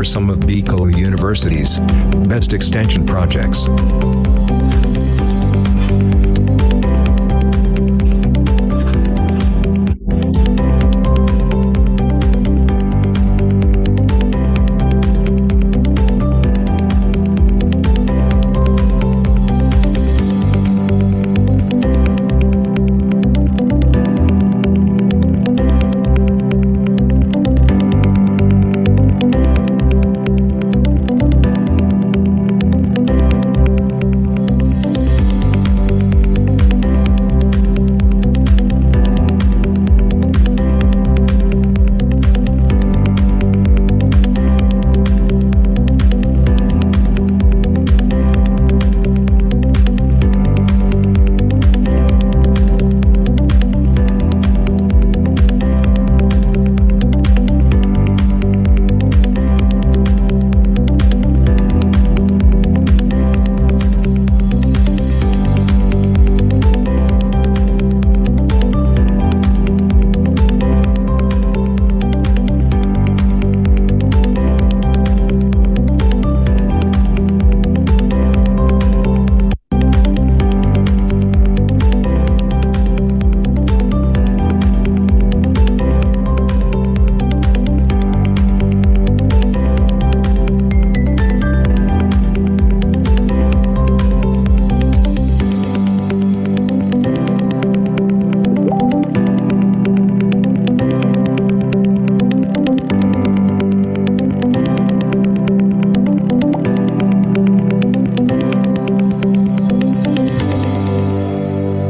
are some of Bicol University's best extension projects.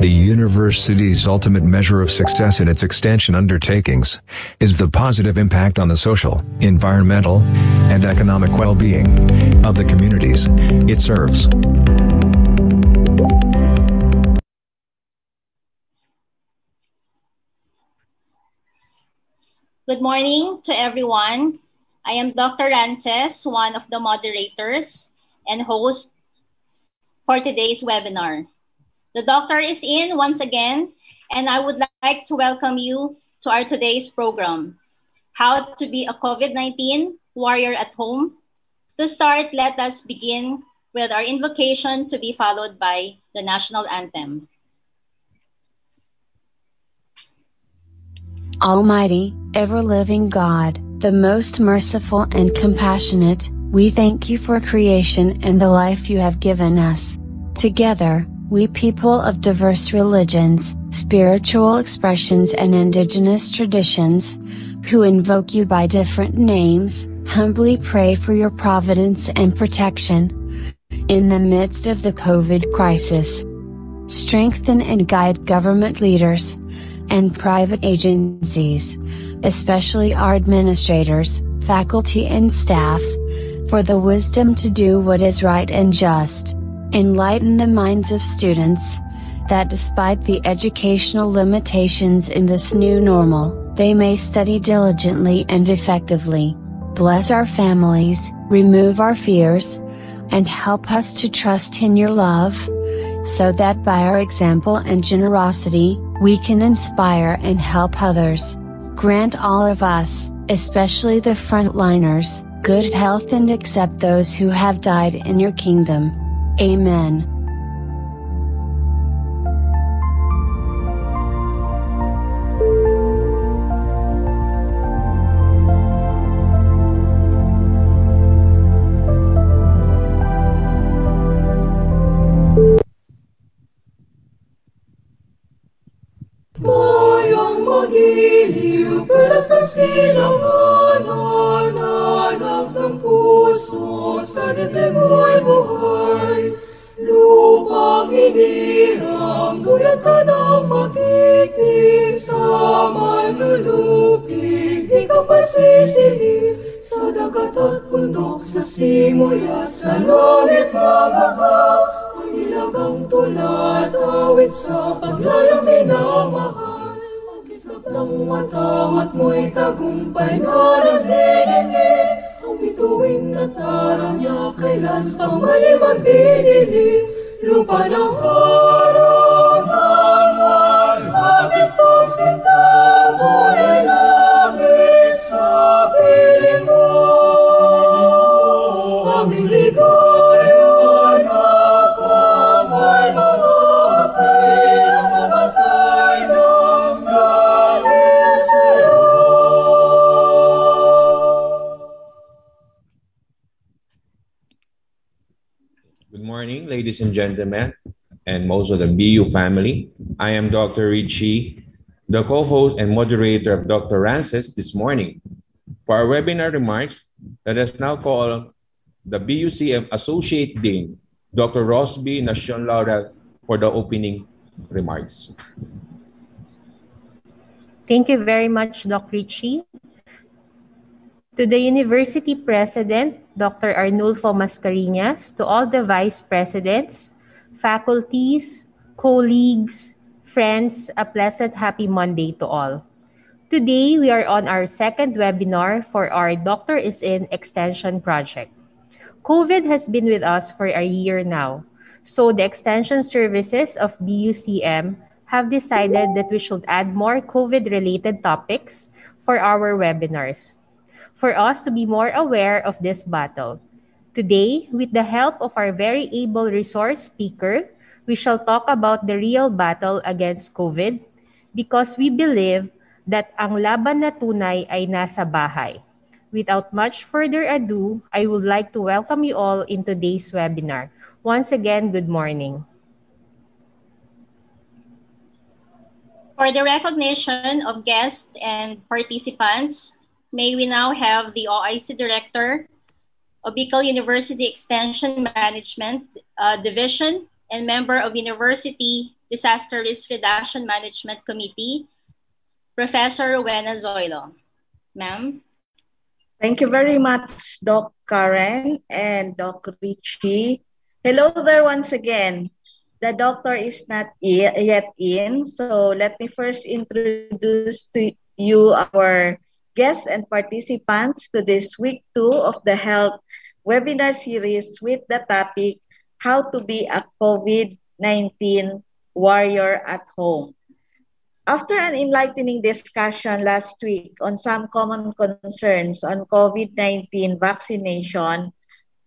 The university's ultimate measure of success in its extension undertakings is the positive impact on the social, environmental, and economic well-being of the communities it serves. Good morning to everyone. I am Dr. Rances, one of the moderators and host for today's webinar. The doctor is in once again, and I would like to welcome you to our today's program, How to be a COVID-19 Warrior at Home. To start, let us begin with our invocation to be followed by the national anthem. Almighty, ever-living God, the most merciful and compassionate, we thank you for creation and the life you have given us. Together, we people of diverse religions, spiritual expressions and indigenous traditions, who invoke you by different names, humbly pray for your providence and protection in the midst of the COVID crisis. Strengthen and guide government leaders and private agencies, especially our administrators, faculty and staff, for the wisdom to do what is right and just. Enlighten the minds of students, that despite the educational limitations in this new normal, they may study diligently and effectively. Bless our families, remove our fears, and help us to trust in your love, so that by our example and generosity, we can inspire and help others. Grant all of us, especially the frontliners, good health and accept those who have died in your kingdom. Amen. Bayang magiliw, pelas ng silangan, nananag ng puso, sa dibdib mo'y buhay. Lupang hiniram, tuyat ka ng magiting, sa manlulupig, di ka pasisili. Sa dagat at bundok, sa simoy at sa langit mabaga, may nilagang tulad, awit sa paglayang minamahal. Pag-isap ng matawat mo'y tagumpay na nagnininig, ang bituin na tara niya kailan pang mali magdidilim. Lupa ng araw ng ating pagsinta, mo'y langit sa piling mo. ladies and gentlemen, and most of the BU family. I am Dr. Richie, the co-host and moderator of Dr. Rances this morning. For our webinar remarks, let us now call the BUCM Associate Dean, Dr. Rosby Nation Laurel, for the opening remarks. Thank you very much, Doc Richie. To the University President, Dr. Arnulfo Mascareñas, to all the Vice Presidents, faculties, colleagues, friends, a pleasant happy Monday to all. Today, we are on our second webinar for our Doctor is in Extension project. COVID has been with us for a year now, so the extension services of BUCM have decided that we should add more COVID-related topics for our webinars, for us to be more aware of this battle. Today, with the help of our very able resource speaker, we shall talk about the real battle against COVID because we believe that ang laban na tunay ay nasa bahay. Without much further ado, I would like to welcome you all in today's webinar. Once again, good morning. For the recognition of guests and participants, may we now have the OIC Director of Bicol University Extension Management Division and member of University Disaster Risk Reduction Management Committee, Professor Rowena Zoilo. Ma'am. Thank you very much, Doc Karen and Doc Richie. Hello there once again. The doctor is not yet in, so let me first introduce to you our guests and participants to this week 2 of the health webinar series with the topic, How to be a COVID-19 Warrior at Home. After an enlightening discussion last week on some common concerns on COVID-19 vaccination,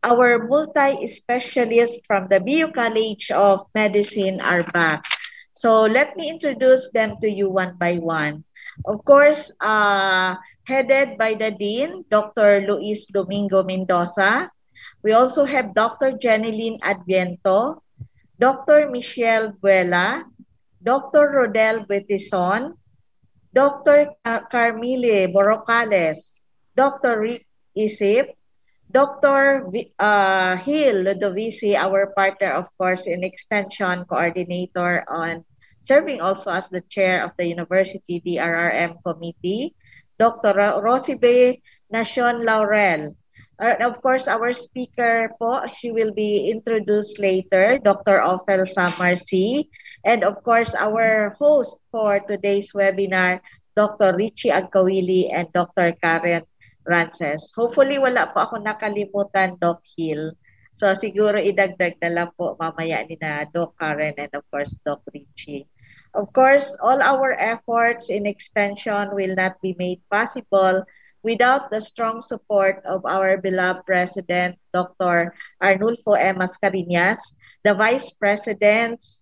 our multi-specialists from the BU College of Medicine are back. So let me introduce them to you one by one. Of course, headed by the Dean, Dr. Luis Domingo Mendoza. We also have Dr. Jeneline Adviento, Dr. Michelle Buela, Dr. Rodel Betison, Dr. Carmile Borocales, Dr. Rick Isip, Dr. Hill Ludovici, our partner, of course, in Extension Coordinator on serving also as the chair of the University DRRM Committee, Dr. Rosibe Nation Laurel. Of course, our speaker po, she will be introduced later, Dr. Ophel Samarsi. And of course, our host for today's webinar, Dr. Richie Agkawili and Dr. Karen Rances. Hopefully, wala po ako nakalimutan, Doc Hill. So, siguro idagdag na lang po mamaya ni na Doc Karen and of course, Doc Richie. Of course, all our efforts in extension will not be made possible without the strong support of our beloved President, Dr. Arnulfo M. Mascareñas, the Vice Presidents,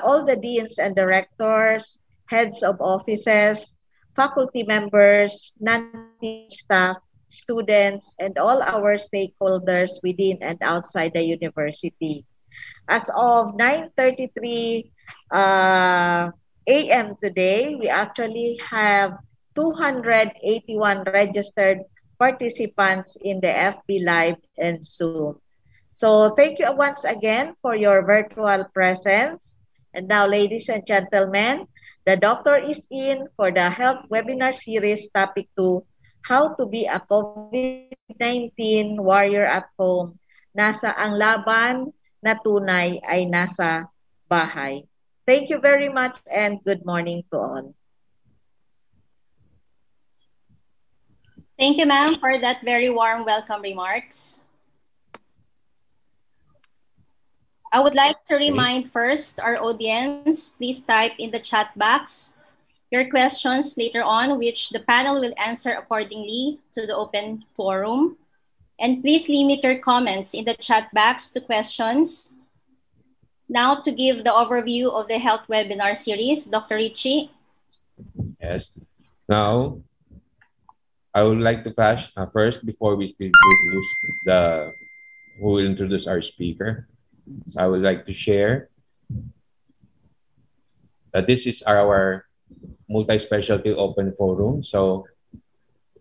all the deans and directors, heads of offices, faculty members, non-teaching staff, students, and all our stakeholders within and outside the university. As of 9:33 a.m. today, we actually have 281 registered participants in the FB Live and Zoom. So thank you once again for your virtual presence. And now, ladies and gentlemen, the doctor is in for the health webinar series topic 2, How to be a COVID-19 warrior at home. Nasa ang laban na tunay ay nasa bahay. Thank you very much and good morning to all. Thank you, ma'am, for that very warm welcome remarks. I would like to remind first our audience, please type in the chat box your questions later on, which the panel will answer accordingly to the open forum. And please limit your comments in the chat box to questions. Now to give the overview of the health webinar series, Dr. Richie. Yes. Now, I would like to first, before we introduce who will introduce our speaker, So I would like to share that this is our multi-specialty open forum. So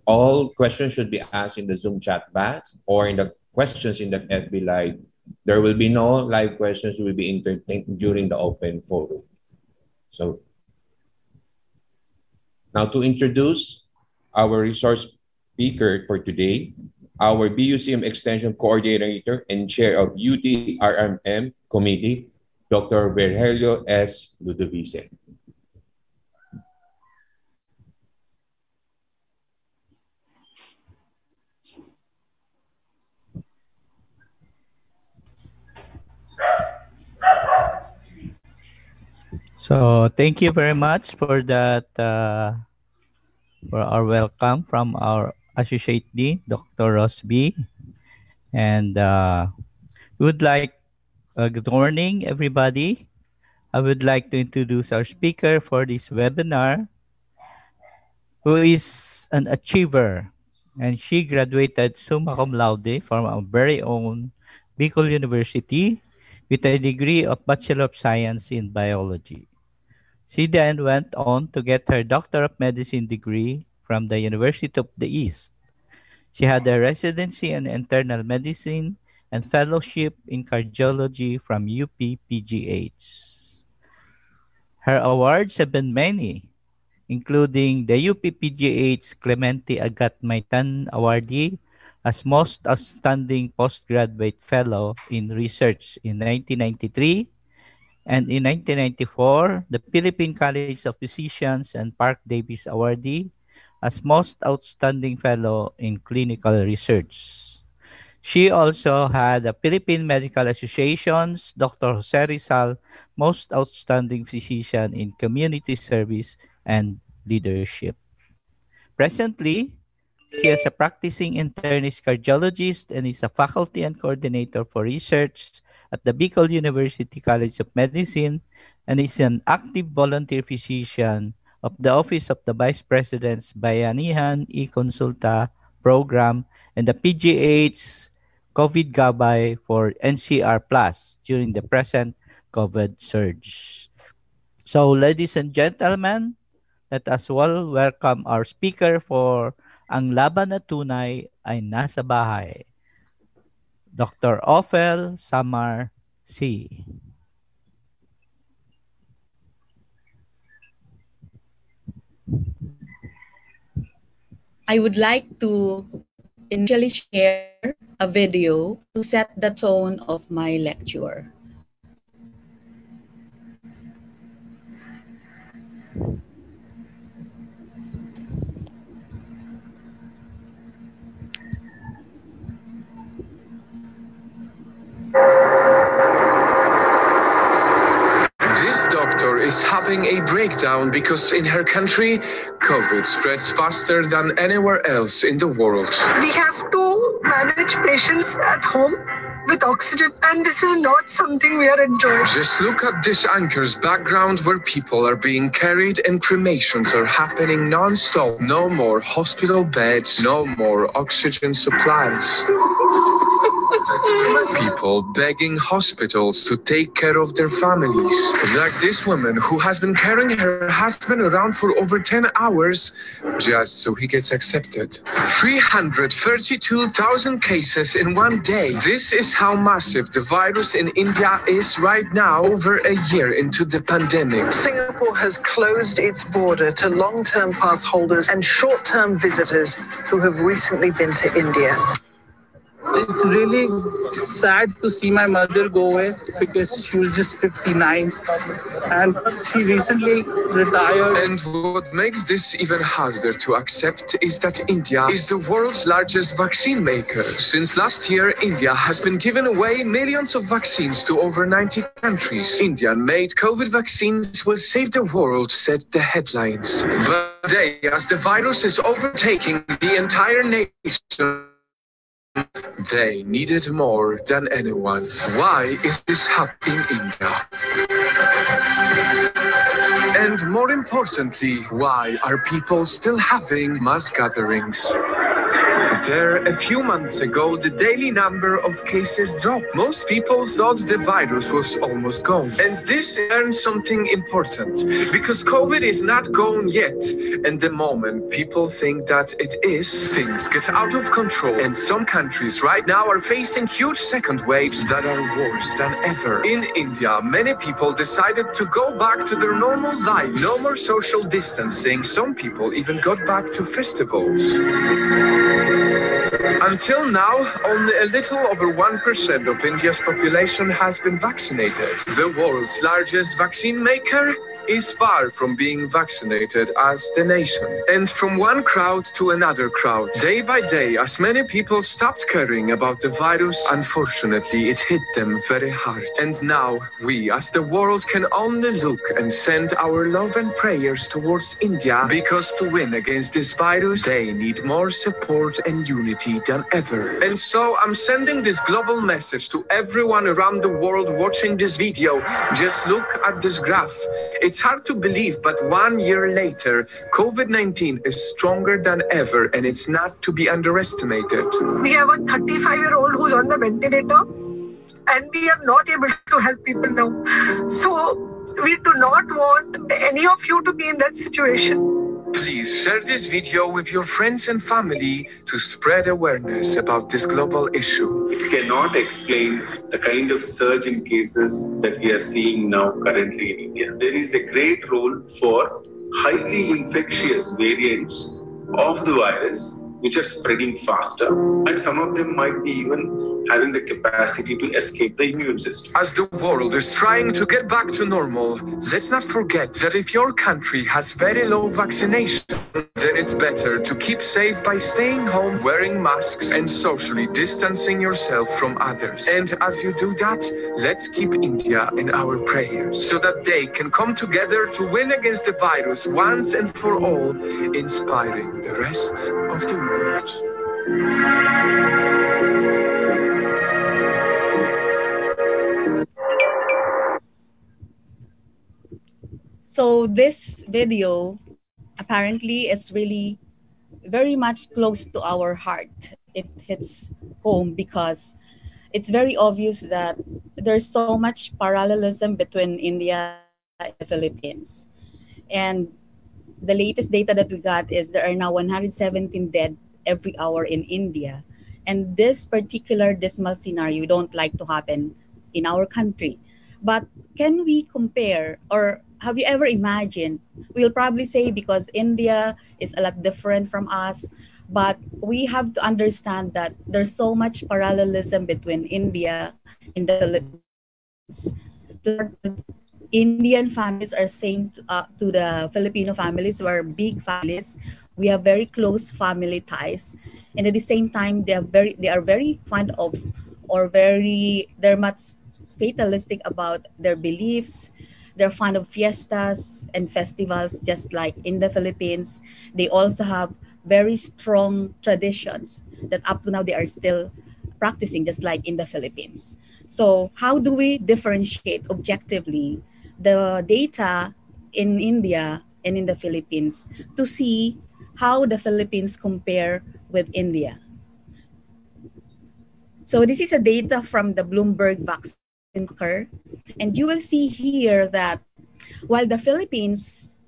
all questions should be asked in the Zoom chat box or in the questions in the FB Live. There will be no live questions will be entertained during the open forum. So now to introduce our resource speaker for today, our BUCM Extension Coordinator and Chair of UTRMM Committee, Dr. Virgilio S. Ludovice. So thank you very much for that, for our welcome from our Associate Dean, Dr. Rosby. And we would like, good morning, everybody. I would like to introduce our speaker for this webinar, who is an achiever, and she graduated summa cum laude from our very own Bicol University with a degree of Bachelor of Science in Biology. She then went on to get her Doctor of Medicine degree from the University of the East. She had a residency in internal medicine and fellowship in cardiology from UP-PGH. Her awards have been many, including the UP-PGH Clemente Agat Maitan Awardee as Most Outstanding Postgraduate Fellow in Research in 1993, and in 1994, the Philippine College of Physicians and Park Davis Awardee as Most Outstanding Fellow in Clinical Research. She also had the Philippine Medical Association's Dr. Jose Rizal Most Outstanding Physician in Community Service and Leadership. Presently, she is a practicing internist cardiologist and is a faculty and coordinator for research at the Bicol University College of Medicine, and is an active volunteer physician of the Office of the Vice President's Bayanihan e-Consulta program and the PGH COVID Gabay for NCR Plus during the present COVID surge. So, ladies and gentlemen, let us well welcome our speaker for Ang Laban na Tunay ay Nasa Bahay, Dr. Ophel Samar C. I would like to initially share a video to set the tone of my lecture. This doctor is having a breakdown because in her country, COVID spreads faster than anywhere else in the world. We have to manage patients at home with oxygen, and this is not something we are enjoying. Just look at this anchor's background where people are being carried and cremations are happening non-stop. No more hospital beds, no more oxygen supplies. People begging hospitals to take care of their families. Like this woman who has been carrying her husband around for over 10 hours just so he gets accepted. 332,000 cases in one day. This is how massive the virus in India is right now, over a year into the pandemic. Singapore has closed its border to long-term pass holders and short-term visitors who have recently been to India. It's really sad to see my mother go away because she was just 59 and she recently retired. And what makes this even harder to accept is that India is the world's largest vaccine maker. Since last year, India has been giving away millions of vaccines to over 90 countries. Indian-made COVID vaccines will save the world, said the headlines. But today, as the virus is overtaking the entire nation, they needed more than anyone. Why is this happening in India? And more importantly, why are people still having mass gatherings? There, a few months ago, the daily number of cases dropped. Most people thought the virus was almost gone. And this learned something important, because COVID is not gone yet. And the moment people think that it is, things get out of control. And some countries right now are facing huge second waves that are worse than ever. In India, many people decided to go back to their normal life. No more social distancing. Some people even got back to festivals. Until now, only a little over 1% of India's population has been vaccinated. The world's largest vaccine maker is far from being vaccinated as the nation. And from one crowd to another crowd, day by day, as many people stopped caring about the virus, unfortunately, it hit them very hard. And now, we as the world can only look and send our love and prayers towards India, because to win against this virus, they need more support and unity than ever. And so I'm sending this global message to everyone around the world watching this video. Just look at this graph. It's hard to believe, but 1 year later, COVID-19 is stronger than ever, and it's not to be underestimated. We have a 35-year-old who's on the ventilator, and we are not able to help people now. So we do not want any of you to be in that situation. Please share this video with your friends and family to spread awareness about this global issue. It cannot explain the kind of surge in cases that we are seeing now currently in India. There is a great role for highly infectious variants of the virus which are spreading faster, and some of them might be even having the capacity to escape the immune system. As the world is trying to get back to normal, let's not forget that if your country has very low vaccination, then it's better to keep safe by staying home, wearing masks, and socially distancing yourself from others. And as you do that, let's keep India in our prayers, so that they can come together to win against the virus once and for all, inspiring the rest of the world. So this video apparently is really very much close to our heart. It hits home because it's very obvious that there's so much parallelism between India and the Philippines. And the latest data that we got is there are now 117 dead every hour in India. And this particular dismal scenario we don't like to happen in our country. But can we compare, or have you ever imagined, we'll probably say because India is a lot different from us, but we have to understand that there's so much parallelism between India and the Philippines. Indian families are same to the Filipino families. We're big families. We have very close family ties, and at the same time, they are very fond of, or they're much fatalistic about their beliefs. They're fond of fiestas and festivals, just like in the Philippines. They also have very strong traditions that up to now they are still practicing, just like in the Philippines. So how do we differentiate objectively the data in India and in the Philippines to see how the Philippines compare with India? So this is a data from the Bloomberg Vaccine Curve, and you will see here that while the Philippines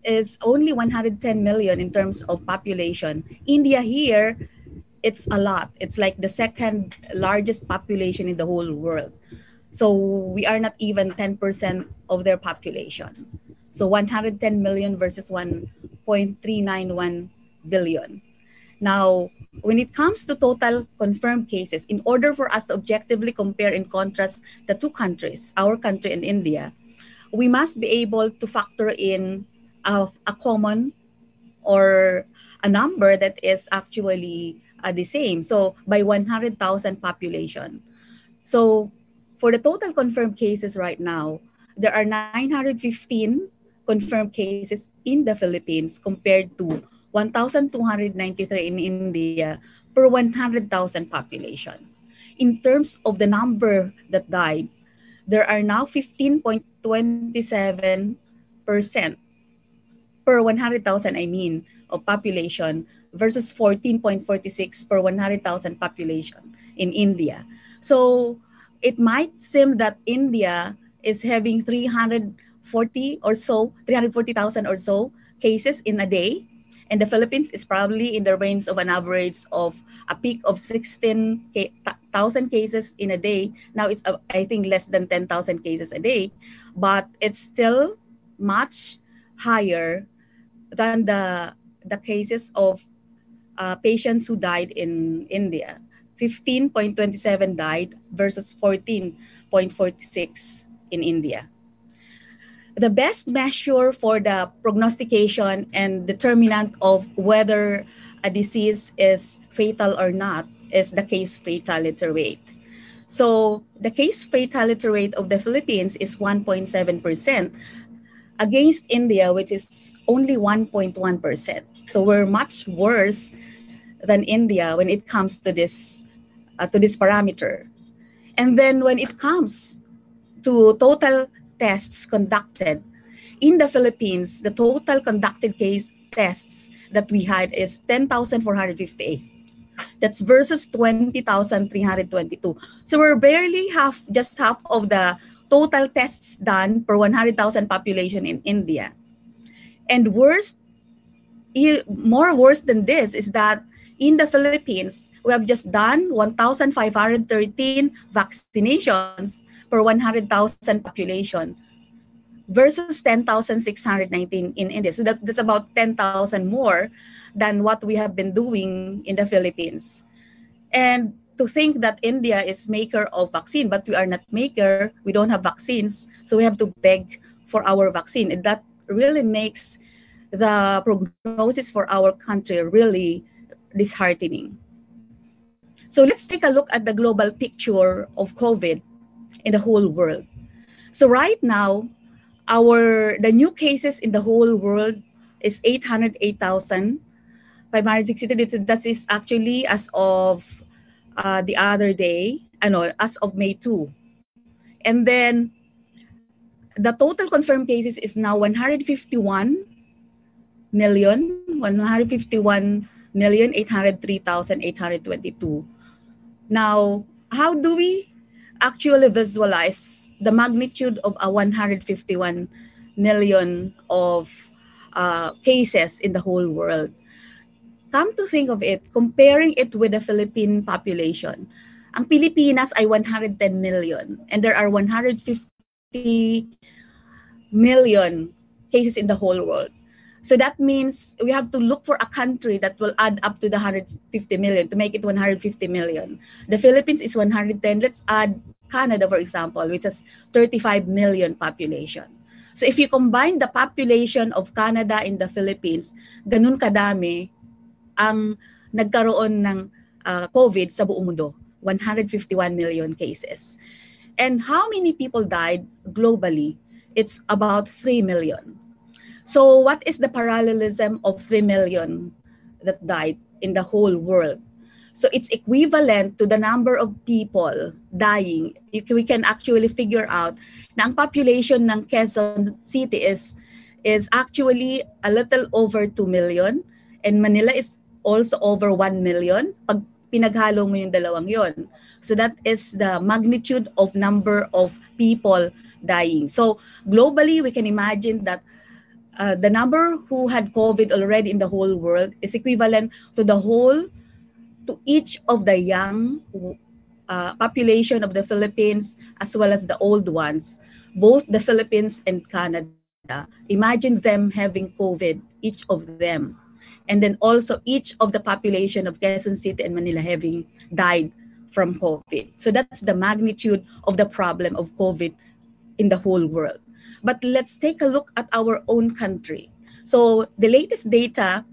is only 110 million in terms of population, India here, it's a lot. It's like the second largest population in the whole world. So we are not even 10% of their population. So 110 million versus 1.391 billion. Now, when it comes to total confirmed cases, in order for us to objectively compare and contrast the two countries, our country and India, we must be able to factor in a common or a number that is actually the same. So by 100,000 population. So for the total confirmed cases right now, there are 915 confirmed cases in the Philippines compared to 1,293 in India per 100,000 population. In terms of the number that died, there are now 15.27% per 100,000, I mean, of population versus 14.46 per 100,000 population in India. So it might seem that India is having 340,000 or so cases in a day, and the Philippines is probably in the range of an average of a peak of 16,000 cases in a day. Now it's, I think, less than 10,000 cases a day, but it's still much higher than the cases of patients who died in India. 15.27 died versus 14.46 in India. The best measure for the prognostication and determinant of whether a disease is fatal or not is the case fatality rate. So the case fatality rate of the Philippines is 1.7% against India, which is only 1.1%. So we're much worse than India when it comes to this parameter. And then when it comes to total tests conducted in the Philippines, the total conducted case tests that we had is 10,458. That's versus 20,322. So we're barely just half of the total tests done per 100,000 population in India. And more worse than this is that in the Philippines, we have just done 1,513 vaccinations per 100,000 population versus 10,619 in India. So that's about 10,000 more than what we have been doing in the Philippines. And to think that India is maker of vaccine, but we are not maker, we don't have vaccines, so we have to beg for our vaccine. And that really makes the prognosis for our country really disheartening. So let's take a look at the global picture of COVID in the whole world. So right now, the new cases in the whole world is 808,563. That is actually as of the other day, as of May 2. And then the total confirmed cases is now 151,803,822. Now, how do we actually visualize the magnitude of a 151 million of cases in the whole world? Come to think of it, comparing it with the Philippine population, ang Pilipinas ay 110 million and there are 150 million cases in the whole world. So that means we have to look for a country that will add up to the 150 million to make it 150 million. The Philippines is 110. Let's add Canada, for example, which has 35 million population. So if you combine the population of Canada and the Philippines, ganun kadami ang nagkaroon ng COVID sa buong mundo, 151 million cases. And how many people died globally? It's about 3 million. So what is the parallelism of 3 million that died in the whole world? So it's equivalent to the number of people dying. We can actually figure out na ang population ng Quezon City is actually a little over 2 million and Manila is also over 1 million pag pinaghalo mo yung dalawang yon. So that is the magnitude of number of people dying. So globally, we can imagine that the number who had COVID already in the whole world is equivalent to each of the young population of the Philippines as well as the old ones, both the Philippines and Canada. Imagine them having COVID, each of them. And then also each of the population of Quezon City and Manila having died from COVID. So that's the magnitude of the problem of COVID in the whole world. But let's take a look at our own country. So the latest data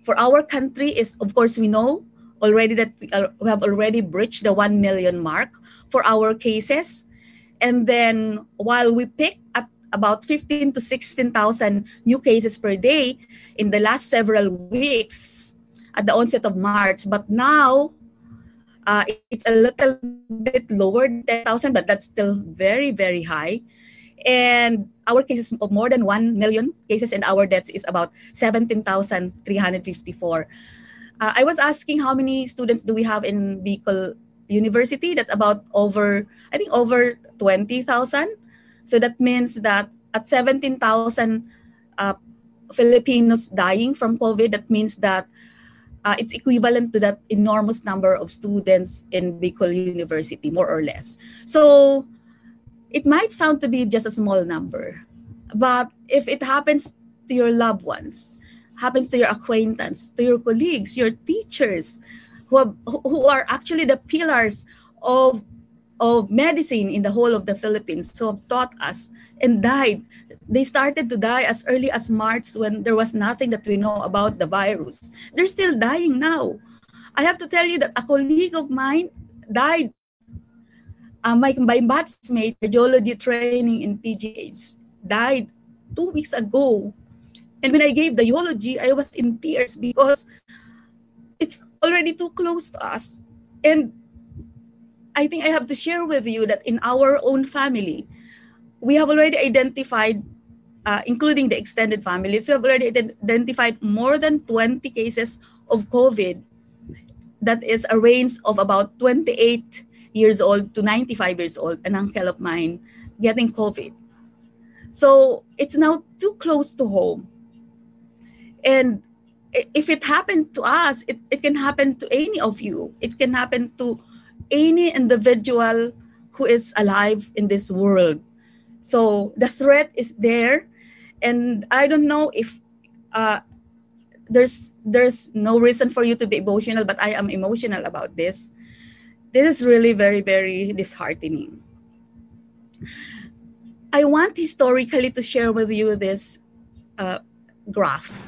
for our country is, of course, we know already that we have already breached the 1 million mark for our cases. And then while we pick at about 15 to 16,000 new cases per day in the last several weeks at the onset of March, but now it's a little bit lower than 10,000, but that's still very, very high. And our cases of more than 1 million cases, and our deaths is about 17,354. I was asking how many students do we have in Bicol University? That's about over 20,000. So that means that at 17,000 Filipinos dying from COVID, that means that it's equivalent to that enormous number of students in Bicol University, more or less. So it might sound to be just a small number, but if it happens to your loved ones, happens to your acquaintance, to your colleagues, your teachers, who are actually the pillars of medicine in the whole of the Philippines, who have taught us and died. They started to die as early as March when there was nothing that we know about the virus. They're still dying now. I have to tell you that a colleague of mine died. My batchmate, radiology training in PGH, died 2 weeks ago. And when I gave the eulogy, I was in tears because it's already too close to us. And I think I have to share with you that in our own family, we have already identified, including the extended families, we have already identified more than 20 cases of COVID. That is a range of about 28 years old to 95 years old, an uncle of mine getting COVID. So it's now too close to home. And if it happened to us, it can happen to any of you. It can happen to any individual who is alive in this world. So the threat is there. And I don't know if there's no reason for you to be emotional, but I am emotional about this. This is really very, very disheartening. I want historically to share with you this graph,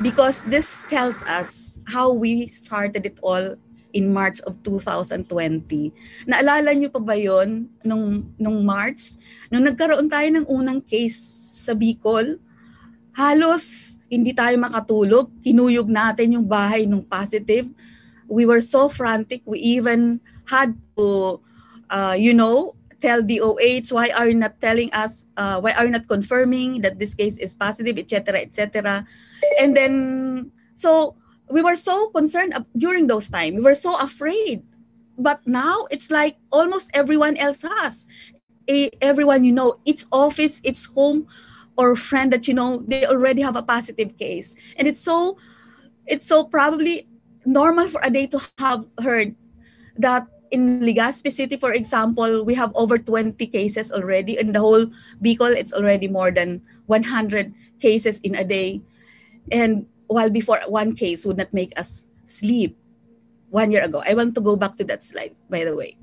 because this tells us how we started it all in March of 2020. Naalala niyo pa ba yun nung March? Nung nagkaroon tayo ng unang case sa Bicol, halos hindi tayo makatulog. Kinuyog natin yung bahay nung positive. We were so frantic. We even had to, tell DOH, why are you not telling us, why are you not confirming that this case is positive, etc., etc. And then, so we were so concerned during those times. We were so afraid. But now it's like almost everyone else has. Everyone, each office, each home or friend that they already have a positive case. And it's so probably normal for a day to have heard that in Legazpi City, for example, we have over 20 cases already. In the whole Bicol, it's already more than 100 cases in a day. And while before, one case would not make us sleep 1 year ago. I want to go back to that slide, by the way.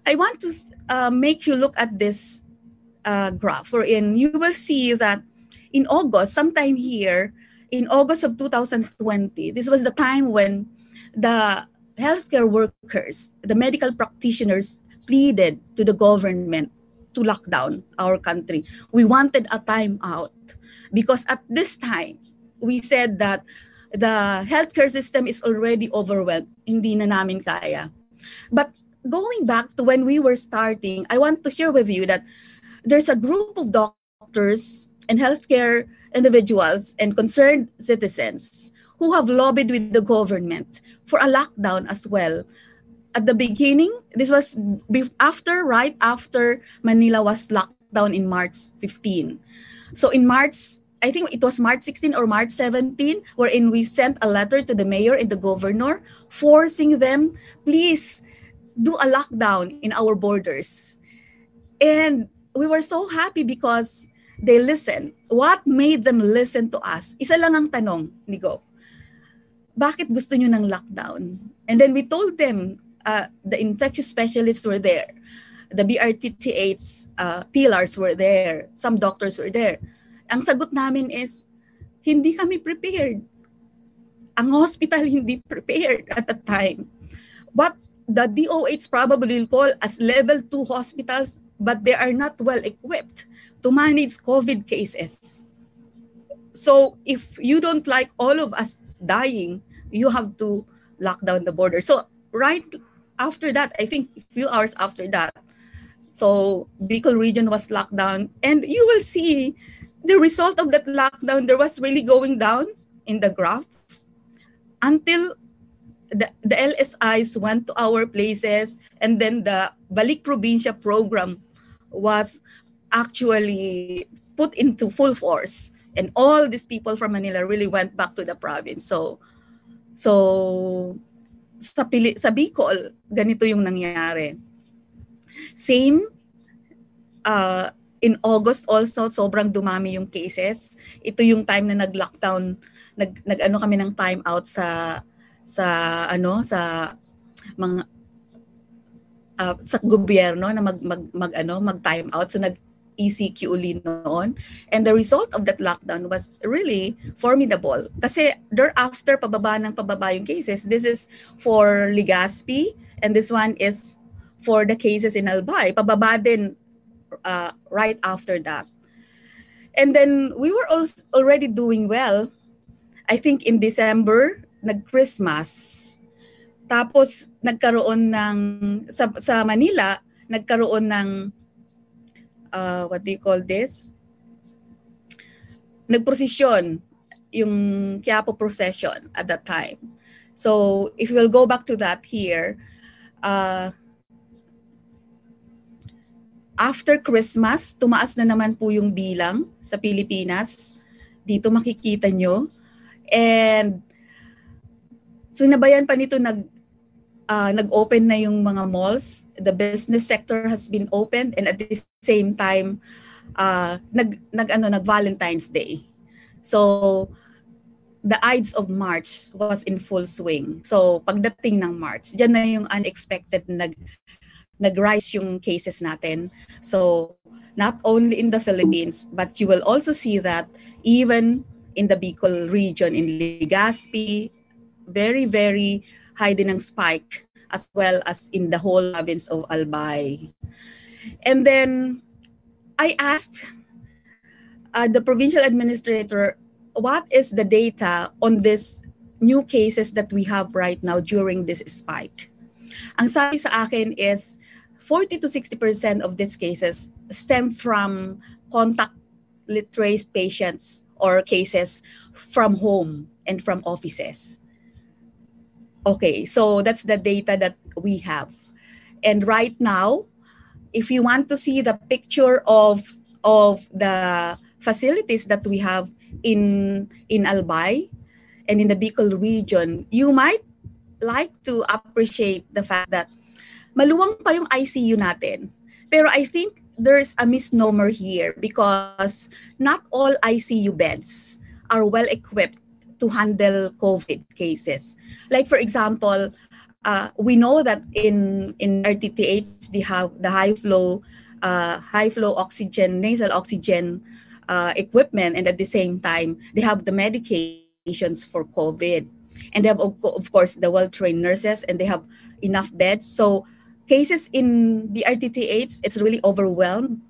I want to make you look at this graph, wherein you will see that in August, sometime here, in August of 2020, this was the time when the healthcare workers, the medical practitioners pleaded to the government to lock down our country. We wanted a time out because at this time, we said that the healthcare system is already overwhelmed. Hindi na namin kaya. But going back to when we were starting, I want to share with you that there's a group of doctors and healthcare individuals and concerned citizens who have lobbied with the government for a lockdown as well. At the beginning, this was right after Manila was locked down in March 15. So in March, I think it was March 16 or March 17, wherein we sent a letter to the mayor and the governor, forcing them, please do a lockdown in our borders. And we were so happy because they listened. What made them listen to us? Isa lang ang tanong, Nigo. Bakit gusto nyo ng lockdown? And then we told them, the infectious specialists were there. The BRTTH pillars were there. Some doctors were there. Ang sagot namin is, hindi kami prepared. Ang hospital hindi prepared at the time. But the DOH probably will call as level 2 hospitals, but they are not well equipped to manage COVID cases. So if you don't like all of us dying, you have to lock down the border. So right after that, I think a few hours after that, So Bicol region was locked down, and you will see the result of that lockdown. There was really going down in the graph until the LSIs went to our places, and then the Balik Probinsya program was actually put into full force, and all these people from Manila really went back to the province. So sa Bicol, ganito yung nangyari. Same in August also, sobrang dumami yung cases. Ito yung time na nag-lockdown, nag-ano kami ng time out sa mga sa gobyerno na mag time out. So nag-ECQ uli noon, and the result of that lockdown was really formidable kasi thereafter pababa yung cases. This is for Legazpi, and this one is for the cases in Albay. Pababa din right after that. And then we were already doing well. I think in December, nag-Christmas. Tapos nagkaroon ng sa Manila, nagkaroon ng what do you call this? Nagprosesyon yung Quiapo procession at that time. So if we'll go back to that here, after Christmas, tumaas na naman po yung bilang sa Pilipinas. Dito makikita nyo. And sinabayan pa nito nag-open na yung mga malls. The business sector has been opened, and at the same time nag-Valentine's Day. So the Ides of March was in full swing. So pagdating ng March, diyan na yung unexpected nag-rise yung cases natin. So not only in the Philippines, but you will also see that even in the Bicol region, in Legazpi, very, very high din ang spike, as well as in the whole province of Albay. And then I asked the provincial administrator, what is the data on this new cases that we have right now during this spike? Ang sabi sa akin is 40 to 60% of these cases stem from contact traced patients or cases from home and from offices. Okay, so that's the data that we have. And right now, if you want to see the picture of the facilities that we have in Albay and in the Bicol region, you might like to appreciate the fact that maluwang pa yung ICU natin. Pero I think there's a misnomer here because not all ICU beds are well equipped to handle COVID cases. Like for example, we know that in RTTH they have the high flow oxygen, nasal oxygen equipment, and at the same time they have the medications for COVID, and they have of course the well-trained nurses, and they have enough beds. So cases in the RTTH, it's really overwhelmed,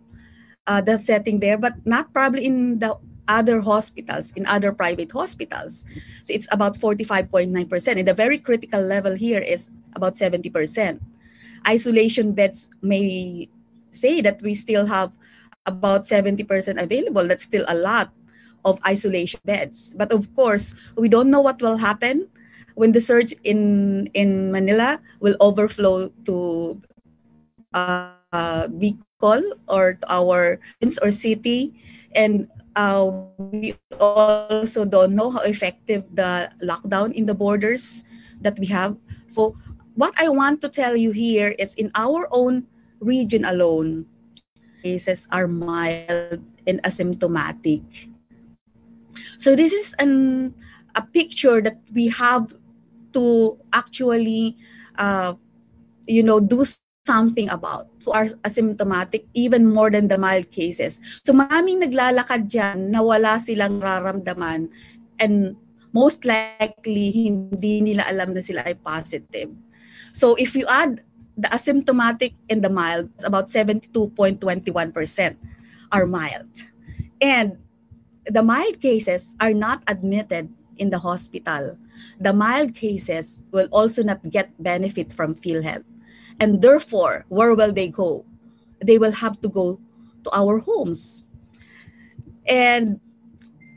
the setting there, but not probably in the other hospitals, in other private hospitals. So it's about 45.9%. And the very critical level here is about 70%. Isolation beds may say that we still have about 70% available. That's still a lot of isolation beds. But of course, we don't know what will happen when the surge in Manila will overflow to Bicol or to our province or city. And we also don't know how effective the lockdown in the borders that we have. So what I want to tell you here is in our own region alone, cases are mild and asymptomatic. So this is a picture that we have to actually, do something about who are asymptomatic even more than the mild cases. So maraming naglalakad dyan na wala silang nararamdaman, and most likely hindi nila alam na sila ay positive. So if you add the asymptomatic and the mild, it's about 72.21% are mild. And the mild cases are not admitted in the hospital. The mild cases will also not get benefit from PhilHealth. And therefore, where will they go? they will have to go to our homes. And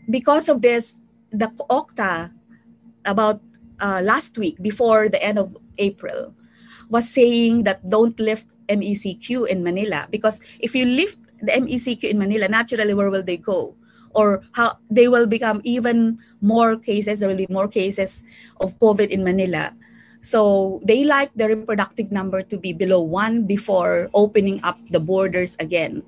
because of this, the OCTA about last week, before the end of April, was saying that don't lift MECQ in Manila, because if you lift the MECQ in Manila, naturally, where will they go? Or how they will become even more cases. There will be more cases of COVID in Manila. So they like the reproductive number to be below 1 before opening up the borders again.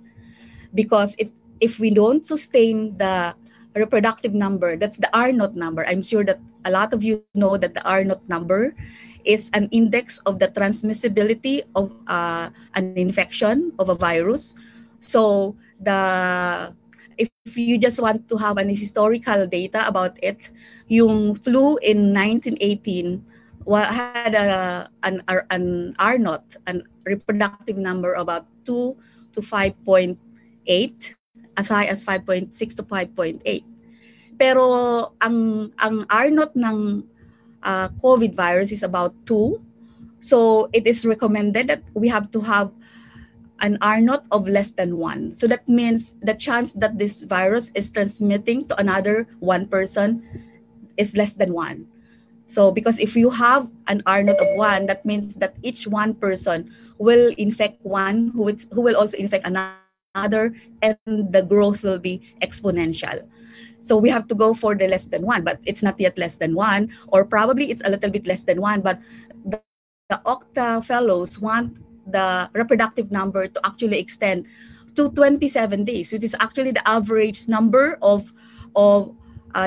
Because if we don't sustain the reproductive number, that's the R0 number. I'm sure that a lot of you know that the R0 number is an index of the transmissibility of an infection of a virus. So if you just want to have an historical data about it, yung flu in 1918 had an R0, an reproductive number about 2 to 5.8, as high as 5.6 to 5.8. Pero ang R0 ng COVID virus is about 2. So it is recommended that we have to have an R0 of less than 1. So that means the chance that this virus is transmitting to another one person is less than 1. So because if you have an R0 of 1, that means that each one person will infect one who will also infect another, and the growth will be exponential. So we have to go for the less than 1, but it's not yet less than 1, or probably it's a little bit less than 1, but the OCTA fellows want the reproductive number to actually extend to 27 days, which is actually the average number of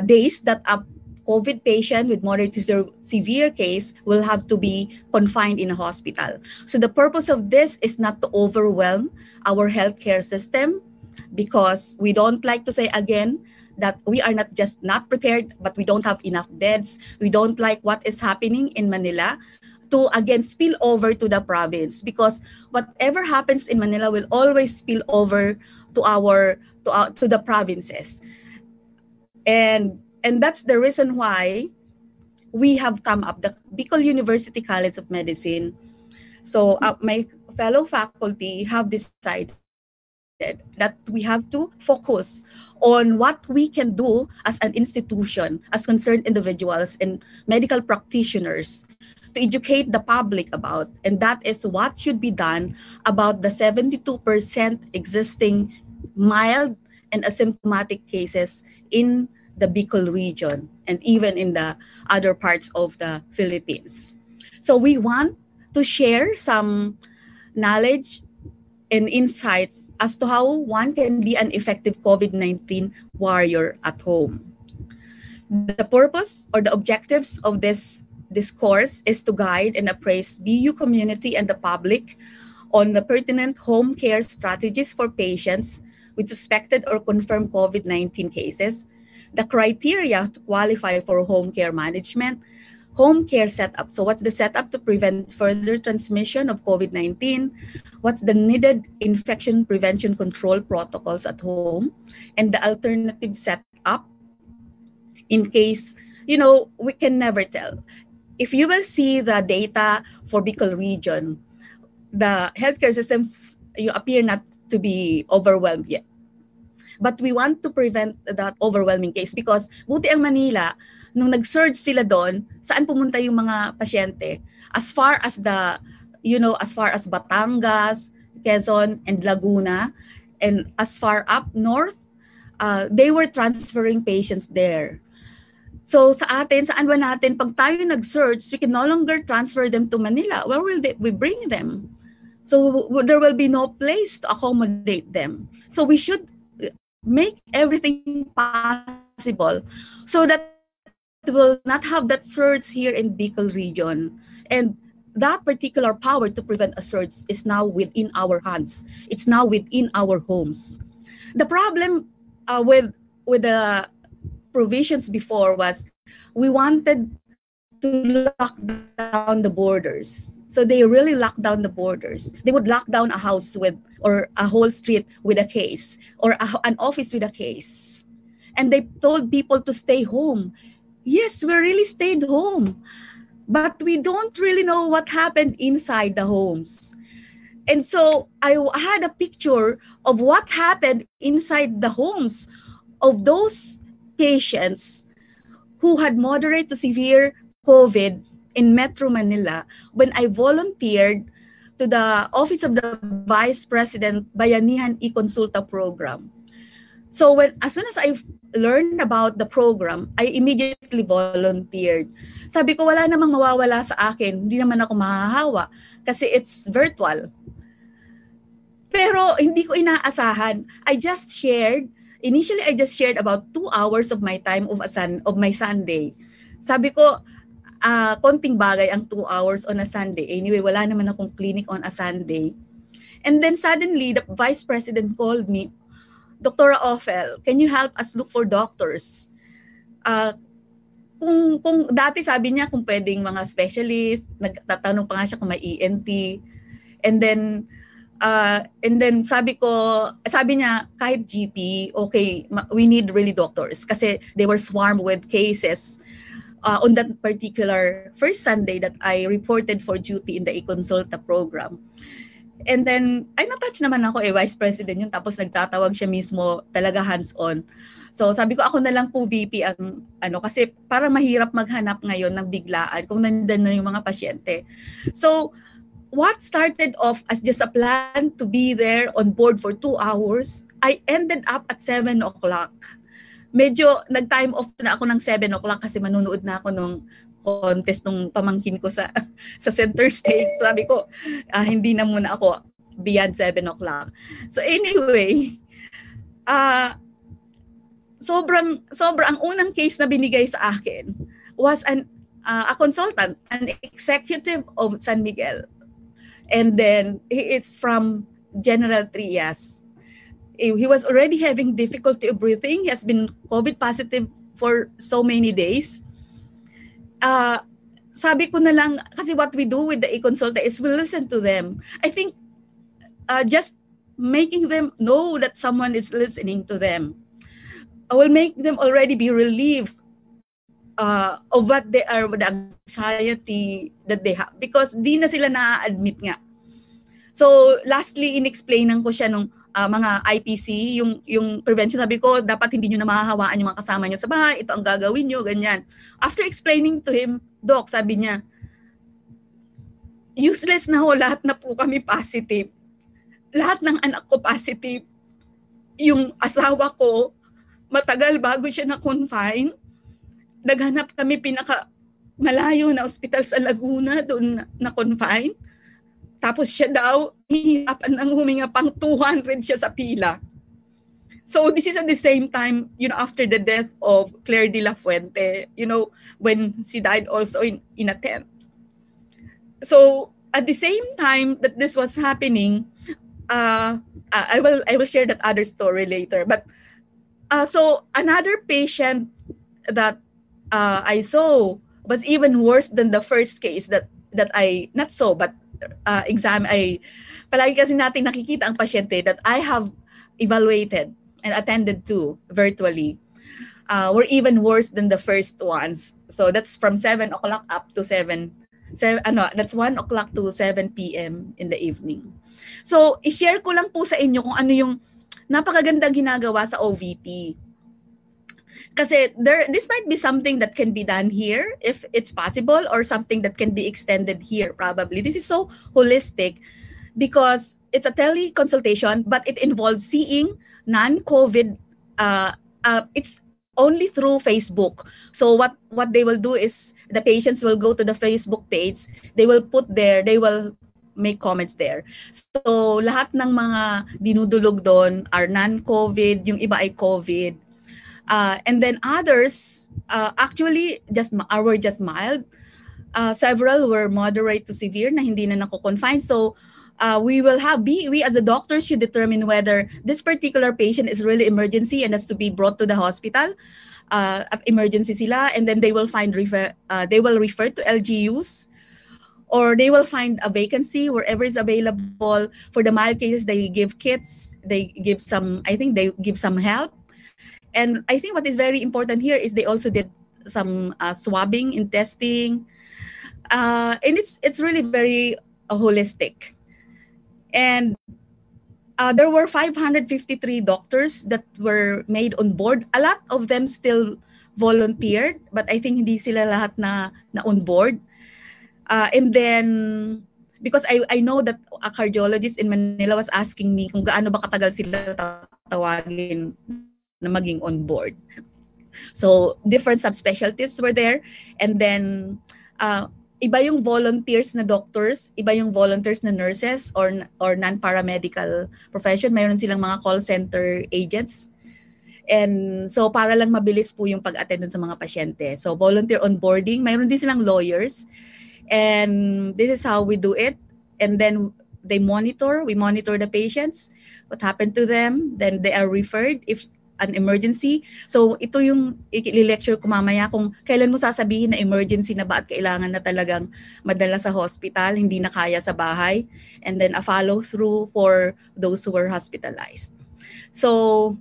days that a COVID patient with moderate to severe case will have to be confined in a hospital. So the purpose of this is not to overwhelm our healthcare system, because we don't like to say again that we are not just not prepared, but we don't have enough beds. We don't like what is happening in Manila to again spill over to the province, because whatever happens in Manila will always spill over to the provinces. And that's the reason why we have come up, the Bicol University College of Medicine. So my fellow faculty have decided that we have to focus on what we can do as an institution, as concerned individuals and medical practitioners, to educate the public about, and that is what should be done about the 72% existing mild and asymptomatic cases in the Bicol region and even in the other parts of the Philippines. So we want to share some knowledge and insights as to how one can be an effective COVID-19 warrior at home. The purpose or the objectives of this course is to guide and appraise BU community and the public on the pertinent home care strategies for patients with suspected or confirmed COVID-19 cases, the criteria to qualify for home care management, home care setup. So what's the setup to prevent further transmission of COVID-19? What's the needed infection prevention control protocols at home? And the alternative setup in case, we can never tell. If you will see the data for Bicol region, the healthcare systems appear not to be overwhelmed yet. But we want to prevent that overwhelming case, because buti ang Manila, nung nag-surge sila doon, saan pumunta yung mga pasyente? As far as Batangas, Quezon, and Laguna, and as far up north, they were transferring patients there. So sa atin, saan ba natin, pag tayo nag-surge, we can no longer transfer them to Manila. Where will we bring them? So there will be no place to accommodate them. So we should make everything possible so that we will not have that surge here in Bicol region. And that particular power to prevent a surge is now within our hands. It's now within our homes. The problem with the provisions before was we wanted to lock down the borders. So they really locked down the borders. They would lock down a house or a whole street with a case, or an office with a case. And they told people to stay home. Yes, we really stayed home. But we don't really know what happened inside the homes. And so I had a picture of what happened inside the homes of those patients who had moderate to severe COVID in Metro Manila when I volunteered to the Office of the Vice President Bayanihan e-Consulta program. So as soon as I learned about the program, I immediately volunteered. Sabi ko, wala namang mawawala sa akin. Hindi naman ako mahahawa kasi it's virtual. Pero hindi ko inaasahan. Initially I just shared about 2 hours of my time of my Sunday. Sabi ko, konting bagay ang 2 hours on a Sunday. Anyway, wala naman akong clinic on a Sunday. And then suddenly, the Vice President called me, Dr. Ophel, can you help us look for doctors? Kung dati sabi niya kung pwedeng mga specialist, nagtatanong pa nga siya kung may ENT. And then sabi niya, kahit GP, okay, we need really doctors kasi they were swarmed with cases on that particular first Sunday that I reported for duty in the e-Consulta program. And then, ay na-touch naman ako Vice President yun, tapos nagtatawag siya mismo talaga hands-on. So sabi ko, ako na lang po VP ang kasi para mahirap maghanap ngayon ng biglaan kung nandiyan na yung mga pasyente. So, what started off as just a plan to be there on board for 2 hours, I ended up at 7 o'clock. Medyo nag-time off na ako ng 7 o'clock kasi manunood na ako nung contest nung pamangkin ko sa center stage. Sabi ko, hindi na muna ako beyond 7 o'clock. So anyway, sobrang ang unang case na binigay sa akin was a consultant, an executive of San Miguel. And then he is from General Trias. He was already having difficulty of breathing. He has been COVID positive for so many days. Sabi ko na lang, kasi what we do with the e-Consulta is we listen to them. I think just making them know that someone is listening to them will make them already be relieved of what they are, the anxiety that they have, because di na sila na-admit nga. So lastly, in-explainan ko siya nung mga IPC, yung prevention. Sabi ko, dapat hindi nyo na mahahawaan yung mga kasama nyo sa bahay, ito ang gagawin nyo, ganyan. After explaining to him, Doc, sabi niya, useless na ho, lahat na po kami positive. Lahat ng anak ko positive. Yung asawa ko, matagal bago siya na-confine, naghanap kami malayo na ospital sa Laguna, doon na-confine. Tapos siya daw, hihirapan ng huminga, pang 200 siya sa pila. So this is at the same time, after the death of Claire de la Fuente, when she died also in a tent. So at the same time that this was happening, I will share that other story later. But so another patient that I saw was even worse than the first case that I not so but palagi kasi natin nakikita ang pasyente that I have evaluated and attended to virtually were even worse than the first ones. So that's from 7 o'clock up to that's 1 o'clock to 7 p.m. in the evening. So i-share ko lang po sa inyo kung ano yung napakagandang ginagawa sa OVP. Kasi this might be something that can be done here if it's possible, or something that can be extended here probably. This is so holistic because it's a teleconsultation, but it involves seeing non-COVID. It's only through Facebook. So what they will do is the patients will go to the Facebook page. They will make comments there. So lahat ng mga dinudulog doon are non-COVID, yung iba ay COVID. And then others actually were just mild. Several were moderate to severe na hindi na nako-confine. So we as a doctor should determine whether this particular patient is really emergency and has to be brought to the hospital. At emergency sila, and then they will refer to LGUs, or they will find a vacancy wherever is available. For the mild cases, they give kits, they give some help. And I think what is very important here is they also did some swabbing and testing. And it's really very holistic. And there were 553 doctors that were made on board. A lot of them still volunteered, but I think hindi sila lahat na on board. And then, because I know that a cardiologist in Manila was asking me kung gaano ba katagal sila tatawagin na maging on board. So, different subspecialties were there. And then, iba yung volunteers na doctors, iba yung volunteers na nurses or non-paramedical profession. Mayroon silang mga call center agents. And so, para lang mabilis po yung pag-attend sa mga pasyente. So, volunteer onboarding. Mayroon din silang lawyers. And this is how we do it. And then, we monitor the patients, what happened to them. Then, they are referred if an emergency. So, ito yung i-lecture ko mamaya kung kailan mo sasabihin na emergency na ba at kailangan na talagang madala sa hospital, hindi na kaya sa bahay. And then, a follow-through for those who were hospitalized. So,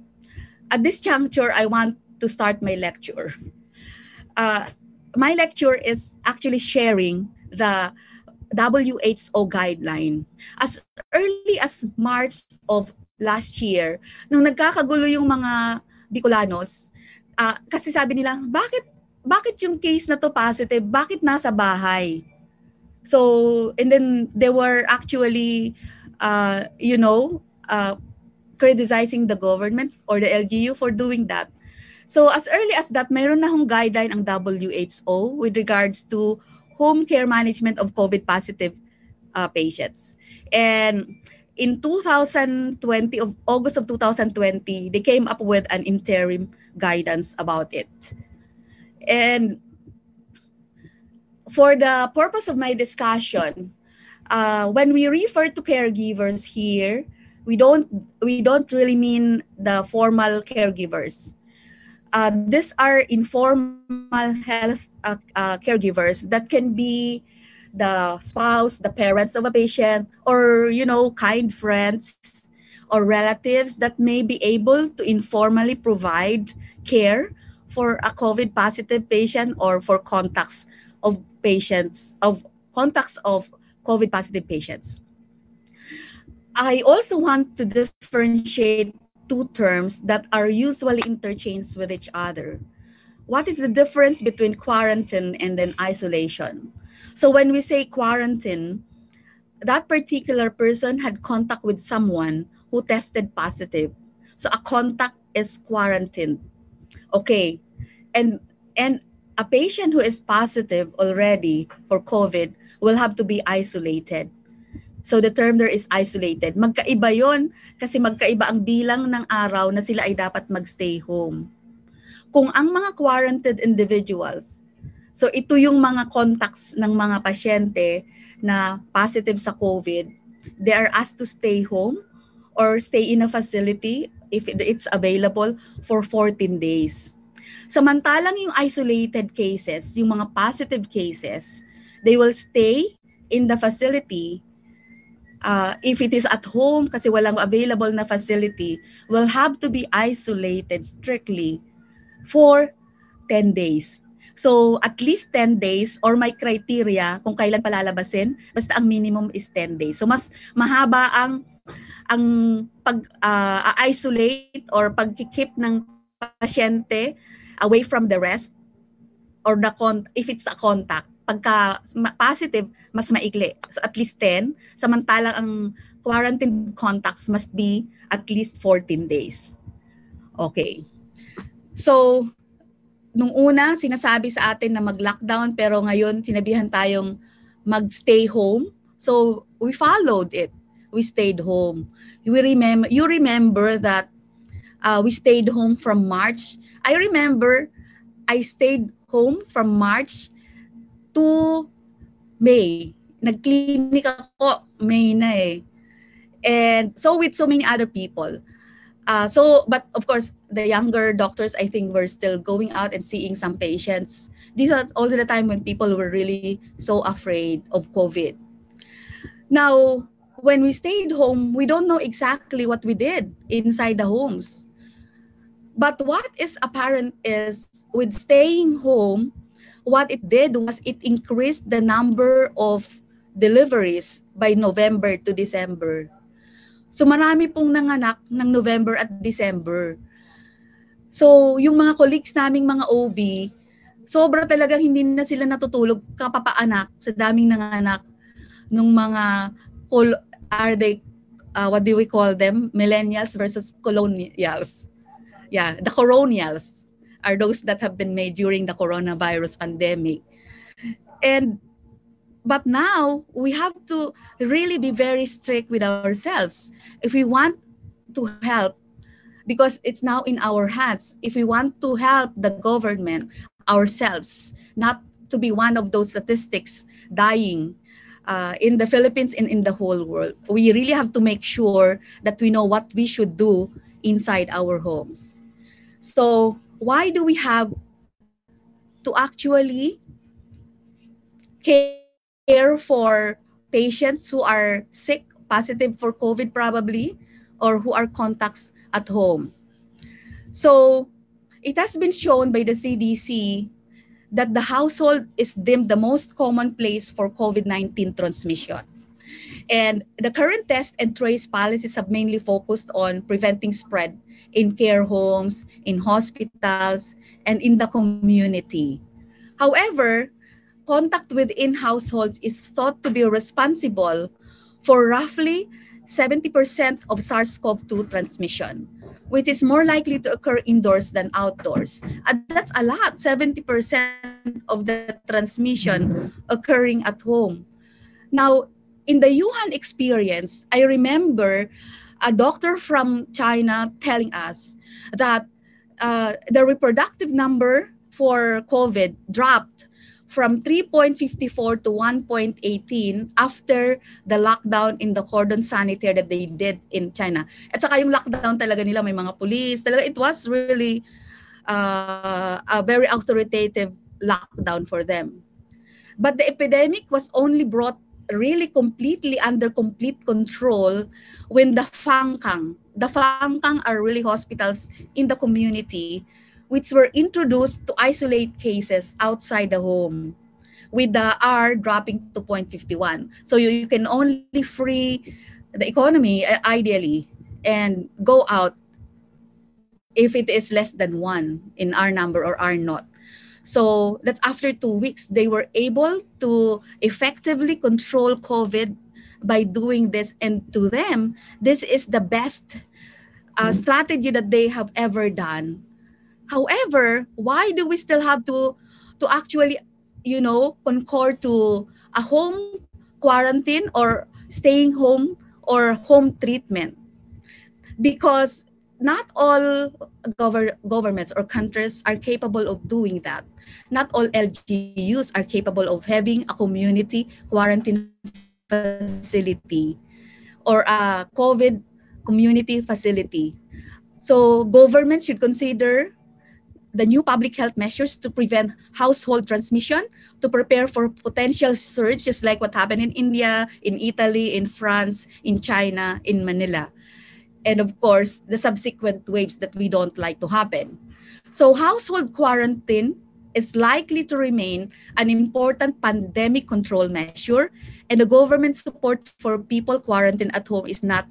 at this juncture, I want to start my lecture. My lecture is actually sharing the WHO guideline. As early as March of last year, nung nagkakagulo yung mga Bicolanos, kasi sabi nila, bakit yung case na to positive? Bakit nasa bahay? So, and then they were actually, criticizing the government or the LGU for doing that. So, as early as that, mayroon na hong guideline ang WHO with regards to home care management of COVID-positive patients. And in 2020, August of 2020, they came up with an interim guidance about it. And for the purpose of my discussion, when we refer to caregivers here, we don't really mean the formal caregivers. These are informal health caregivers that can be the spouse, the parents of a patient, or, kind friends or relatives that may be able to informally provide care for a COVID-positive patient or for contacts of COVID-positive patients. I also want to differentiate two terms that are usually interchanged with each other. What is the difference between quarantine and then isolation? So when we say quarantine, that particular person had contact with someone who tested positive. So a contact is quarantined. Okay. And a patient who is positive already for COVID will have to be isolated. So the term there is isolated. Magkaiba yon kasi magkaiba ang bilang ng araw na sila ay dapat magstay home. Kung ang mga quarantined individuals, so ito yung mga contacts ng mga pasyente na positive sa COVID, they are asked to stay home or stay in a facility if it's available for 14 days. Samantalang yung isolated cases, yung mga positive cases, they will stay in the facility. If it is at home kasi walang available na facility, will have to be isolated strictly for 10 days. So at least 10 days or may criteria kung kailan palalabasin, basta ang minimum is 10 days. So mas mahaba ang pag-isolate or pag-keep ng pasyente away from the rest or if it's a contact. Pagka positive, mas maikli. So at least 10. Samantalang ang quarantine contacts must be at least 14 days. Okay. So, nung una, sinasabi sa atin na mag-lockdown, pero ngayon, sinabihan tayong mag-stay home. So, we followed it. We stayed home. You remember that we stayed home from March. I remember I stayed home from March to May. Nag-clinic ako, May na eh. And so with so many other people. But of course, the younger doctors, I think, were still going out and seeing some patients. These are also the time when people were really so afraid of COVID. Now, when we stayed home, we don't know exactly what we did inside the homes. But what is apparent is with staying home, what it did was it increased the number of deliveries by November to December. So marami pong nanganak ng November at December. So yung mga colleagues naming mga OB, sobra talagang hindi na sila natutulog kapapaanak sa daming nanganak ng mga what do we call them? Millennials versus colonials. Yeah, the coronials are those that have been made during the coronavirus pandemic. But now we have to really be very strict with ourselves. If we want to help, because it's now in our hands, if we want to help the government, ourselves, not to be one of those statistics dying in the Philippines and in the whole world, we really have to make sure that we know what we should do inside our homes. So why do we have to actually care for patients who are sick, positive for COVID probably, or who are contacts at home? So it has been shown by the CDC that the household is deemed the most common place for COVID-19 transmission. And the current test and trace policies have mainly focused on preventing spread in care homes, in hospitals, and in the community. However, contact within households is thought to be responsible for roughly 70% of SARS-CoV-2 transmission, which is more likely to occur indoors than outdoors. And that's a lot, 70% of the transmission occurring at home. Now, in the Wuhan experience, I remember a doctor from China telling us that the reproductive number for COVID dropped from 3.54 to 1.18 after the lockdown in the cordon sanitaire that they did in China. At saka yung lockdown talaga nila, may mga police. Talaga, it was really a very authoritative lockdown for them. But the epidemic was only brought really completely under complete control when the Fangkang are really hospitals in the community, which were introduced to isolate cases outside the home, with the R dropping to 0.51. So you can only free the economy, ideally, and go out if it is less than 1 in R number or R naught. So that's after 2 weeks, they were able to effectively control COVID by doing this. And to them, this is the best strategy that they have ever done. However, why do we still have to actually, concord to a home quarantine or staying home or home treatment? Because not all governments or countries are capable of doing that. Not all LGUs are capable of having a community quarantine facility or a COVID community facility. So governments should consider the new public health measures to prevent household transmission, to prepare for potential surge, just like what happened in India, in Italy, in France, in China, in Manila. And of course, the subsequent waves that we don't like to happen. So household quarantine is likely to remain an important pandemic control measure, and the government support for people quarantined at home is not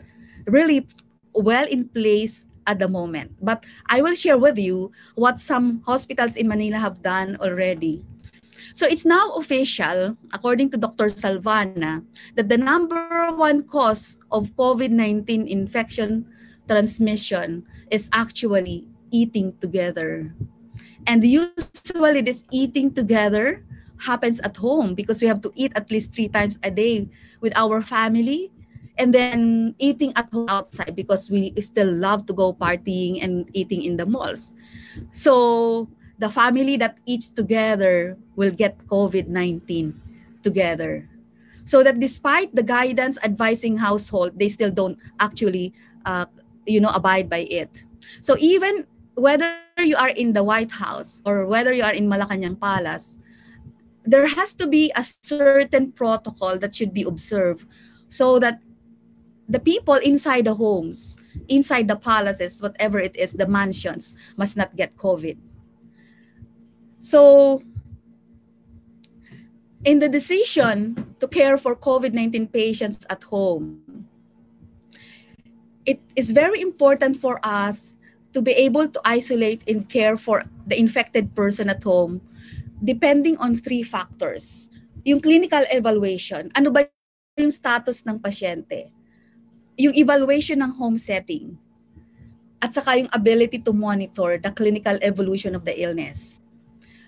really well in place at the moment. But I will share with you what some hospitals in Manila have done already. So it's now official, according to Dr. Salvana, that the #1 cause of COVID-19 infection transmission is actually eating together. And usually this eating together happens at home because we have to eat at least 3 times a day with our family, and then eating at home outside because we still love to go partying and eating in the malls. So the family that eats together will get COVID-19 together. So that despite the guidance advising household, they still don't actually, abide by it. So even whether you are in the White House or whether you are in Malacanang Palace, there has to be a certain protocol that should be observed so that the people inside the homes, inside the palaces, whatever it is, the mansions, must not get COVID. So in the decision to care for COVID-19 patients at home, it is very important for us to be able to isolate and care for the infected person at home depending on 3 factors. Yung clinical evaluation, ano ba yung status ng pasyente? Yung evaluation ng home setting, at saka yung ability to monitor the clinical evolution of the illness.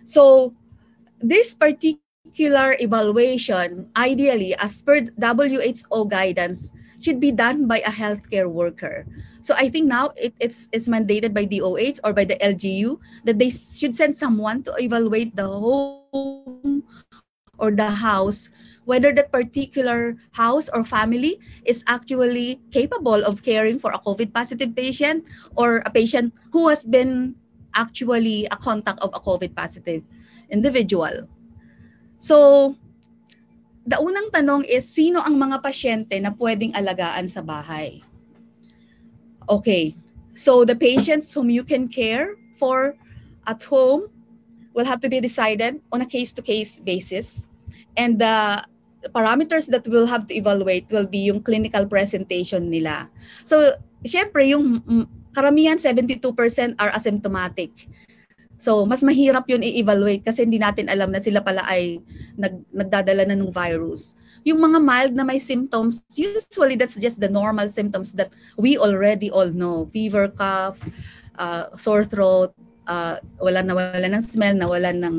So, this particular evaluation, ideally, as per WHO guidance, should be done by a healthcare worker. So I think now it's mandated by DOH or by the LGU that they should send someone to evaluate the home or the house, whether that particular house or family is actually capable of caring for a COVID-positive patient or a patient who has been actually a contact of a COVID-positive individual. So, the unang tanong is, sino ang mga pasyente na pwedeng alagaan sa bahay? Okay, so the patients whom you can care for at home will have to be decided on a case-to-case basis. And the parameters that we'll have to evaluate will be yung clinical presentation nila. So, syempre, yung karamihan, 72% are asymptomatic. So, mas mahirap yun i-evaluate kasi hindi natin alam na sila pala ay nagdadala na ng virus. Yung mga mild na may symptoms, usually that's just the normal symptoms that we already all know. Fever, cough, sore throat, wala ng smell, nawalan ng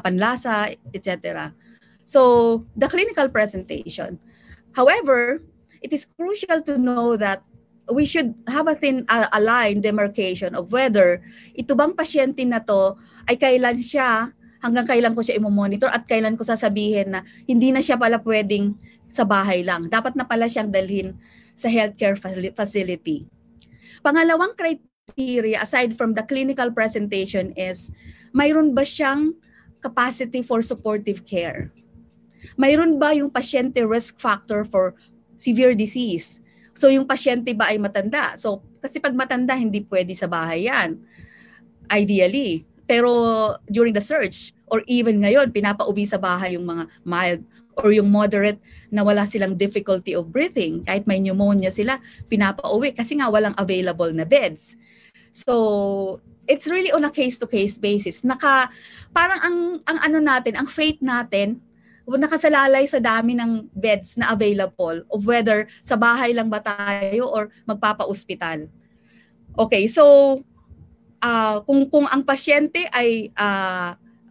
panlasa, etc. So, the clinical presentation. However, it is crucial to know that we should have a line demarcation of whether ito bang pasyente na to ay kailan siya, hanggang kailan ko siya i-monitor at kailan ko sasabihin na hindi na siya pala pwedeng sa bahay lang. Dapat na pala siyang dalhin sa healthcare facility. Pangalawang criteria aside from the clinical presentation is mayroon ba siyang capacity for supportive care? Mayroon ba yung pasyente risk factor for severe disease? So yung pasyente ba ay matanda? So kasi pag matanda hindi pwede sa bahay yan. Ideally. Pero during the search or even ngayon pinapauwi sa bahay yung mga mild or yung moderate na wala silang difficulty of breathing. Kahit may pneumonia sila, pinapauwi kasi nga walang available na beds. So it's really on a case-to-case basis. Parang ang faith natin nakasalalay sa dami ng beds na available of whether sa bahay lang ba tayo or magpapa-ospital. Okay, so kung ang pasyente ay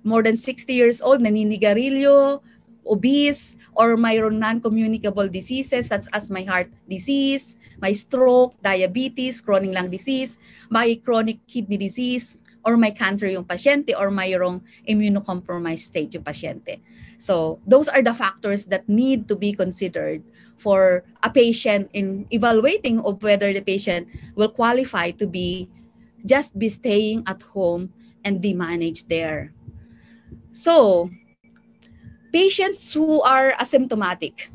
more than 60 years old, naninigarilyo, obese, or mayroon non-communicable diseases such as may heart disease, may stroke, diabetes, chronic lung disease, may chronic kidney disease, or may cancer yung pasyente, or mayroong immunocompromised state yung pasyente. So those are the factors that need to be considered for a patient in evaluating of whether the patient will qualify to be staying at home and be managed there. So, patients who are asymptomatic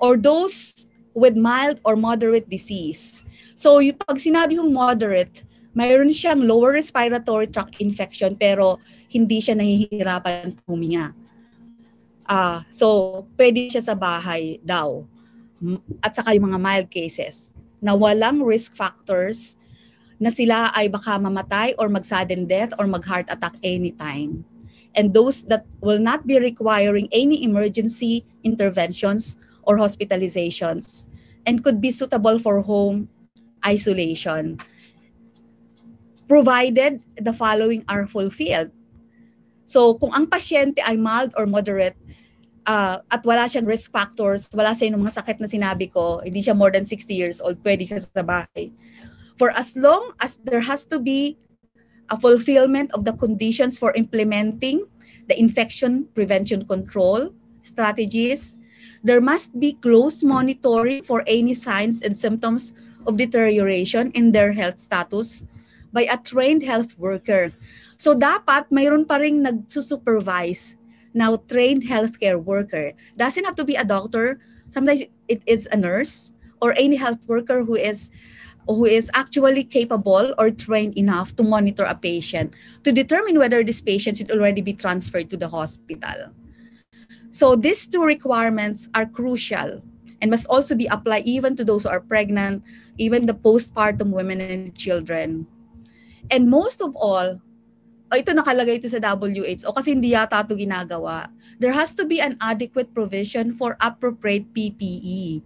or those with mild or moderate disease. So, pag sinabi kong moderate, mayroon siyang lower respiratory tract infection pero hindi siya nahihirapan huminga. So, pwede siya sa bahay daw. At saka yung mga mild cases na walang risk factors na sila ay baka mamatay or mag-sudden death or mag-heart attack anytime. And those that will not be requiring any emergency interventions or hospitalizations and could be suitable for home isolation, provided the following are fulfilled. So kung ang pasyente ay mild or moderate at wala siyang risk factors, wala siya yung mga sakit na sinabi ko, hindi siya more than 60 years old, pwede siya sa bahay. For as long as there has to be a fulfillment of the conditions for implementing the infection prevention control strategies, there must be close monitoring for any signs and symptoms of deterioration in their health status by a trained health worker. So dapat mayroon pa ring nagsusupervise now trained healthcare worker. Doesn't have to be a doctor. Sometimes it is a nurse or any health worker who is actually capable or trained enough to monitor a patient to determine whether this patient should already be transferred to the hospital. So these two requirements are crucial and must also be applied even to those who are pregnant, even the postpartum women and children. And most of all, ito nakalagay ito sa WHO kasi hindi yata ito ginagawa. There has to be an adequate provision for appropriate PPE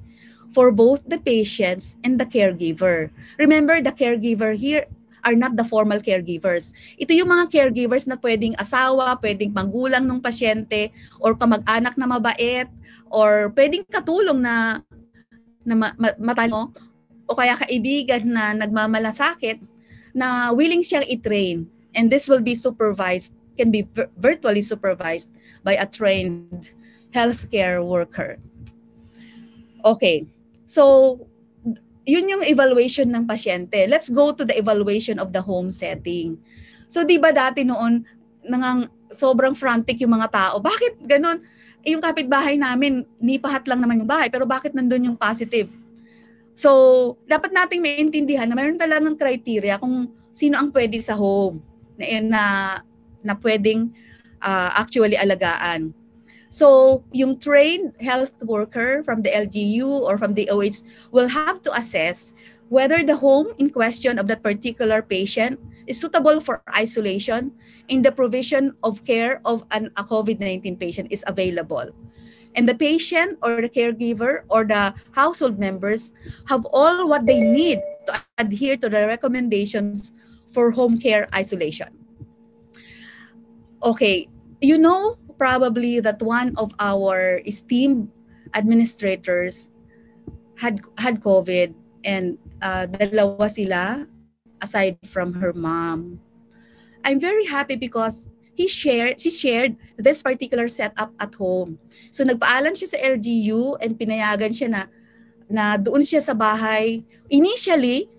for both the patients and the caregiver. Remember, the caregiver here are not the formal caregivers. Ito yung mga caregivers na pwedeng asawa, pwedeng magulang ng pasyente, or kamag-anak na mabait, or pwedeng katulong na matalo, o kaya kaibigan na nagmamalasakit na willing siyang i-train. And this will be supervised, can be virtually supervised by a trained healthcare worker. Okay, so yun yung evaluation ng pasyente. Let's go to the evaluation of the home setting. So di ba dati noon, sobrang frantic yung mga tao. Bakit ganun? Yung kapitbahay namin, nipahat lang naman yung bahay, pero bakit nandun yung positive? So, dapat nating maintindihan na mayroon talagang criteria kung sino ang pwede sa home na pwedeng actually alagaan. So, yung trained health worker from the LGU or from the OH will have to assess whether the home in question of that particular patient is suitable for isolation and the provision of care of a COVID-19 patient is available. And the patient or the caregiver or the household members have all what they need to adhere to the recommendations for home care isolation. Okay, you know probably that one of our esteemed administrators had COVID, and dalawa sila aside from her mom. I'm very happy because she shared this particular setup at home. So nagpaalam siya sa LGU and pinayagan siya na doon siya sa bahay. Initially,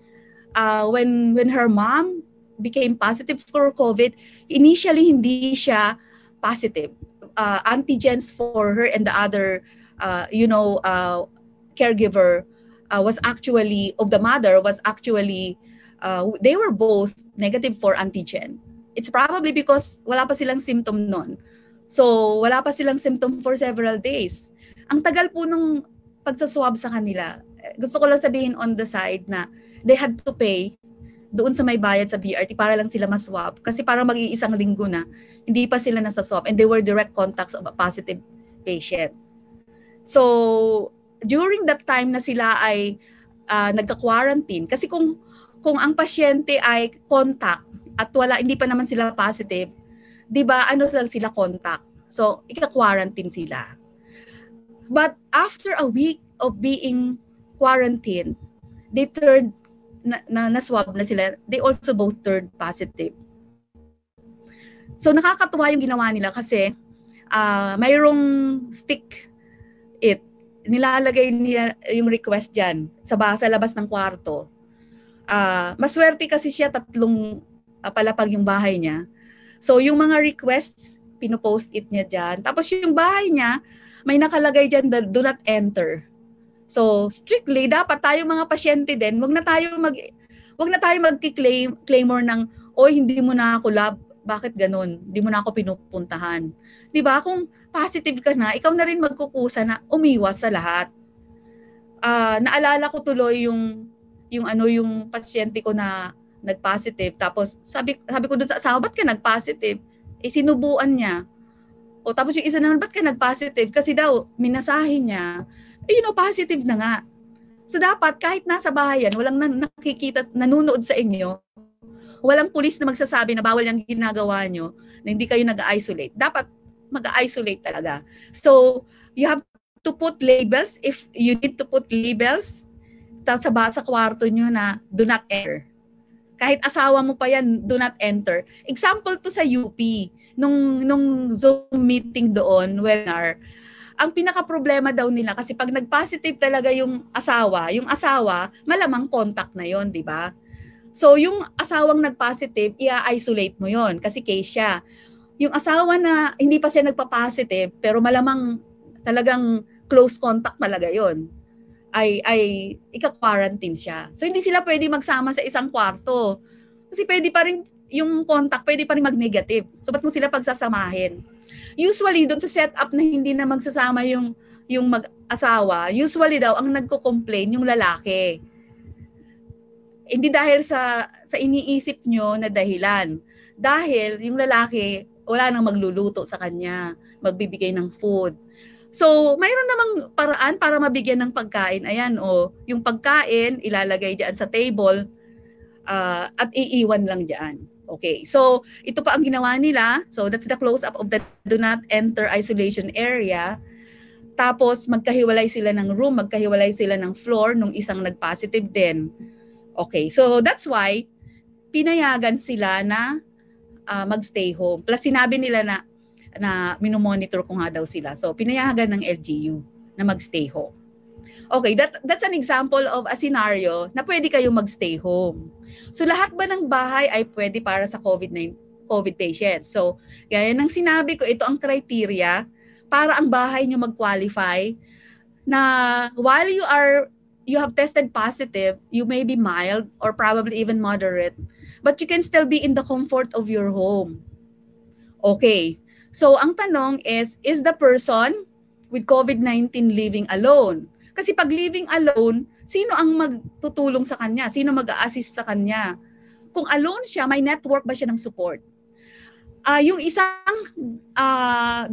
when her mom became positive for COVID, initially hindi siya positive. Antigens for her and the other, caregiver was actually, of the mother, was actually, they were both negative for antigen. It's probably because wala pa silang symptom nun. So, wala pa silang symptom for several days. Ang tagal po nung pagsaswab sa kanila. Gusto ko lang sabihin on the side na they had to pay doon sa may bayad sa BRT para lang sila maswab. Kasi parang mag-iisang linggo na, hindi pa sila nasaswab and they were direct contacts of a positive patient. So, during that time na sila ay nagka-quarantine, kasi kung ang pasyente ay contact at hindi pa naman sila positive, di ba, sila contact. So, ika-quarantine sila. But after a week of being quarantined, they turned na-swab na sila, they also both turned positive. So nakakatuwa yung ginawa nila kasi mayroong stick it. Nilalagay niya yung request dyan sa labas ng kwarto. Maswerte kasi siya, 3 palapag yung bahay niya. So yung mga requests, pinopost it niya dyan. Tapos yung bahay niya, may nakalagay dyan, do not enter. So strictly dapat tayo mga pasyente din, wag na tayo magki-claimor ng hindi mo na ako lab, bakit ganun? Hindi mo na ako pinupuntahan. 'Di ba? Kung positive ka na, ikaw na rin magkukusa na umiwas sa lahat. Naalala ko tuloy yung pasyente ko na nag-positive, tapos sabi ko doon sa asawa, ba't ka nag-positive? Sinubuan niya. O tapos yung isa naman, ba't ka nag-positive? Kasi daw minasahin niya, positive na nga. So dapat kahit nasa bahay yan, walang nakikita, nanunood sa inyo, walang pulis na magsasabi na bawal yung ginagawa nyo, na hindi kayo nag-isolate. Dapat mag-isolate talaga. So you have to put labels, if you need to put labels, sa kwarto nyo na do not enter. Kahit asawa mo pa yan, do not enter. Example to sa UP, nung Zoom meeting doon, webinar, ang pinaka-problema daw nila kasi pag nag-positive talaga yung asawa malamang contact na yon, di ba? So yung asawang nag-positive, i-isolate mo yon kasi case siya. Yung asawa na hindi pa siya nagpa-positive pero malamang talagang close contact talaga yon, ay ika-quarantine siya. So hindi sila pwede magsama sa isang kwarto. Kasi pwede pa rin yung contact, pwede pa rin mag-negative. So ba't mo sila pagsasamahin? Usually doon sa setup na hindi na magsasama yung yung mag-asawa, usually daw ang nagko-complain yung lalaki. Hindi dahil sa iniisip nyo na dahilan. Dahil yung lalaki, wala nang magluluto sa kanya, magbibigay ng food. So, mayroon namang paraan para mabigyan ng pagkain. Ayan, yung pagkain, ilalagay dyan sa table at iiwan lang dyan. Okay, so ito pa ang ginawa nila. So, that's the close-up of the do not enter isolation area. Tapos, magkahiwalay sila ng room, magkahiwalay sila ng floor nung isang nag-positive din. Okay, so that's why pinayagan sila na mag-stay home. Plus, sinabi nila na minomonitor ko nga daw sila. So, pinayagan ng LGU na mag-stay home. Okay, that's an example of a scenario na pwede kayong mag-stay home. So, lahat ba ng bahay ay pwede para sa COVID patients? So, gaya ng sinabi ko, ito ang criteria para ang bahay nyo mag-qualify na while you have tested positive, you may be mild or probably even moderate, but you can still be in the comfort of your home. Okay. So, ang tanong is the person with COVID-19 living alone? Kasi pag living alone, sino ang magtutulong sa kanya? Sino mag-a-assist sa kanya? Kung alone siya, may network ba siya ng support? Yung isang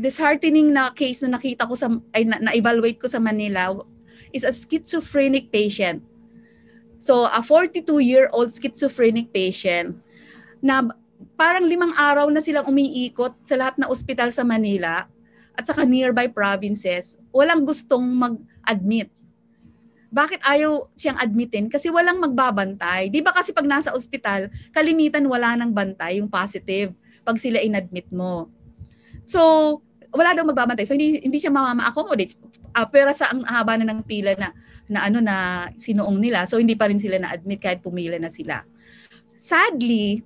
disheartening na case na nakita ko na-evaluate ko sa Manila is a schizophrenic patient. So, a 42-year-old schizophrenic patient na parang 5 araw na silang umiikot sa lahat na ospital sa Manila at saka nearby provinces, walang gustong mag-admit. Bakit ayaw siyang admitin? Kasi walang magbabantay. Di ba kasi pag nasa ospital, kalimitan wala nang bantay yung positive pag sila inadmit mo. So, wala daw magbabantay. So, hindi siya ma-accommodate. Pero sa ang haba na ng pila na sinuong nila, so hindi pa rin sila na-admit kahit pumila na sila. Sadly,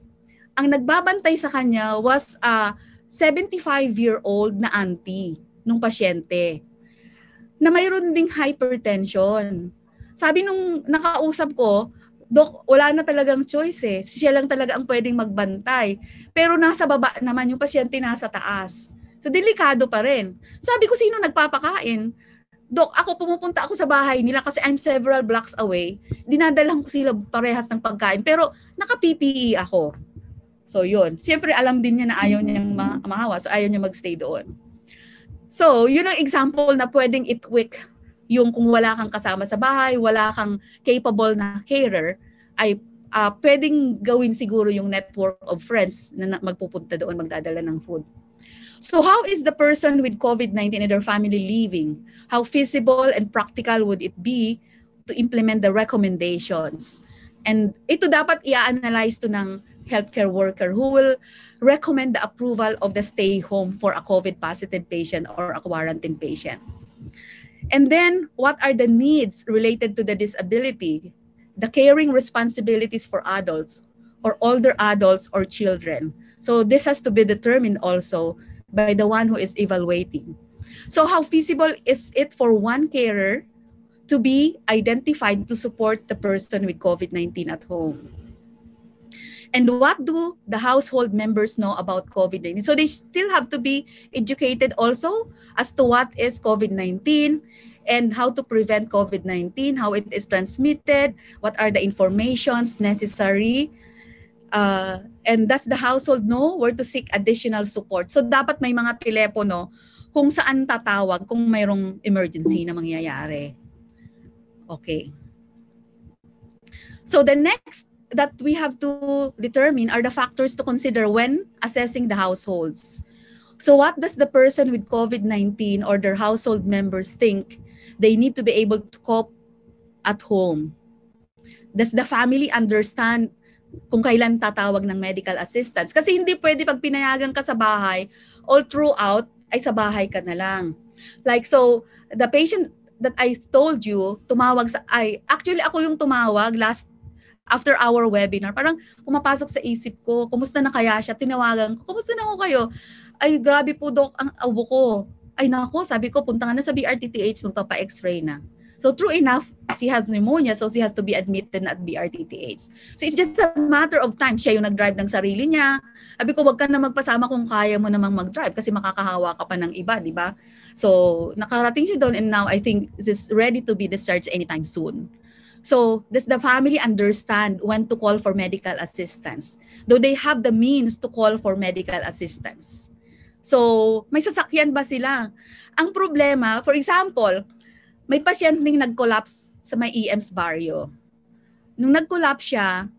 ang nagbabantay sa kanya was a 75-year-old na auntie nung pasyente na mayroon ding hypertension. Sabi nung nakausap ko, Dok, wala na talagang choice eh. Siya lang talaga ang pwedeng magbantay. Pero nasa baba naman, yung pasyente nasa taas. So, delikado pa rin. Sabi ko, sino nagpapakain? Dok, pumupunta ako sa bahay nila kasi I'm several blocks away. Dinadalang ko sila parehas ng pagkain. Pero naka-PPE ako. So, yun. Siyempre, alam din niya na ayaw niyang mahawa. So, ayaw niya magstay doon. So, yun ang example na pwedeng itwik yung kung wala kang kasama sa bahay, wala kang capable na carer, ay pwedeng gawin siguro yung network of friends na magpupunta doon, magdadala ng food. So how is the person with COVID-19 and their family living? How feasible and practical would it be to implement the recommendations? And ito dapat i-analyze to ng healthcare worker who will recommend the approval of the stay home for a COVID-positive patient or a quarantine patient. And then, what are the needs related to the disability, the caring responsibilities for adults or older adults or children? So this has to be determined also by the one who is evaluating. So how feasible is it for one carer to be identified to support the person with COVID-19 at home? And what do the household members know about COVID-19? So they still have to be educated also as to what is COVID-19 and how to prevent COVID-19, how it is transmitted, what are the informations necessary, and does the household know where to seek additional support? So dapat may mga telepono kung saan tatawag kung mayroong emergency na mangyayari. Okay. So the next that we have to determine are the factors to consider when assessing the households. So what does the person with COVID-19 or their household members think they need to be able to cope at home? Does the family understand kung kailan tatawag ng medical assistance? Kasi hindi pwede pag pinayagan ka sa bahay, all throughout ay sa bahay ka na lang. Like so, the patient that I told you, actually ako yung tumawag after our webinar, parang pumapasok sa isip ko, kumusta na kaya siya? Tinawagan ko, kumusta na ako kayo? Ay, grabe po, Dok, ang abo ko. Ay, nako, sabi ko, punta nga na sa BRTTH, magpapa-x-ray na. So true enough, she has pneumonia, so she has to be admitted at BRTTH. So it's just a matter of time. Siya yung nag-drive ng sarili niya. Sabi ko, wag ka na magpasama kung kaya mo namang mag-drive kasi makakahawa ka pa ng iba, di ba? So nakarating siya doon, and now I think she's ready to be discharged anytime soon. So does the family understand when to call for medical assistance? Do they have the means to call for medical assistance? So may sasakyan ba sila? Ang problema, for example, may pasyenteng nag-collapse sa may EMS Barrio. Nung nag-collapse siya,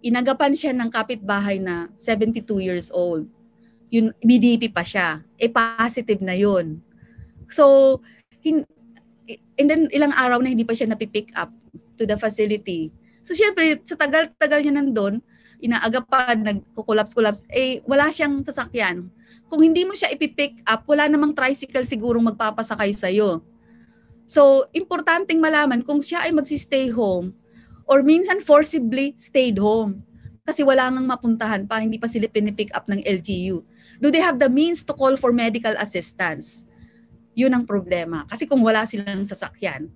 inagapan siya ng kapitbahay na 72 years old. Yun, BDP pa siya. Positive na yun. So, and then ilang araw na hindi pa siya napipick up to the facility. So, syempre, sa tagal-tagal niya nandun, inaagapan, nag-collapse, wala siyang sasakyan. Kung hindi mo siya ipipick up, wala namang tricycle sigurong magpapasakay sa'yo. So, importanteng malaman kung siya ay magsi-stay home or minsan forcibly stayed home kasi wala nang mapuntahan pa, hindi pa sila pinipick up ng LGU. Do they have the means to call for medical assistance? Yun ang problema. Kasi kung wala silang sasakyan.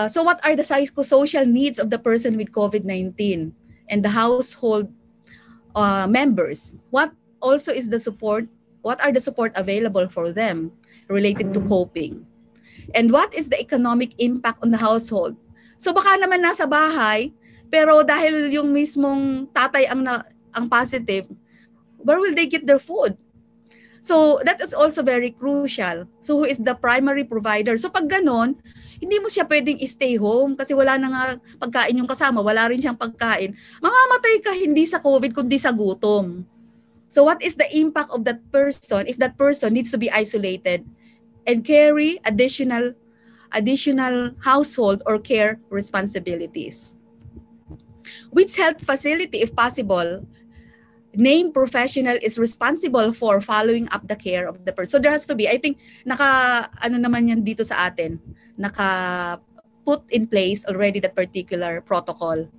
So what are the psychosocial needs of the person with COVID-19 and the household members? What also is the support? What are the support available for them related to coping? And what is the economic impact on the household? So baka naman nasa bahay, pero dahil yung mismong tatay ang positive, where will they get their food? So that is also very crucial. So who is the primary provider? So pag ganon, hindi mo siya pwedeng stay home kasi wala na nga pagkain yung kasama, wala rin siyang pagkain. Mamamatay ka hindi sa COVID kundi sa gutom. So what is the impact of that person if that person needs to be isolated and carry additional household or care responsibilities? Which health facility, if possible, named professional is responsible for following up the care of the person? So there has to be, I think, naman yan dito sa atin, put in place already that particular protocol.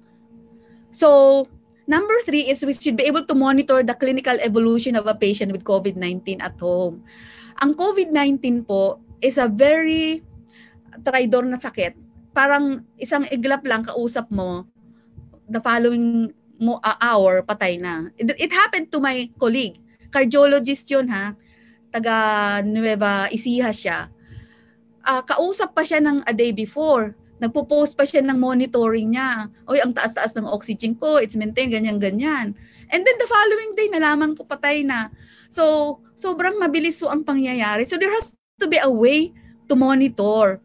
So number 3 is we should be able to monitor the clinical evolution of a patient with COVID-19 at home. Ang COVID-19 po is a very traidor na sakit. Parang isang iglap lang kausap mo, the following hour, patay na. It happened to my colleague. Cardiologist yun ha. Taga Nueva Ecija siya. Kausap pa siya ng a day before. Nagpo-post pa siya ng monitoring niya. Oy, ang taas-taas ng oxygen ko, it's maintained, ganyan-ganyan. And then the following day, nalaman ko patay na. So, sobrang mabilis so ang pangyayari. So there has to be a way to monitor.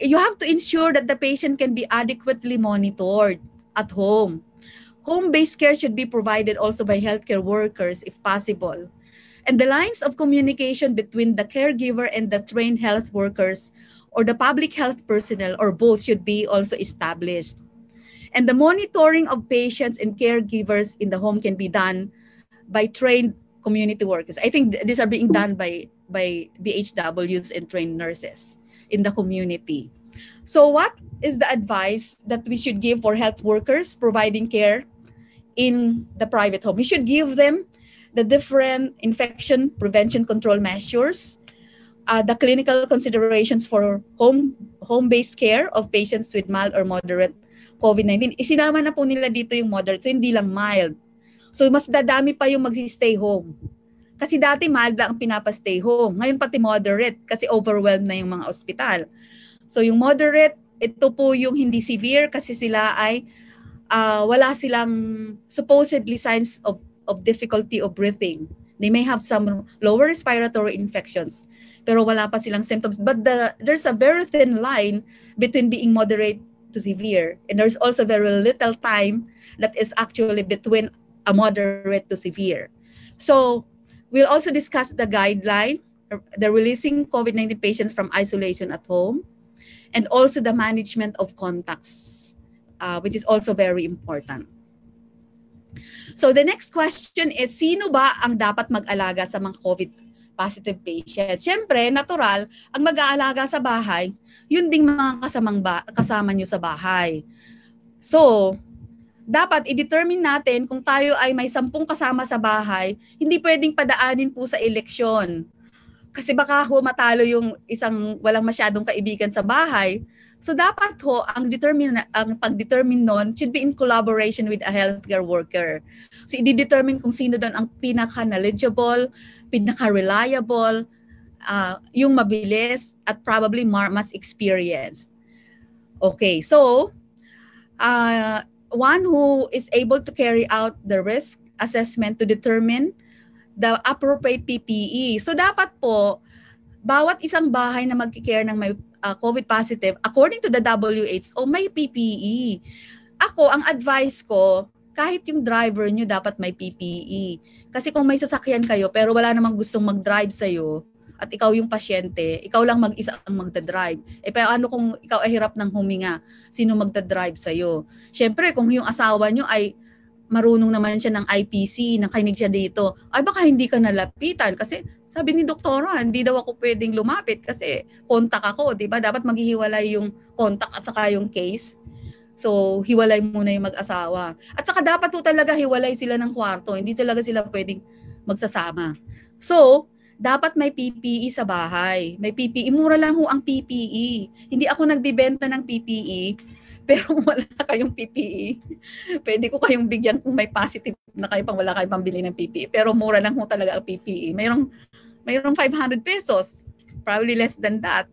You have to ensure that the patient can be adequately monitored at home. Home-based care should be provided also by healthcare workers if possible. And the lines of communication between the caregiver and the trained health workers or the public health personnel or both should be also established. And the monitoring of patients and caregivers in the home can be done by trained community workers. I think these are being done by BHWs and trained nurses in the community. So what is the advice that we should give for health workers providing care in the private home? We should give them the different infection prevention control measures, the clinical considerations for home-based care of patients with mild or moderate COVID-19. Isinama na po nila dito yung moderate, so hindi lang mild. So mas dadami pa yung magsi-stay home. Kasi dati mild lang ang pinapa-stay home. Ngayon pati moderate kasi overwhelmed na yung mga ospital. So yung moderate, ito po yung hindi severe kasi sila ay wala silang supposedly signs of difficulty of breathing. They may have some lower respiratory infections, pero wala pa silang symptoms. But there's a very thin line between being moderate to severe. And there's also very little time that is actually between a moderate to severe. So we'll also discuss the guideline, the releasing COVID-19 patients from isolation at home, and also the management of contacts, which is also very important. So the next question is, sino ba ang dapat mag-alaga sa mga COVID-positive patients? Siyempre, natural, ang mag-aalaga sa bahay, yun ding mga kasama nyo sa bahay. So, dapat i-determine natin kung tayo ay may 10 kasama sa bahay, hindi pwedeng padaanin po sa eleksyon. Kasi baka ho matalo yung isang walang masyadong kaibigan sa bahay. So dapat ho, ang pag-determine nun should be in collaboration with a healthcare worker. So i-determine kung sino doon ang pinaka-knowledgeable, pinaka-reliable, yung mabilis, at probably mas experienced. Okay, so one who is able to carry out the risk assessment to determine the appropriate PPE. So dapat po, bawat isang bahay na magkikare ng may COVID positive, according to the WHO, may PPE. Ako, ang advice ko, kahit yung driver nyo dapat may PPE. Kasi kung may sasakyan kayo pero wala namang gustong mag-drive sa'yo, at ikaw yung pasyente, ikaw lang mag-isa ang magdadrive. Pero ano kung ikaw ay hirap ng huminga? Sino magdadrive sa'yo? Siyempre, kung yung asawa nyo ay marunong naman siya ng IPC, nakinig siya dito, ay baka hindi ka nalapitan. Kasi sabi ni doktora, hindi daw ako pwedeng lumapit kasi contact ako, di ba? Dapat maghihiwalay yung contact at saka yung case. So, hiwalay muna yung mag-asawa. At saka dapat po talaga hiwalay sila ng kwarto. Hindi talaga sila pwedeng magsasama. So, dapat may PPE sa bahay. May PPE. Mura lang ho ang PPE. Hindi ako nagbibenta ng PPE, pero wala kayong PPE. Pwede ko kayong bigyan kung may positive na kayo pang wala kayong pambili ng PPE. Pero mura lang ho talaga ang PPE. Mayroong 500 pesos. Probably less than that.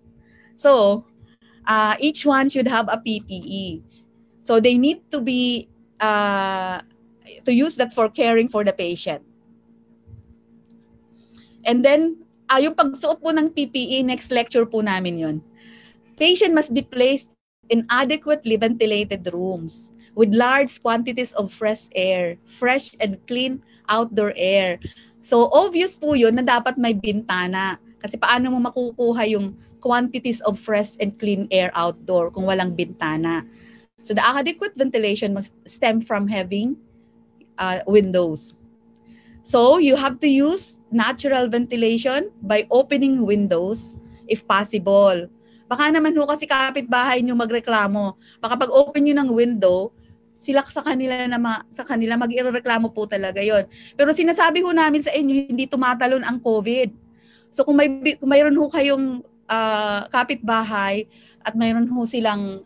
So, each one should have a PPE. So, they need to be, to use that for caring for the patient. And then, yung pagsuot po ng PPE, next lecture po namin yun. Patient must be placed in adequately ventilated rooms with large quantities of fresh air, fresh and clean outdoor air. So, obvious po yun na dapat may bintana. Kasi paano mo makukuha yung quantities of fresh and clean air outdoor kung walang bintana? So, the adequate ventilation must stem from having windows. So, you have to use natural ventilation by opening windows if possible. Baka naman ho kasi kapitbahay nyo magreklamo. Baka pag open nyo ng window, sila sa kanila mag-ireklamo po talaga yon. Pero sinasabi ho namin sa inyo, hindi tumatalon ang COVID. So kung mayroon ho kayong kapitbahay at mayroon ho silang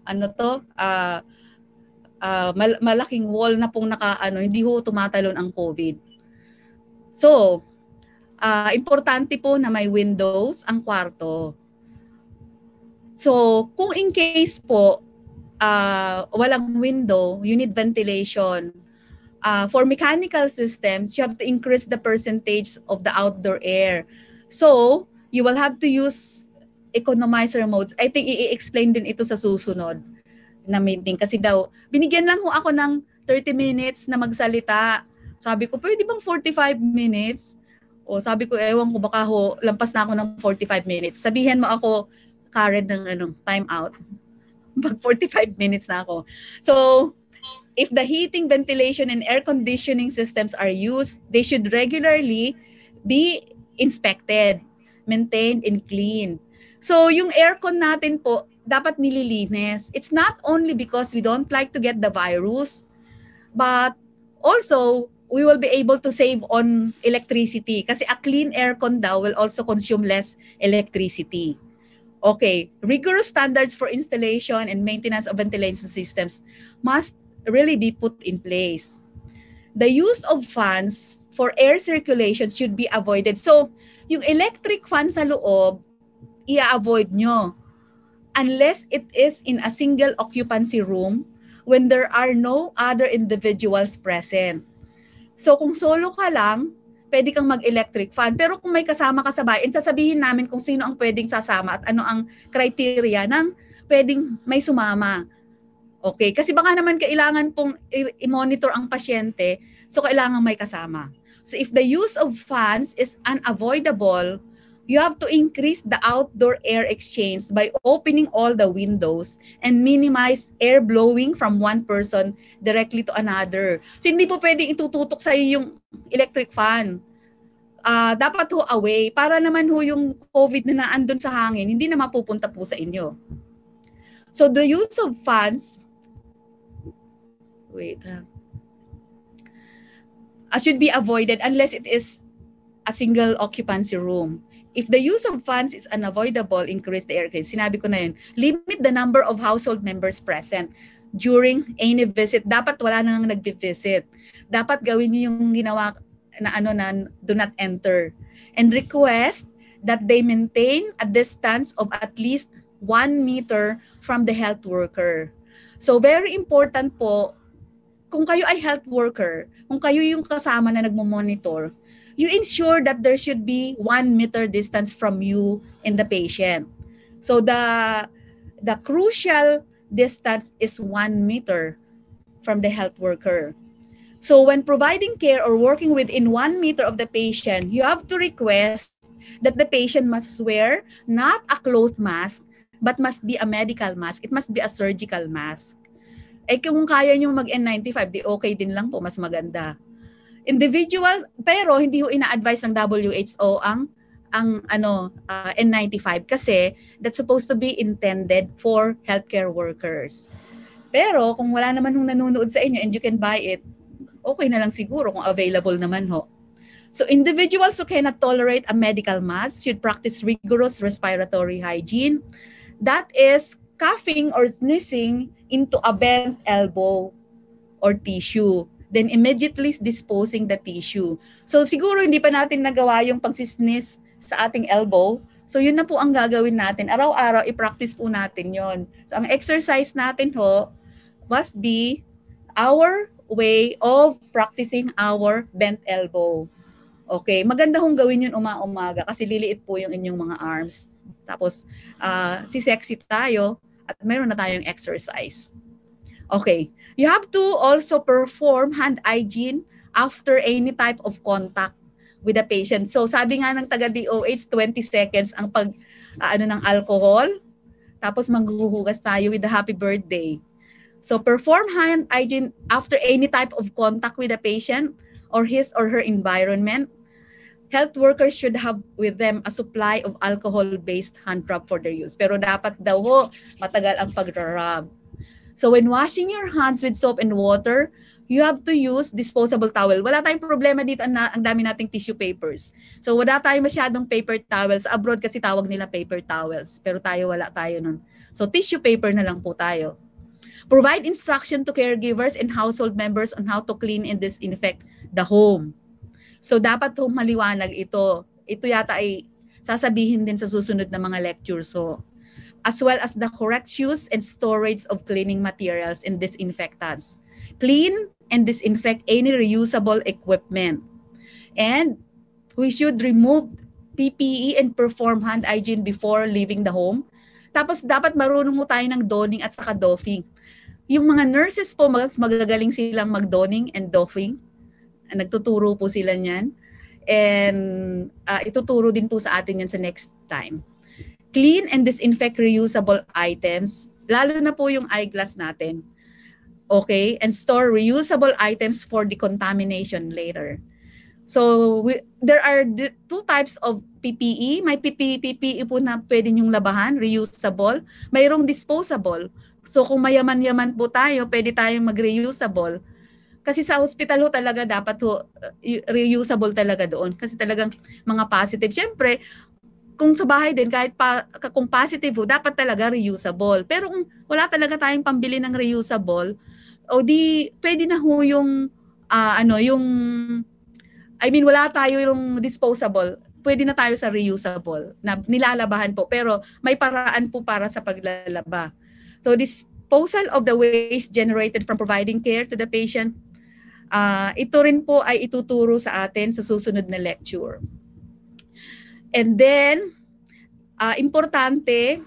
malaking wall na pong hindi ho tumatalon ang COVID. So, importante po na may windows ang kwarto. So, kung in case po walang window, you need ventilation. For mechanical systems, you have to increase the percentage of the outdoor air. So, you will have to use economizer modes. I think i-explain din ito sa susunod na meeting. Kasi daw, binigyan lang ho ako ng 30 minutes na magsalita. Sabi ko, pwede bang 45 minutes? O sabi ko, ewan ko, baka ho, lampas na ako ng 45 minutes. Sabihin mo ako, Karen, ng time out. Pag 45 minutes na ako. So, if the heating, ventilation, and air conditioning systems are used, they should regularly be inspected, maintained, and cleaned. So, yung aircon natin po, dapat nililinis. It's not only because we don't like to get the virus, but also, we will be able to save on electricity. Kasi a clean aircon daw will also consume less electricity. Okay, rigorous standards for installation and maintenance of ventilation systems must really be put in place. The use of fans for air circulation should be avoided. So, yung electric fan sa loob, i-avoid nyo unless it is in a single occupancy room when there are no other individuals present. So, kung solo ka lang, pwede kang mag-electric fan. Pero kung may kasama ka sa bahay, sasabihin namin kung sino ang pwedeng sasama at ano ang criteria ng pwedeng may sumama. Okay? Kasi baka naman kailangan pong i-monitor ang pasyente, so kailangan may kasama. So if the use of fans is unavoidable, you have to increase the outdoor air exchange by opening all the windows and minimize air blowing from one person directly to another. So hindi po pwedeng itututok sa iyo yung electric fan. Dapat ho away para naman ho yung COVID na naandun sa hangin, hindi na mapupunta po sa inyo. So the use of fans, should be avoided unless it is a single occupancy room. If the use of funds is unavoidable, increase the air. Sinabi ko na yun. Limit the number of household members present during any visit. Dapat wala nang nagbi-visit. Dapat gawin niyo yung ginawa na do not enter. And request that they maintain a distance of at least 1 meter from the health worker. So very important po, kung kayo ay health worker, kung kayo yung kasama na nagmo-monitor, you ensure that there should be 1 meter distance from you and the patient. So the crucial distance is 1 meter from the health worker. So when providing care or working within 1 meter of the patient, you have to request that the patient must wear not a cloth mask, but must be a medical mask. It must be a surgical mask. Eh kung kaya nyo mag-N95, di okay din lang po, mas maganda. Individual, pero hindi ho ina-advise ng WHO ang N95 kasi that's supposed to be intended for healthcare workers. Pero kung wala naman hong nanonood sa inyo and you can buy it, okay na lang siguro kung available naman ho. So individuals who cannot tolerate a medical mask should practice rigorous respiratory hygiene. That is coughing or sneezing into a bent elbow or tissue. Then immediately disposing the tissue. So siguro hindi pa natin nagawa yung pagsisneeze sa ating elbow. So yun na po ang gagawin natin. Araw-araw i-practice po natin yon. So ang exercise natin ho must be our way of practicing our bent elbow. Okay, maganda hong gawin yun umaga kasi liliit po yung inyong mga arms. Tapos si sexy tayo at meron na tayong exercise. Okay, you have to also perform hand hygiene after any type of contact with the patient. So sabi nga ng taga-DOH, 20 seconds ang ng alcohol. Tapos maghuhugas tayo with the happy birthday. So perform hand hygiene after any type of contact with the patient or his or her environment. Health workers should have with them a supply of alcohol-based hand rub for their use. Pero dapat daw matagal ang pag-rub. So when washing your hands with soap and water, you have to use disposable towel. Wala tayong problema dito, ang dami nating tissue papers. So wala tayong masyadong paper towels. Abroad kasi tawag nila paper towels. Pero wala tayo nun. So tissue paper na lang po tayo. Provide instruction to caregivers and household members on how to clean and disinfect the home. So dapat maliwanag ito. Ito yata ay sasabihin din sa susunod na mga lecture. So as well as the correct use and storage of cleaning materials and disinfectants. Clean and disinfect any reusable equipment. And we should remove PPE and perform hand hygiene before leaving the home. Tapos dapat marunong mo tayo ng donning at saka doffing. Yung mga nurses po, magagaling silang mag-donning and doffing. Nagtuturo po sila niyan. And ituturo din po sa atin yan sa next time. Clean and disinfect reusable items, lalo na po yung eyeglass natin. Okay? And store reusable items for decontamination later. So, there are two types of PPE. May PPE po na pwede nyong labahan, reusable. Mayroong disposable. So, kung mayaman-yaman po tayo, pwede tayong mag-reusable. Kasi sa hospital talaga dapat reusable talaga doon. Kasi talagang mga positive. Siyempre, kung sa bahay din, kahit kung positive dapat talaga reusable. Pero kung wala talaga tayong pambili ng reusable, o di pwede na yung wala tayo yung disposable, pwede na tayo sa reusable na nilalabahan po. Pero may paraan po para sa paglalaba. So disposal of the waste generated from providing care to the patient, ito rin po ay ituturo sa atin sa susunod na lecture. And then, importante,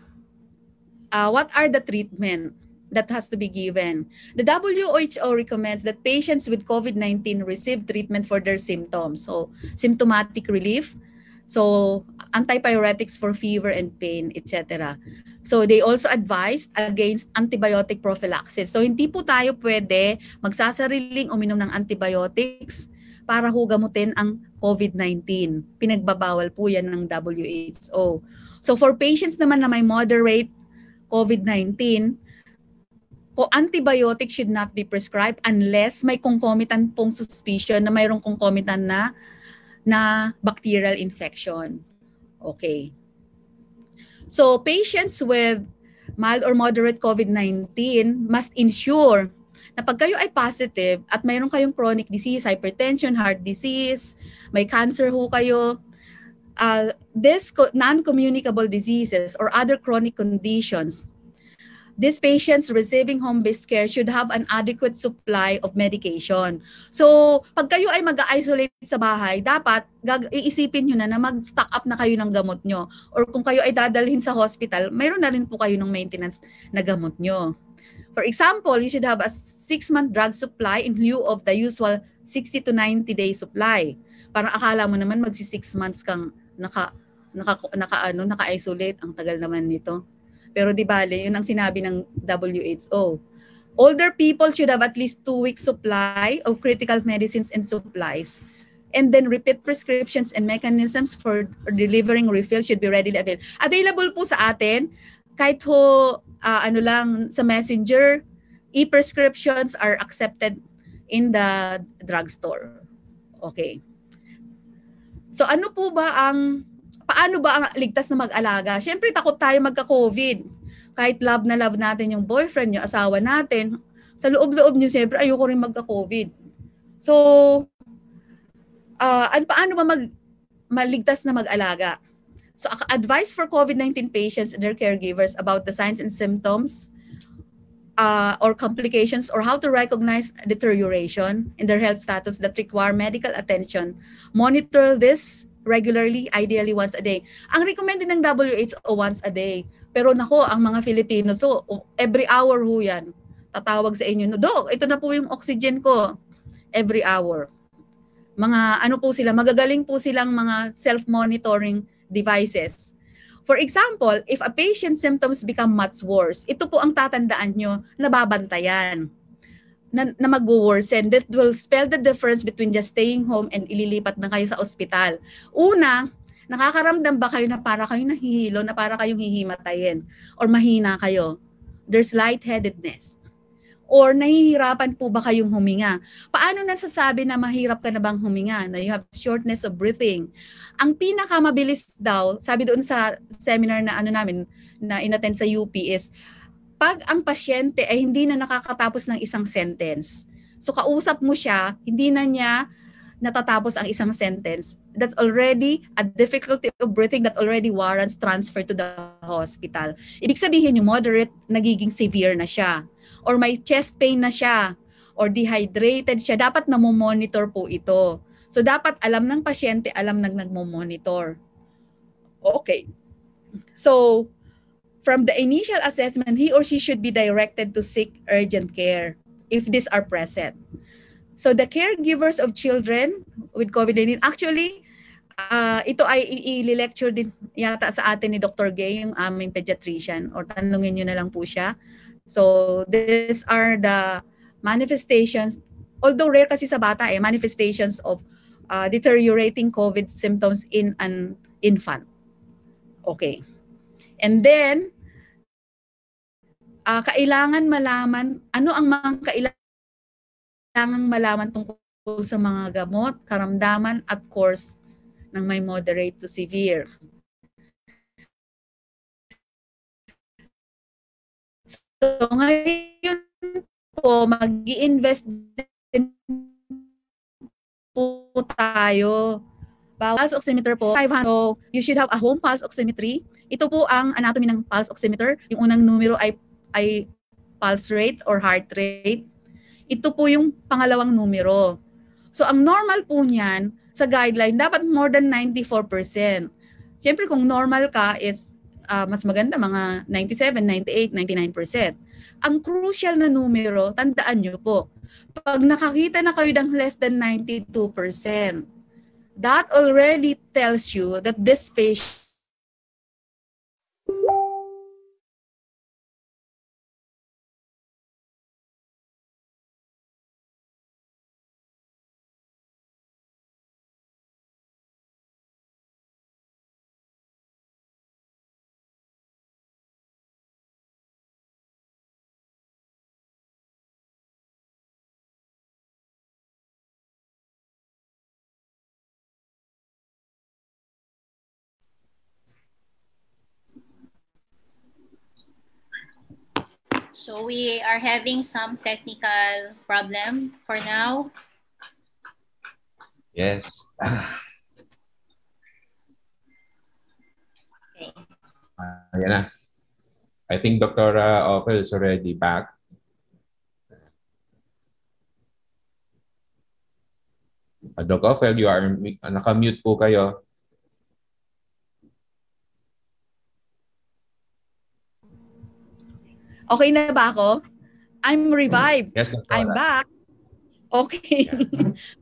what are the treatment that has to be given? The WHO recommends that patients with COVID-19 receive treatment for their symptoms. So, symptomatic relief. So, antipyretics for fever and pain, etc. So, they also advised against antibiotic prophylaxis. So, hindi po tayo pwede magsasariling uminom ng antibiotics para gamutin ang COVID-19. Pinagbabawal po yan ng WHO. So for patients naman na may moderate COVID-19, antibiotic should not be prescribed unless may concomitant pong suspicion na mayroong concomitant na bacterial infection. Okay. So patients with mild or moderate COVID-19 must ensure na pag kayo ay positive at mayroon kayong chronic disease, hypertension, heart disease, may cancer ho kayo, this non-communicable diseases or other chronic conditions, these patients receiving home-based care should have an adequate supply of medication. So, pag kayo ay mag-isolate sa bahay, dapat iisipin nyo na mag-stock up na kayo ng gamot nyo. Or kung kayo ay dadalhin sa hospital, mayroon na rin po kayo ng maintenance na gamot nyo. For example, you should have a 6-month drug supply in lieu of the usual 60 to 90 day supply. Parang akala mo naman magsi 6 months kang naka-isolate. Ang tagal naman nito. Pero di bale, yun ang sinabi ng WHO. Older people should have at least 2 weeks supply of critical medicines and supplies. And then repeat prescriptions and mechanisms for delivering refill should be readily available. Available po sa atin, kahit ho, lang sa messenger, e-prescriptions are accepted in the drugstore. Okay. So paano ba ang ligtas na mag-alaga? Siyempre, takot tayo magka-COVID. Kahit love na love natin yung boyfriend nyo, asawa natin, sa loob-loob nyo, siyempre, ayoko rin magka-COVID. So, paano ba maligtas na mag-alaga? So, advice for COVID-19 patients and their caregivers about the signs and symptoms or complications or how to recognize deterioration in their health status that require medical attention. Monitor this regularly, ideally once a day. Ang recommended ng WHO once a day. Pero nako, ang mga Filipino, so every hour ho yan. Tatawag sa inyo, no, Dok, ito na po yung oxygen ko. Every hour. Magagaling po silang mga self-monitoring devices. For example, if a patient's symptoms become much worse, ito po ang tatandaan nyo, nababantayan. Na mag-worsen, that will spell the difference between just staying home and ililipat na kayo sa ospital. Una, nakakaramdam ba kayo na para kayong nahihilo, na para kayong hihimatayin, or mahina kayo? There's lightheadedness. Or nahihirapan po ba kayong huminga? Paano nasasabi na mahirap ka na bang huminga? Na you have shortness of breathing. Ang pinakamabilis daw, sabi doon sa seminar na na inattend sa UP is, pag ang pasyente ay hindi na nakakatapos ng isang sentence, so kausap mo siya, hindi na niya natatapos ang isang sentence, that's already a difficulty of breathing that already warrants transfer to the hospital. Ibig sabihin yung moderate, nagiging severe na siya. Or may chest pain na siya. Or dehydrated siya. Dapat namomonitor po ito. So dapat alam ng pasyente, alam ng nagmomonitor. Okay. So, from the initial assessment, he or she should be directed to seek urgent care if these are present. So the caregivers of children with COVID-19, actually, ito ay i-lecture din yata sa atin ni Dr. Gay, yung aming pediatrician, or tanungin nyo na lang po siya. So these are the manifestations, although rare kasi sa bata, manifestations of deteriorating COVID symptoms in an infant. Okay. And then, kailangan malaman, ano ang mga kailangang malaman tungkol sa mga gamot, karamdaman, at course ng may moderate to severe. So ngayon po, mag-i-invest din po tayo. Pulse oximeter po, 500. So you should have a home pulse oximetry. Ito po ang anatomy ng pulse oximeter. Yung unang numero ay pulse rate or heart rate. Ito po yung pangalawang numero. So ang normal po niyan sa guideline, dapat more than 94%. Siyempre kung normal ka is mas maganda, mga 97, 98, 99%. Ang crucial na numero, tandaan nyo po, pag nakakita na kayo ng less than 92%, that already tells you that this patient So we are having some technical problem for now. Yes. Okay. Ayan na. I think Dr. Ophel is already back. Dr. Ophel, you are naka-mute po kayo. Okay na ba ako? I'm revived. Yes, Dr. I'm back. Okay.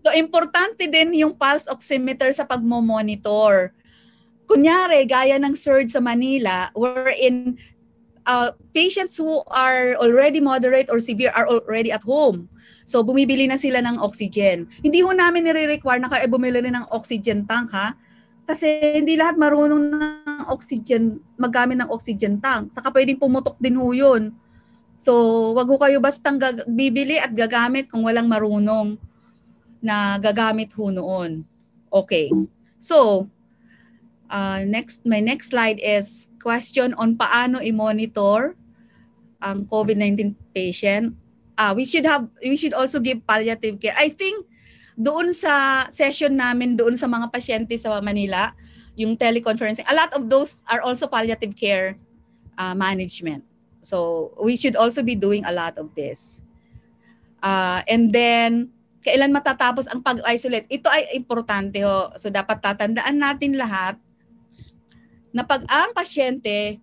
So, importante din yung pulse oximeter sa pagmo-monitor. Kunyari, gaya ng surge sa Manila, wherein patients who are already moderate or severe are already at home. So, bumibili na sila ng oxygen. Hindi ho namin nire-require na kayo bumili rin ng oxygen tank, ha? Kasi hindi lahat marunong ng oxygen, maggamit ng oxygen tank. Saka pwedeng pumutok din ho yun. So, wag ho kayo bastang bibili at gagamit kung walang marunong na gagamit ho noon. Okay. So, my next slide is question on paano i-monitor ang COVID-19 patient. We should also give palliative care. I think doon sa session namin doon sa mga pasyente sa Manila, yung teleconferencing, a lot of those are also palliative care management. So we should also be doing a lot of this. And then, kailan matatapos ang pag-isolate? Ito ay importante ho. So dapat tatandaan natin lahat na pag ang pasyente,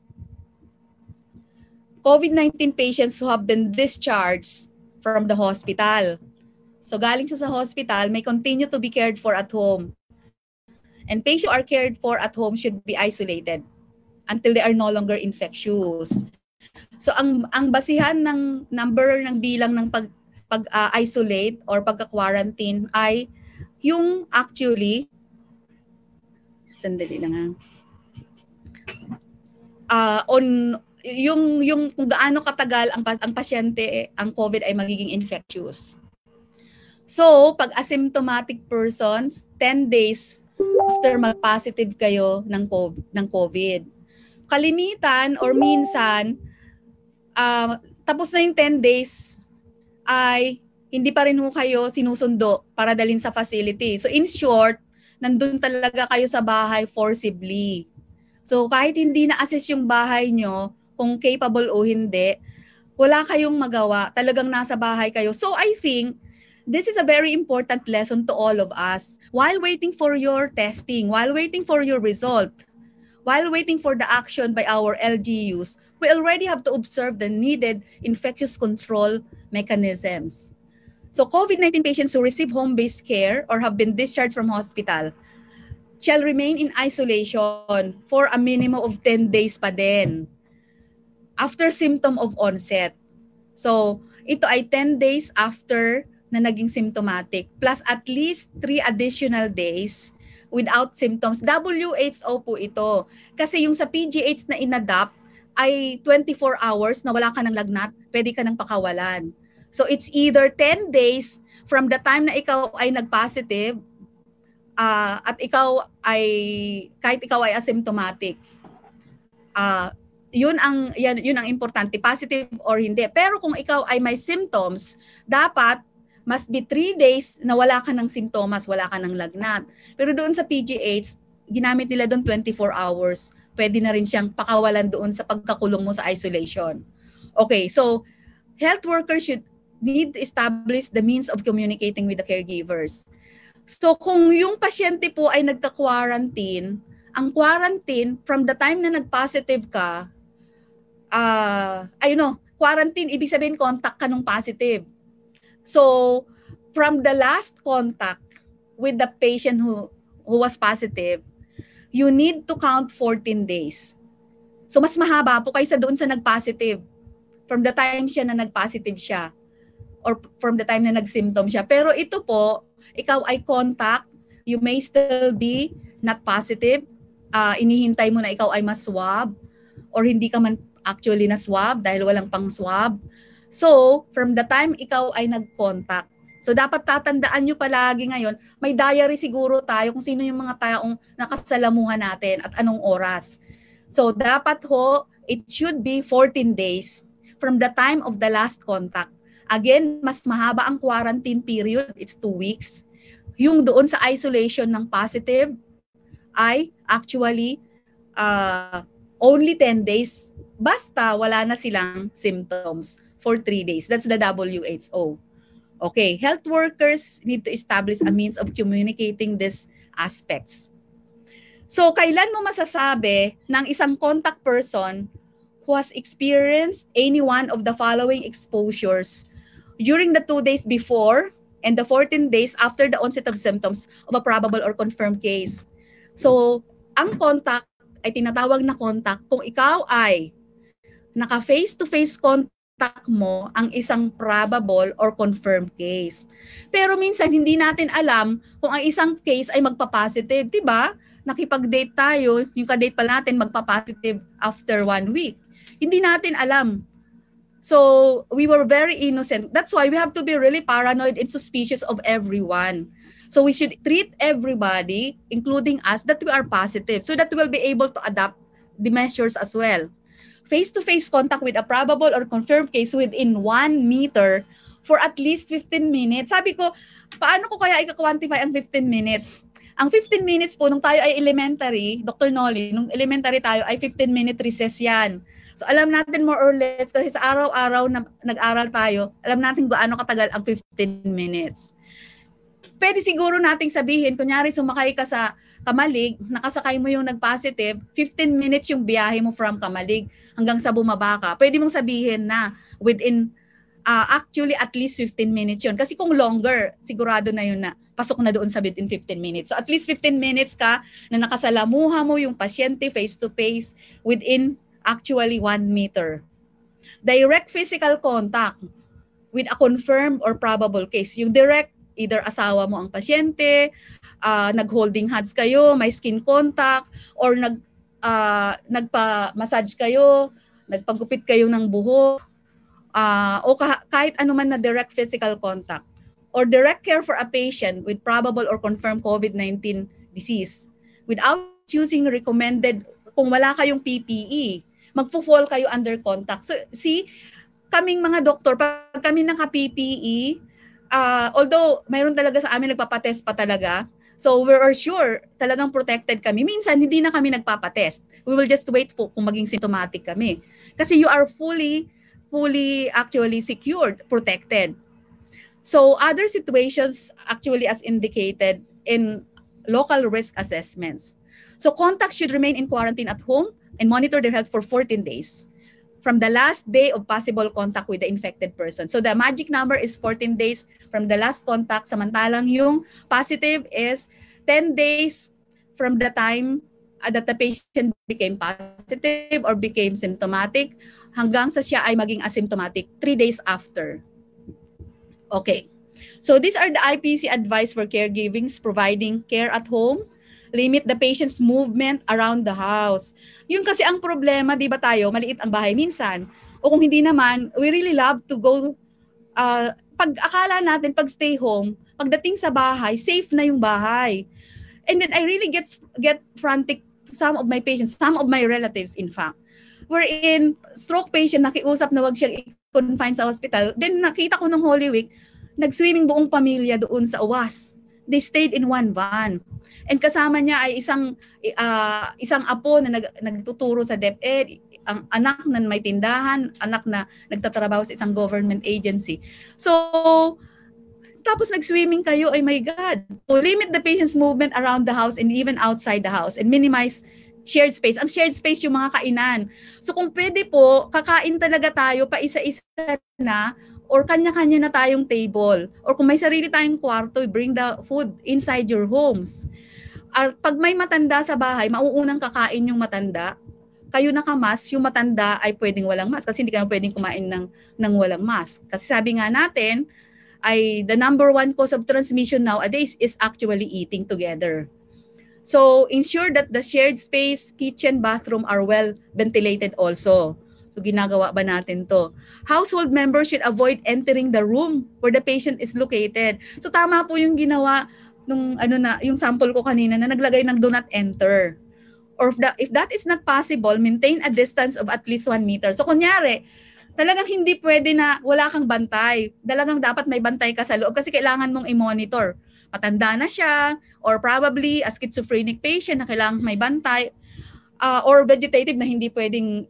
COVID-19 patients who have been discharged from the hospital. So galing siya sa hospital, may continue to be cared for at home. And patients who are cared for at home should be isolated until they are no longer infectious. So ang basihan ng number ng bilang ng pag-isolate or pagka-quarantine ay yung actually, sandali lang yung kung gaano katagal ang pasyente, ang COVID ay magiging infectious. So, pag asymptomatic persons, 10 days after mag-positive kayo ng COVID. Kalimitan or minsan, tapos na yung 10 days, ay hindi pa rin ho kayo sinusundo para dalhin sa facility. So, in short, nandun talaga kayo sa bahay forcibly. So, kahit hindi na-assess yung bahay nyo, kung capable o hindi, wala kayong magawa. Talagang nasa bahay kayo. So, I think, this is a very important lesson to all of us. While waiting for your testing, while waiting for your result, while waiting for the action by our LGUs, we already have to observe the needed infectious control mechanisms. So COVID-19 patients who receive home-based care or have been discharged from hospital shall remain in isolation for a minimum of 10 days pa din after symptom of onset. So ito ay 10 days after na naging symptomatic, plus at least 3 additional days without symptoms. WHO po ito. Kasi yung sa PGH na inadapt ay 24 hours na wala ka ng lagnat, pwede ka ng pakawalan. So it's either 10 days from the time na ikaw ay nag-positive at ikaw ay, kahit ikaw ay asymptomatic. Yun ang importante, positive or hindi. Pero kung ikaw ay may symptoms, dapat must be 3 days na wala ka ng simptomas, wala ka ng lagnat. Pero doon sa PGH, ginamit nila doon 24 hours. Pwede na rin siyang pakawalan doon sa pagkakulong mo sa isolation. Okay, so health workers should need to establish the means of communicating with the caregivers. So kung yung pasyente po ay nagka-quarantine, ang quarantine from the time na nag-positive ka, quarantine, ibig sabihin contact ka nung positive. So, from the last contact with the patient who was positive, you need to count 14 days. So, mas mahaba po kaysa doon sa nag-positive. From the time siya na nag-positive siya or from the time na nag-symptom siya. Pero ito po, ikaw ay contact, you may still be not positive, inihintay mo na ikaw ay mas-swab or hindi ka man actually na-swab dahil walang pang-swab. So, from the time ikaw ay nag-contact. So, dapat tatandaan nyo palagi ngayon, may diary siguro tayo kung sino yung mga taong nakasalamuhan natin at anong oras. So, dapat ho, it should be 14 days from the time of the last contact. Again, mas mahaba ang quarantine period, it's 2 weeks. Yung doon sa isolation ng positive ay actually only 10 days, basta wala na silang symptoms for 3 days. That's the WHO. Okay, health workers need to establish a means of communicating these aspects. So, kailan mo masasabi ng isang contact person who has experienced any one of the following exposures during the 2 days before and the 14 days after the onset of symptoms of a probable or confirmed case? So, ang contact ay tinatawag na contact kung ikaw ay naka-face-to-face contact mo ang isang probable or confirmed case. Pero minsan hindi natin alam kung ang isang case ay magpa-positive, 'di ba? Nakipag-date tayo, yung ka-date pa natin magpa-positive after 1 week. Hindi natin alam. So, we were very innocent. That's why we have to be really paranoid and suspicious of everyone. So, we should treat everybody, including us, that we are positive so that we will be able to adapt the measures as well. Face-to-face contact with a probable or confirmed case within 1 meter for at least 15 minutes. Sabi ko, paano ko kaya i-quantify ang 15 minutes? Ang 15 minutes po, nung tayo ay elementary, Dr. Nolly, nung elementary tayo ay 15-minute recess yan. So alam natin more or less, kasi sa araw-araw na nag-aral tayo, alam natin gaano katagal ang 15 minutes. Pwede siguro nating sabihin, kunyari sumakay ka sa Kamalig, nakasakay mo yung nag-positive, 15 minutes yung biyahe mo from Kamalig hanggang sa bumaba ka. Pwede mong sabihin na within, actually at least 15 minutes yun. Kasi kung longer, sigurado na yun na pasok na doon sa within 15 minutes. So at least 15 minutes ka na nakasalamuha mo yung pasyente face-to-face within actually 1 meter. Direct physical contact with a confirmed or probable case. Yung direct, either asawa mo ang pasyente, nag-holding hands kayo, may skin contact, or nagpa-massage kayo, nagpagupit kayo ng buhok, o kahit anuman na direct physical contact, or direct care for a patient with probable or confirmed COVID-19 disease without using recommended, kung wala kayong PPE, magpo-fall kayo under contact. So see, kaming mga doktor, pag kami naka-PPE, although mayroon talaga sa amin nagpapatest pa talaga, so we are sure talagang protected kami. Minsan hindi na kami nagpapatest. We will just wait po kung maging symptomatic kami. Kasi you are fully actually secured, protected. So other situations actually as indicated in local risk assessments. So contacts should remain in quarantine at home and monitor their health for 14 days. From the last day of possible contact with the infected person. So the magic number is 14 days from the last contact, samantalang yung positive is 10 days from the time that the patient became positive or became symptomatic hanggang sa siya ay maging asymptomatic 3 days after. Okay. So these are the IPC advice for caregivings, providing care at home, limit the patient's movement around the house. Yun kasi ang problema, di ba tayo, maliit ang bahay minsan. O kung hindi naman, we really love to go, pag akala natin, pag stay home, pagdating sa bahay, safe na yung bahay. And then I really get frantic to some of my patients, some of my relatives in fact. Wherein, stroke patient, nakiusap na wag siyang i-confine sa hospital. Then nakita ko nung Holy Week, nag-swimming buong pamilya doon sa UAS. They stayed in one van. And kasama niya ay isang apo na nagtuturo sa DepEd, ang anak na may tindahan, anak na nagtatrabaho sa isang government agency. So, tapos nag-swimming kayo, oh my God. So, limit the patient's movement around the house and even outside the house and minimize shared space. Ang shared space yung mga kainan. So, kung pwede po, kakain talaga tayo pa isa-isa na or kanya-kanya na tayong table. Or kung may sarili tayong kwarto, bring the food inside your homes. Pag may matanda sa bahay, mauunang kakain yung matanda. Kayo nakamas, yung matanda ay pwedeng walang mask kasi hindi ka pwedeng kumain ng walang mask. Kasi sabi nga natin, ay the number 1 cause of transmission nowadays is actually eating together. So ensure that the shared space, kitchen, bathroom are well ventilated also. So ginagawa ba natin to? Household members should avoid entering the room where the patient is located. So tama po yung ginawa nung yung sample ko kanina na naglagay ng do not enter. Or if that is not possible, maintain a distance of at least 1 meter. So kunyari, Talagang hindi pwede na wala kang bantay. Talagang dapat may bantay ka sa loob kasi kailangan mong i-monitor. Matanda na siya or probably a schizophrenic patient na kailangan may bantay or vegetative na hindi pwedeng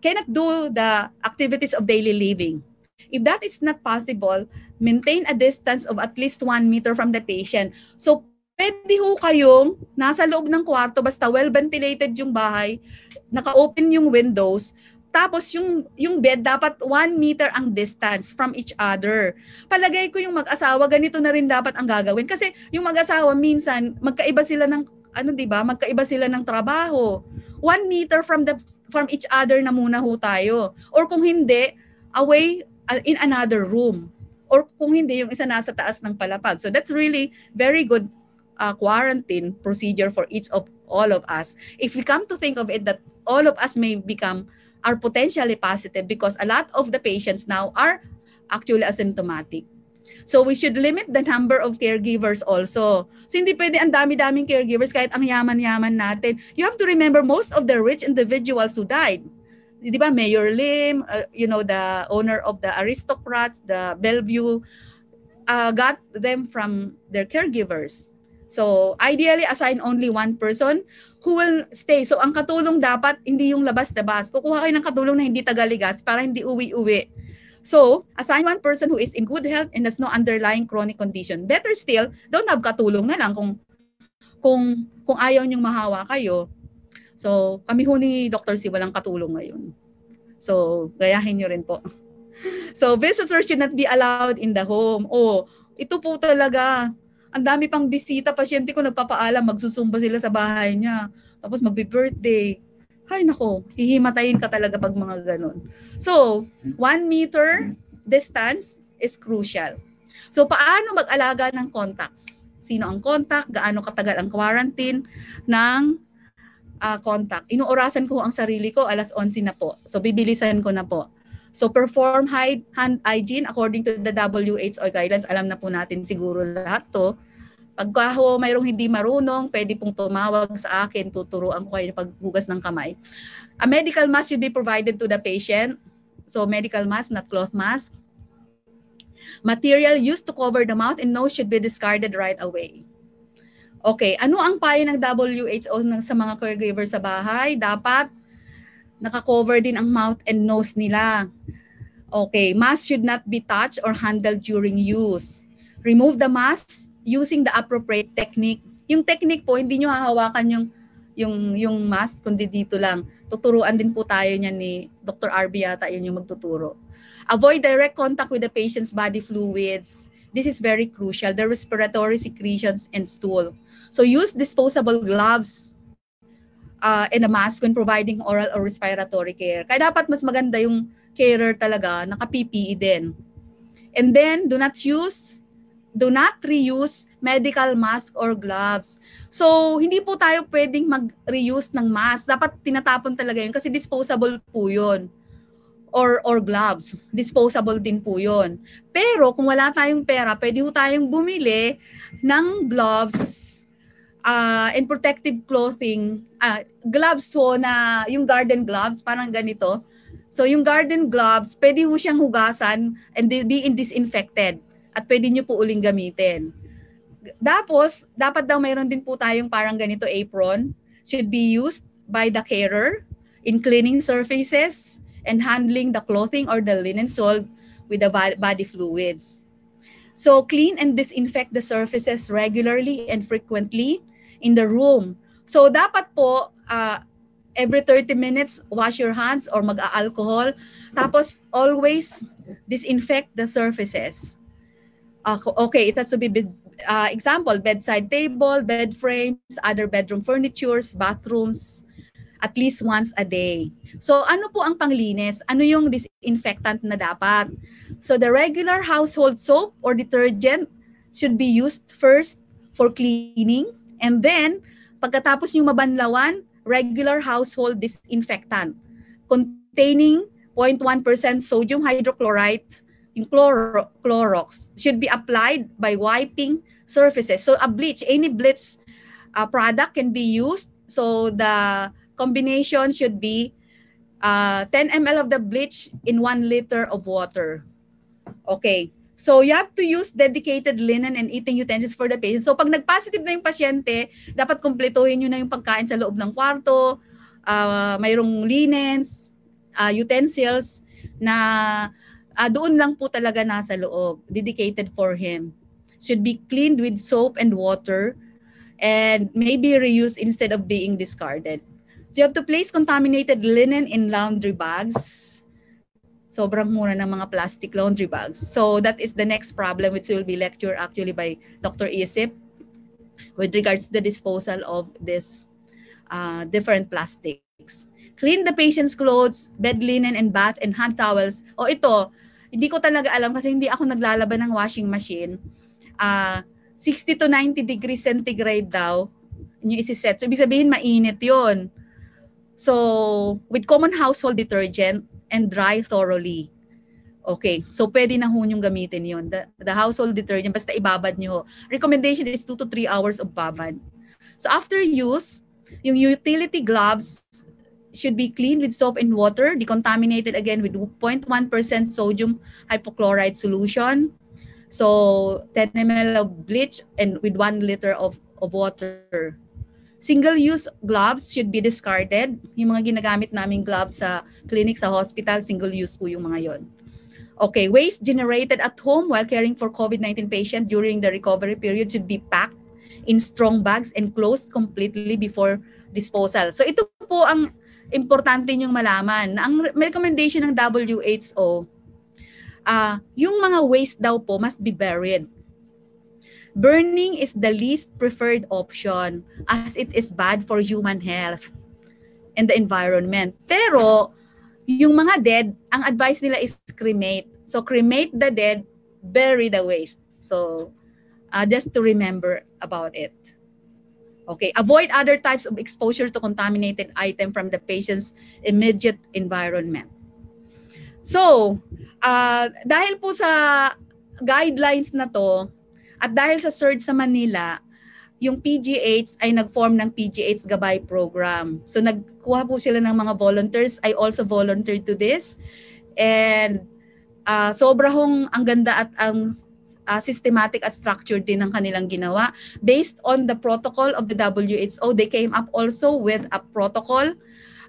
cannot do the activities of daily living. If that is not possible, maintain a distance of at least 1 meter from the patient. So pwede ho kayong nasa loob ng kwarto basta well ventilated yung bahay, naka-open yung windows, tapos yung bed dapat 1 meter ang distance from each other. Palagay ko yung mag-asawa ganito na rin dapat ang gagawin kasi yung mag-asawa minsan magkaiba sila ng magkaiba sila ng trabaho. 1 meter from each other na muna ho tayo. Or kung hindi, away in another room. Or kung hindi, yung isa nasa taas ng palapag. So that's really very good quarantine procedure for each of all of us. If we come to think of it that all of us may are potentially positive because a lot of the patients now are actually asymptomatic. So we should limit the number of caregivers also. So hindi pwede ang dami-daming caregivers kahit ang yaman-yaman natin. You have to remember most of the rich individuals who died. Di ba, Mayor Lim, the owner of the Aristocrats, the Bellevue, got them from their caregivers. So ideally, assign only one person who will stay. So ang katulong dapat, hindi yung labas-labas. Kukuha kayo ng katulong na hindi tagaligas para hindi uwi-uwi. So, assign one person who is in good health and has no underlying chronic condition. Better still, don't have katulong na lang kung ayaw niyong mahawa kayo. So, kami ho ni Dr. C walang katulong ngayon. So, gayahin niyo rin po. So, visitors should not be allowed in the home. Ito po talaga. Ang dami pang bisita, pasyente ko nagpapaalam, magsusumba sila sa bahay niya. Tapos magbe-birthday. Ay nako, hihimatayin ka talaga pag mga ganun. So, 1 meter distance is crucial. So, paano mag-alaga ng contacts? Sino ang contact? Gaano katagal ang quarantine ng contact? Inuorasan ko ang sarili ko, 11:00 na po. So, bibilisan ko na po. So, perform hand hygiene according to the WHO guidelines. Alam na po natin siguro lahat to. Pagka mayroong hindi marunong, pwede pong tumawag sa akin, tuturuan ko kayo paghugas ng kamay. A medical mask should be provided to the patient. So medical mask, not cloth mask. Material used to cover the mouth and nose should be discarded right away. Okay, ano ang payo ng WHO sa mga caregivers sa bahay? Dapat naka-cover din ang mouth and nose nila. Okay, mask should not be touched or handled during use. Remove the mask using the appropriate technique. Yung technique po, hindi nyo hahawakan yung mask, kundi dito lang. Tuturuan din po tayo niyan ni Dr. RB yata, yun yung magtuturo. Avoid direct contact with the patient's body fluids. This is very crucial. The respiratory secretions and stool. So use disposable gloves and a mask when providing oral or respiratory care. Kaya dapat mas maganda yung carer talaga, naka-PPE din. And then, do not reuse medical mask or gloves. So, hindi po tayo pwedeng mag-reuse ng mask. Dapat tinatapon talaga yun kasi disposable po yun. Or gloves. Disposable din po yun. Pero kung wala tayong pera, pwede po tayong bumili ng gloves and protective clothing. Gloves so na yung garden gloves, parang ganito. So, yung garden gloves, pwede po siyang hugasan and be disinfected. At pwede nyo po uling gamitin. Tapos, dapat daw mayroon din po tayong parang ganito apron. Should be used by the carer in cleaning surfaces and handling the clothing or the linen soiled with the body fluids. So, clean and disinfect the surfaces regularly and frequently in the room. So, dapat po, every 30 minutes, wash your hands or mag-alcohol. Tapos, always disinfect the surfaces. Okay, it has to be, example, bedside table, bed frames, other bedroom furnitures, bathrooms, at least once a day. So ano po ang panglinis? Ano yung disinfectant na dapat? So the regular household soap or detergent should be used first for cleaning and then pagkatapos yung mabanlawan, regular household disinfectant containing 0.1% sodium hydrochloride, yung Clorox, should be applied by wiping surfaces. So a bleach, any bleach product can be used. So the combination should be 10 ml of the bleach in 1 liter of water. Okay. So you have to use dedicated linen and eating utensils for the patient. So pag nag-positive na yung pasyente, dapat kumpletuhin nyo na yung pagkain sa loob ng kwarto, mayroong linens, utensils na doon lang po talaga nasa loob, dedicated for him. Should be cleaned with soap and water and maybe reused instead of being discarded. So you have to place contaminated linen in laundry bags. Sobrang mura ng mga plastic laundry bags. So that is the next problem which will be lectured actually by Dr. Isip with regards to the disposal of this different plastics. Clean the patient's clothes, bed linen, and bath and hand towels. O ito, hindi ko talaga alam kasi hindi ako naglalaban ng washing machine. 60 to 90 degrees centigrade daw yung isi-set. So ibig sabihin mainit yun. So with common household detergent, and dry thoroughly. Okay, so pwede na ho yung gamitin yun. The household detergent, basta ibabad nyo. Recommendation is 2 to 3 hours of babad. So after use, yung utility gloves should be cleaned with soap and water, decontaminated again with 0.1% sodium hypochlorite solution. So 10 ml of bleach and with 1 liter of water. Single-use gloves should be discarded. Yung mga ginagamit naming gloves sa clinic, sa hospital, single-use po yung mga yon. Okay, waste generated at home while caring for COVID-19 patient during the recovery period should be packed in strong bags and closed completely before disposal. So ito po ang importante nyong malaman. Ang recommendation ng WHO, yung mga waste daw po must be buried. Burning is the least preferred option as it is bad for human health and the environment. Pero yung mga dead, ang advice nila is cremate. So cremate the dead, bury the waste. So just to remember about it. Okay, avoid other types of exposure to contaminated item from the patient's immediate environment. So, dahil po sa guidelines na to, at dahil sa surge sa Manila, yung PGH ay nag-form ng PGH Gabay Program. So nagkuha po sila ng mga volunteers. I also volunteered to this. And sobra hong ang ganda at ang systematic at structured din ng kanilang ginawa. Based on the protocol of the WHO, they came up also with a protocol,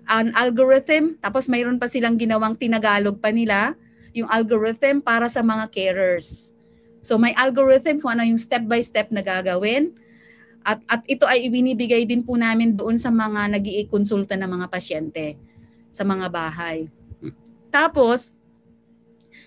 an algorithm. Tapos mayroon pa silang ginawang tinagalog pa nila, yung algorithm para sa mga carers. So may algorithm kung ano yung step-by-step na gagawin. At ito ay ibinibigay din po namin doon sa mga nag-iikonsulta ng mga pasyente sa mga bahay. Tapos,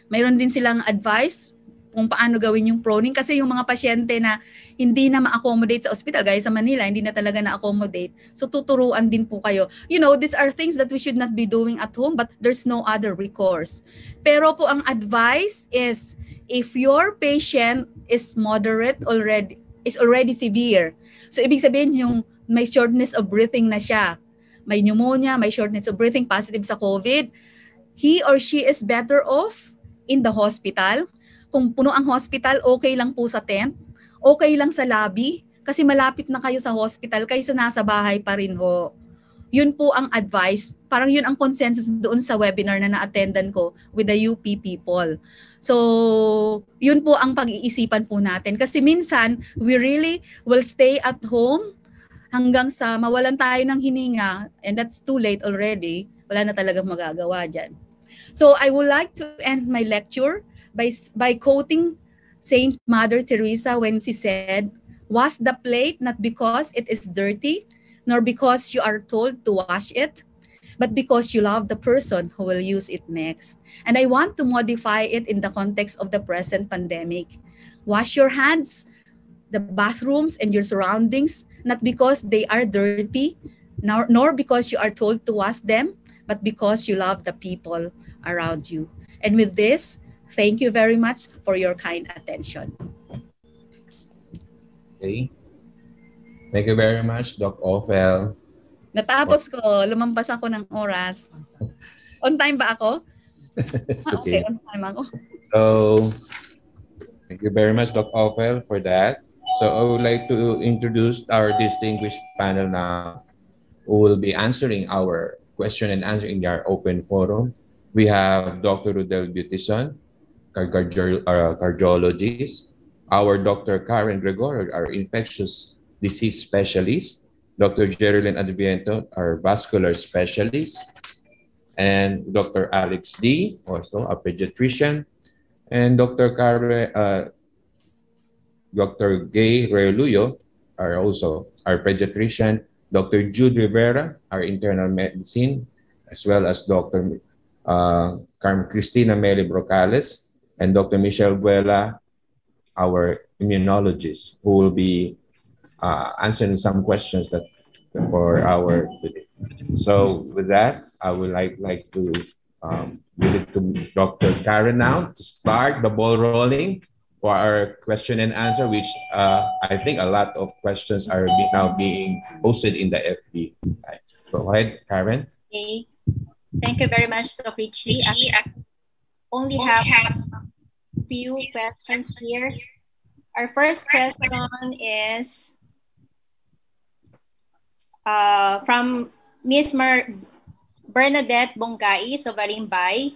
mayroon din silang advice kung paano gawin yung proning. Kasi yung mga pasyente na hindi na ma-accommodate sa hospital, gaya sa Manila, hindi na talaga na-accommodate. So tuturuan din po kayo. You know, these are things that we should not be doing at home, but there's no other recourse. Pero po ang advice is, if your patient is moderate already, is already severe. So ibig sabihin yung may shortness of breathing na siya. May pneumonia, may shortness of breathing, positive sa COVID. He or she is better off in the hospital. Kung puno ang hospital, okay lang po sa tent. Okay lang sa lobby. Kasi malapit na kayo sa hospital, kaysa nasa bahay pa rin ho. Yun po ang advice. Parang yun ang consensus doon sa webinar na na-attendan ko with the UP people. So, yun po ang pag-iisipan po natin. Kasi minsan, we really will stay at home hanggang sa mawalan tayo ng hininga, and that's too late already. Wala na talagang magagawa dyan. So, I would like to end my lecture by quoting Saint Mother Teresa when she said, "Wash the plate not because it is dirty, nor because you are told to wash it, but because you love the person who will use it next." And I want to modify it in the context of the present pandemic. Wash your hands, the bathrooms, and your surroundings, not because they are dirty, nor because you are told to wash them, but because you love the people around you. And with this, thank you very much for your kind attention. Okay. Thank you very much, Doc Ophel. Natapos ko. Lumampas ako ng oras. On time ba ako? It's okay. On time ako. So, thank you very much, Doc Ophel, for that. So, I would like to introduce our distinguished panel now who will be answering our question and answer in our open forum. We have Dr. Rudel Butison, cardiologist, our Dr. Karen Gregorio, our infectious disease specialist, Dr. Jerilyn Adviento, our vascular specialist, and Dr. Alex D, also a pediatrician, and Dr. Gay Reoluyo are also our pediatrician, Dr. Jude Rivera, our internal medicine, as well as Dr. Cristina Meli Brocales, and Dr. Michelle Buela, our immunologist, who will be answering some questions that for our today. So with that, I would like to give it to Dr. Karen now to start the ball rolling for our question and answer, which I think a lot of questions are now being posted in the FB. Right. Go ahead, Karen. Okay. Thank you very much, Dr. Richie. I only have a few questions here. Our first question is from Ms. Bernadette Bonggai Sovarimbay.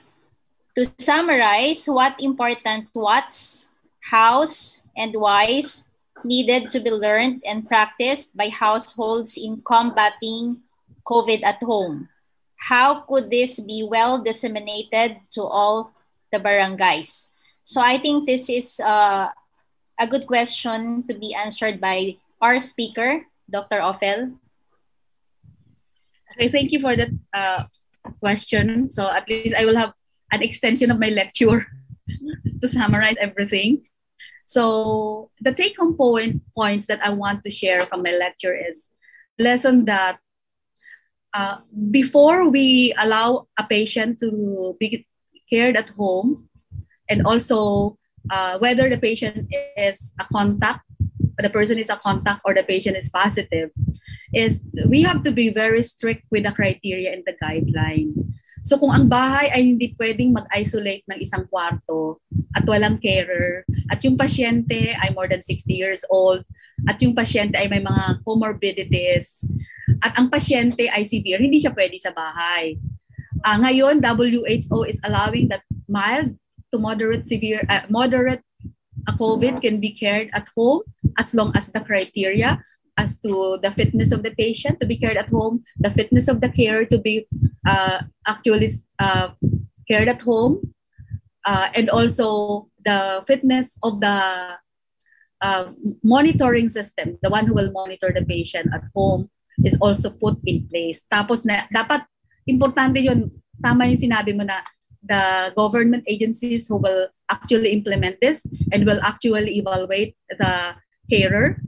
To summarize, what important whats, hows, and whys needed to be learned and practiced by households in combating COVID at home? How could this be well disseminated to all the barangays? So I think this is a good question to be answered by our speaker, Dr. Ophel. Okay, thank you for that question. So at least I will have an extension of my lecture to summarize everything. So the take-home points that I want to share from my lecture is lesson that before we allow a patient to be cared at home, and also whether the patient is a contact, the person is a contact or the patient is positive, is we have to be very strict with the criteria and the guideline. So kung ang bahay ay hindi pwedeng mag-isolate ng isang kwarto at walang carer, at yung pasyente ay more than 60 years old, at yung pasyente ay may mga comorbidities, at ang pasyente ay severe, hindi siya pwede sa bahay. Ngayon, WHO is allowing that mild to moderate severe, moderate COVID can be cared at home as long as the criteria as to the fitness of the patient to be cared at home, the fitness of the carer to be actually cared at home, and also the fitness of the monitoring system, the one who will monitor the patient at home, is also put in place. Tapos na, dapat importante yun, tama yung sinabi mo na the government agencies who will actually implement this and will actually evaluate the carer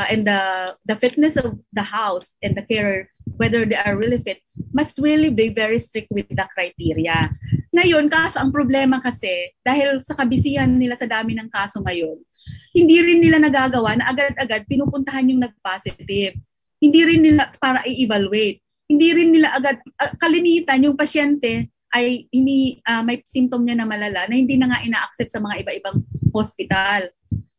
and the fitness of the house and the carer, whether they are really fit, must really be very strict with the criteria. Ngayon, kaso ang problema kasi, dahil sa kabisihan nila sa dami ng kaso ngayon, hindi rin nila nagagawa na agad-agad pinupuntahan yung nag-positive. Hindi rin nila para i-evaluate. Hindi rin nila agad, kalimitan yung pasyente ay hindi, may symptom niya na malala na hindi na nga ina-accept sa mga iba-ibang hospital.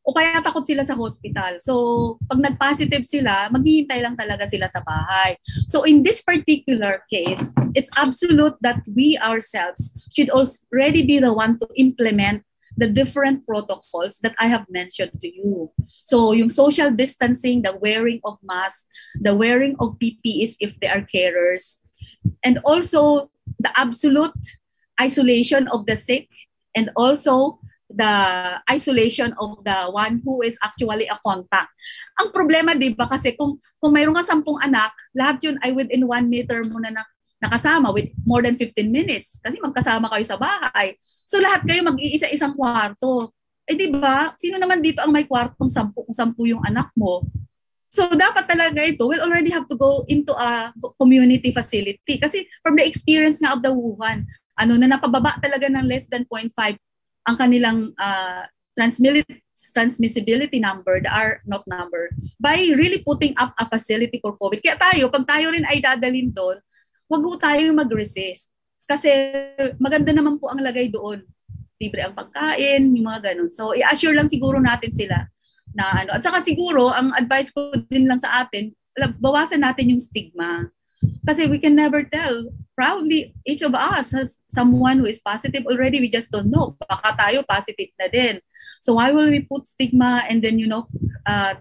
O kaya takot sila sa hospital. So, pag nag-positive sila, maghihintay lang talaga sila sa bahay. So, in this particular case, it's absolute that we ourselves should already be the one to implement the different protocols that I have mentioned to you. So, yung social distancing, the wearing of masks, the wearing of PPEs if they are carers, and also the absolute isolation of the sick, and also the isolation of the one who is actually a contact. Ang problema, di ba, kasi kung mayroon ka 10 anak, lahat yun ay within 1 meter mo na nakasama with more than 15 minutes kasi magkasama kayo sa bahay. So lahat kayo mag-iisa-isang kwarto. Eh di ba, sino naman dito ang may kwartong 10 yung anak mo? So dapat talaga ito will already have to go into a community facility kasi from the experience nga of the Wuhan, na napababa talaga ng less than 0.5 ang kanilang transmissibility number, the R0 number, by really putting up a facility for COVID. Kaya pag tayo rin ay dadalhin doon, wag ho tayo mag-resist. Kasi maganda naman po ang lagay doon. Libre ang pagkain, yung mga ganun. So, i-assure lang siguro natin sila na At saka siguro, ang advice ko din lang sa atin, bawasan natin yung stigma. Kasi we can never tell. Probably each of us has someone who is positive already. We just don't know. Baka tayo positive na din. So why will we put stigma and then,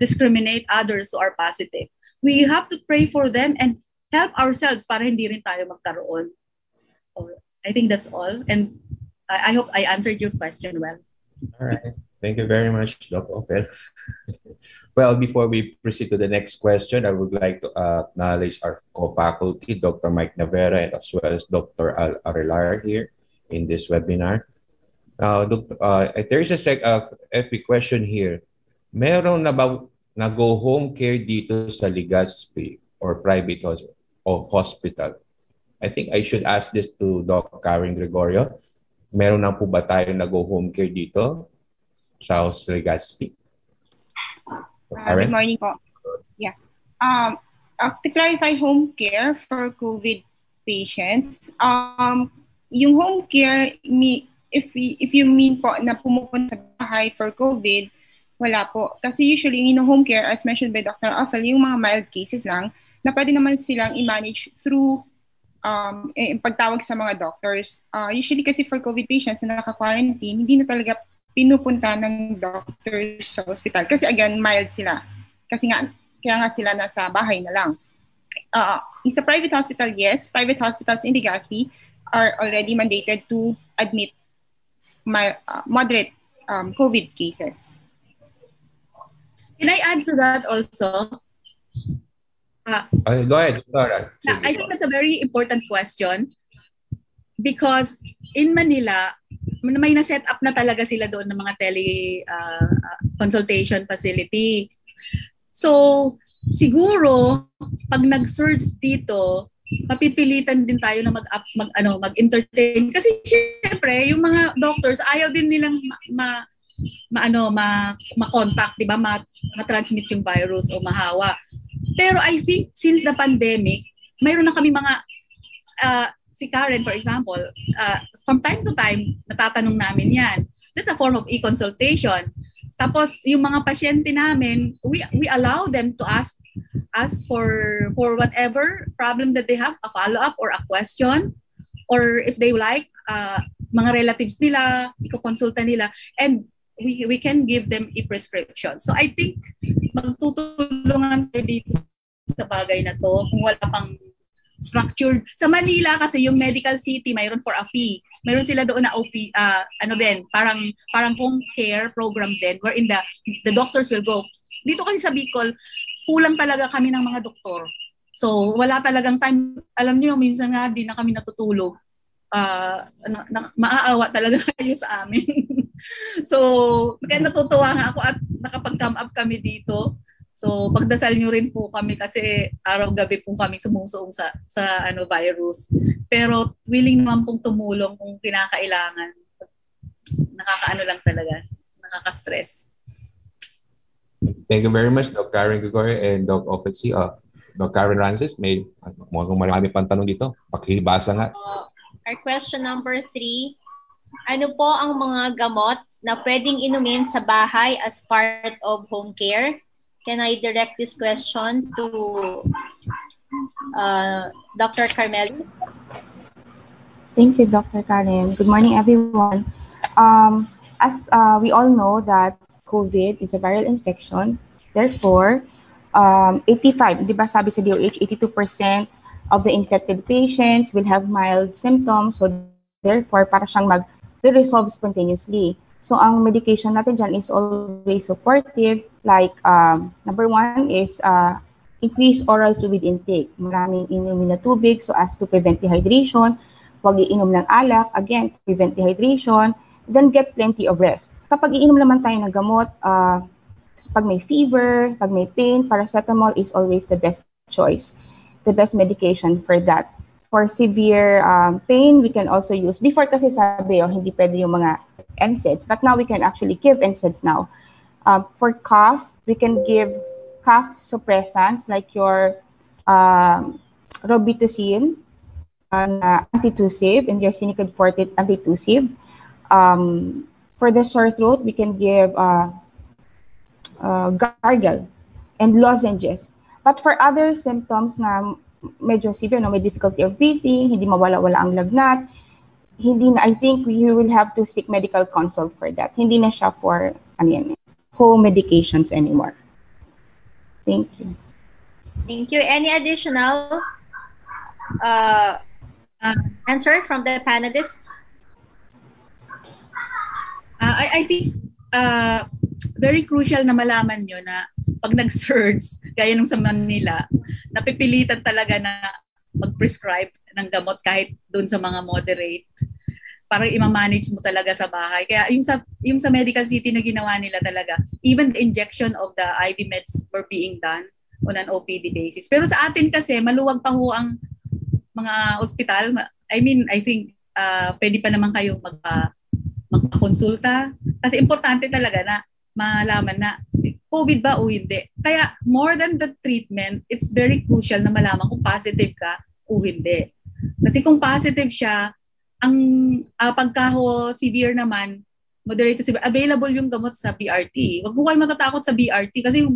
discriminate others who are positive? We have to pray for them and help ourselves para hindi rin tayo magkaroon. So, I think that's all. And I hope I answered your question well. All right. Thank you very much, Dr. Ophel. Well, before we proceed to the next question, I would like to acknowledge our co-faculty, Dr. Mike Navera, and as well as Dr. Al Arelar here in this webinar. There is a FB question here. Meron na ba go home care dito sa Legazpi or private hospital? I think I should ask this to Dr. Karen Gregorio. Meron na po ba tayo go home care dito sa Legazpi? Good morning po. Yeah. To clarify home care for COVID patients, yung home care, if you mean po na pumupunta sa bahay for COVID, wala po. Kasi usually, yung home care, as mentioned by Dr. Ophel, yung mga mild cases lang, na pwede naman silang i-manage through pagtawag sa mga doctors. Usually kasi for COVID patients na naka-quarantine, hindi na talaga pinupunta ng doctors sa hospital. Kasi again, mild sila. Kasi nga, kaya nga sila nasa bahay na lang. Sa private hospital, yes, private hospitals in Legazpi are already mandated to admit moderate COVID cases. Can I add to that also? Go ahead. I think that's a very important question because in Manila, may na-set up na talaga sila doon ng mga consultation facility. So, siguro, pag nag-surge dito, mapipilitan din tayo na mag-entertain. Kasi syempre, yung mga doctors, ayaw din nilang ma-contact, di ba? Ma-transmit yung virus o mahawa. Pero I think since the pandemic, mayroon na kami mga, si Karen for example, from time to time, natatanong namin yan. That's a form of e-consultation. Tapos yung mga pasyente namin, we allow them to ask for whatever problem that they have, a follow-up or a question, or if they like, mga relatives nila, iko-consulta nila, and we can give them a prescription. So I think magtutulungan tayo dito sa bagay na to kung wala pang structured. Sa Manila kasi yung medical city mayroon for a fee. Mayroon sila doon na OP, parang home care program din wherein the doctors will go. Dito kasi sa Bicol, kulang talaga kami ng mga doktor. So wala talagang time. Alam niyo, minsan nga di na kami natutulog. Maaawa talaga kayo sa amin. So, kaya natutuwa nga ako at nakapag-come up kami dito. So, pagdasal nyo rin po kami kasi araw-gabi po kami sumusuong sa virus. Pero willing naman pong tumulong kung kinakailangan. Nakakaano lang talaga. Nakaka-stress. Thank you very much, Dr. Karen Gregorio and Dr. Ophel. Dr. Karen Rances, may marami pang tanong dito. Pakibasa nga. Our question number 3. Ano po ang mga gamot na pwedeng inumin sa bahay as part of home care? Can I direct this question to Dr. Carmeli? Thank you, Dr. Karen. Good morning, everyone. As we all know that COVID is a viral infection, therefore, 85, di ba sabi sa DOH, 82% of the infected patients will have mild symptoms. So, therefore, para siyang mag-resolve spontaneously. So, ang medication natin dyan is always supportive. Like, number 1 is increase oral fluid intake. Maraming inumin na tubig so as to prevent dehydration. Huwag iinom ng alak, again, to prevent dehydration. Then get plenty of rest. Kapag iinom naman tayo ng gamot, pag may fever, pag may pain, paracetamol is always the best choice. The best medication for that. For severe pain, we can also use, before kasi sabi, hindi pwede yung mga NSAIDs, but now we can actually give NSAIDs now. For cough, we can give cough suppressants like your Robitussin, antitussive, and your Sinicate Forte antitussive. For the sore throat, we can give gargle and lozenges. But for other symptoms na medyo severe, no, may difficulty of breathing, hindi mawala-wala ang lagnat, I think you will have to seek medical consult for that. Hindi na siya for home medications anymore. Thank you. Thank you. Any additional answer from the panelists? I think very crucial na malaman nyo na pag nag-surge, gaya nung sa Manila, napipilitan talaga na mag-prescribe ng gamot kahit doon sa mga moderate. Parang ima-manage mo talaga sa bahay. Kaya yung sa medical city na ginawa nila talaga, even the injection of the IV meds were being done on an OPD basis. Pero sa atin kasi, maluwag pa ho ang mga ospital. I think pwede pa naman kayo magpakonsulta. Kasi importante talaga na malaman na COVID ba o hindi. Kaya more than the treatment, it's very crucial na malaman kung positive ka o hindi. Kasi kung positive siya, ang pagka severe naman, moderate to severe, available yung gamot sa BRT. Huwag ko kayo matatakot sa BRT kasi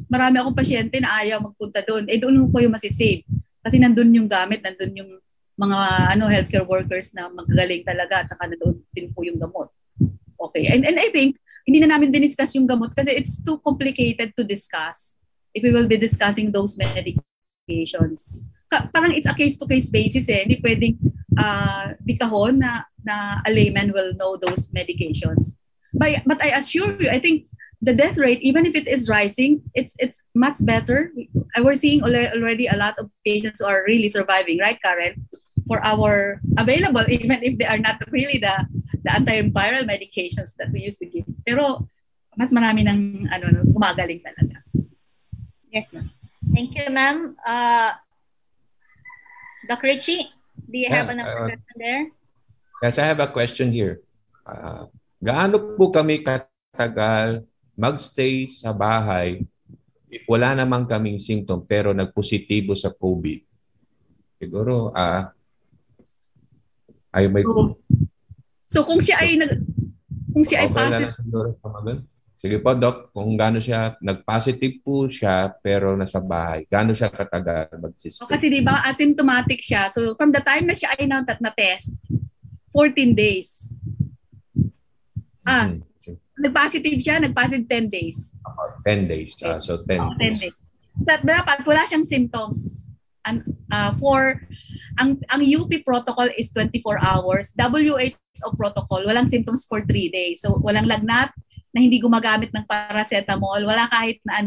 marami akong pasyente na ayaw magpunta doon. Doon ko yung masisave. Kasi nandun yung gamit, nandun yung mga healthcare workers na magagaling talaga at saka nandun din po yung gamot. Okay. And I think, hindi na namin diniscuss yung gamot kasi it's too complicated to discuss if we will be discussing those medications. Parang it's a case-to-case basis eh. Hindi pwedeng di kahon na a layman will know those medications. But I assure you, I think the death rate, even if it is rising, it's much better. We're seeing already a lot of patients who are really surviving, right, Karen? For our available, even if they are not really the antiviral medications that we used to give. Pero mas marami ng gumagaling talaga. Yes, ma'am. Thank you, ma'am. Dr. Richie, do you have another question there? Yes, I have a question here. Gaano po kami katagal magstay sa bahay if wala namang kaming symptom pero nagpositibo sa COVID? Siguro, So kung siya ay positive. Sige po, Doc, kung gaano siya, nag-positive po siya pero nasa bahay, gaano siya katagal mag-stay? Kasi di ba asymptomatic siya. So from the time na siya ay na-test, 14 days. Nag-positive siya, nag-positive 10 days. 10 days. So 10 days. Dapat wala siyang symptoms. Ang UP protocol is 24 hours. WHO protocol, walang symptoms for 3 days. So walang lagnat, na hindi gumagamit ng paracetamol, wala kahit na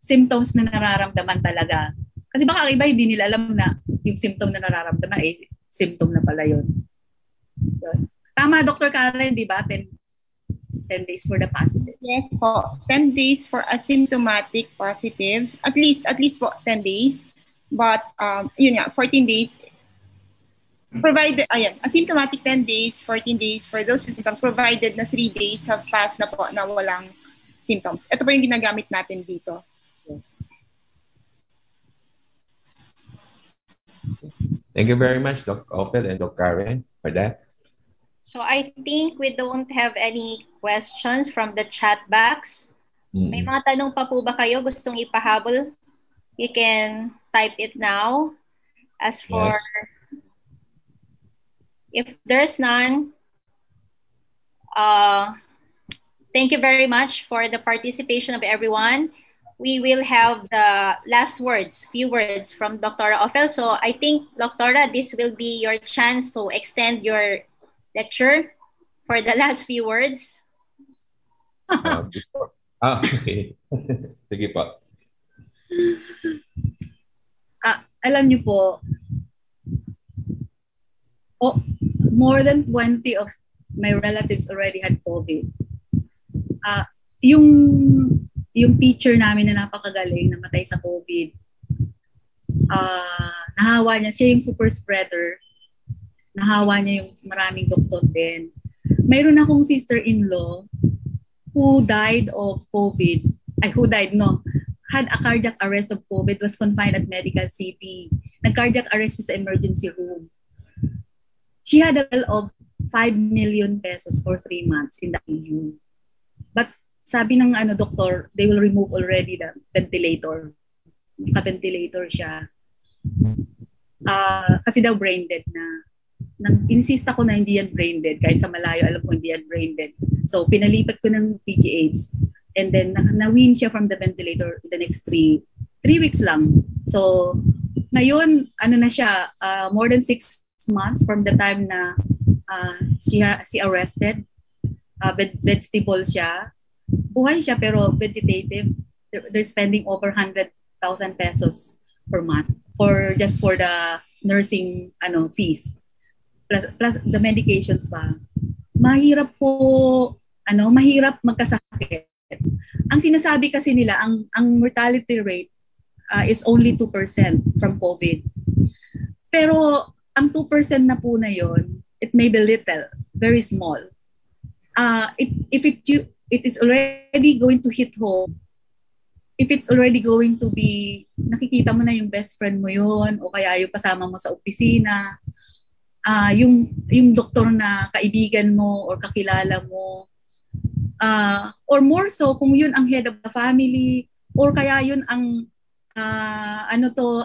symptoms na nararamdaman talaga. Kasi baka iba hindi nila alam na yung symptom na nararamdaman ay symptom na pala yun. So, tama, Dr. Karen, di ba? 10 days for the positive. Yes po. 10 days for asymptomatic positives. At least po 10 days. But, 14 days. Provided, asymptomatic 10 days, 14 days for those symptoms, provided na 3 days have passed na po na walang symptoms. Ito po yung ginagamit natin dito. Yes. Thank you very much, Dr. Ophel and Dr. Karen, for that. So I think we don't have any questions from the chat box. May mga tanong pa po ba kayo gustong ipahabol? You can type it now. As for... Yes. If there's none, thank you very much for the participation of everyone. We will have the last words, few words from Dr. Ophel. So I think, Dr. this will be your chance to extend your lecture for the last few words. Okay. Sige po. Alam niyo po, more than 20 of my relatives already had COVID. Yung teacher namin na napakagaling, namatay sa COVID. Nahawa niya, siya yung super spreader. Nahawa niya yung maraming doktor din. Mayroon akong sister-in-law who died of COVID. Had a cardiac arrest of COVID, was confined at Medical City. Nag-cardiac arrest sa emergency room. She had a bill of 5 million pesos for 3 months in the ICU. But sabi ng doktor, they will remove already the ventilator. Naka-ventilator siya. Kasi daw brain dead na. Insist ako na hindi yan brain dead. Kahit sa malayo, alam ko hindi yan brain dead. So, pinalipat ko ng PGH. And then, na-wean siya from the ventilator in the next 3 weeks lang. So, ngayon, ano na siya, more than 6 months from the time na she arrested. Bed stable siya. Buhay siya pero vegetative. They're spending over 100,000 pesos per month just for the nursing fees. Plus the medications pa. Mahirap magkasakit. Ang sinasabi kasi nila, ang mortality rate is only 2% from COVID. Pero ang 2% na po na yon, it may be little, very small. If it is already going to hit home, if it's already going to be, nakikita mo na yung best friend mo yon, o kaya yung kasama mo sa opisina, yung doktor na kaibigan mo or kakilala mo, or more so kung yun ang head of the family, or kaya yun ang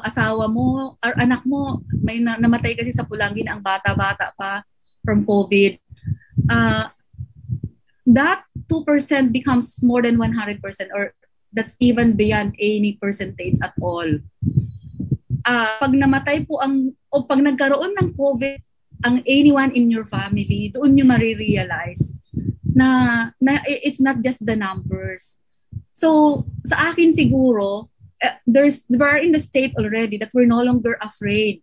asawa mo or anak mo, may namatay kasi sa Pulangin, ang bata-bata pa from COVID. That 2% becomes more than 100%, or that's even beyond any percentage at all. Pag namatay po o pag nagkaroon ng COVID ang anyone in your family, doon nyo marirealize na it's not just the numbers. So, sa akin siguro, we're in the state already that we're no longer afraid.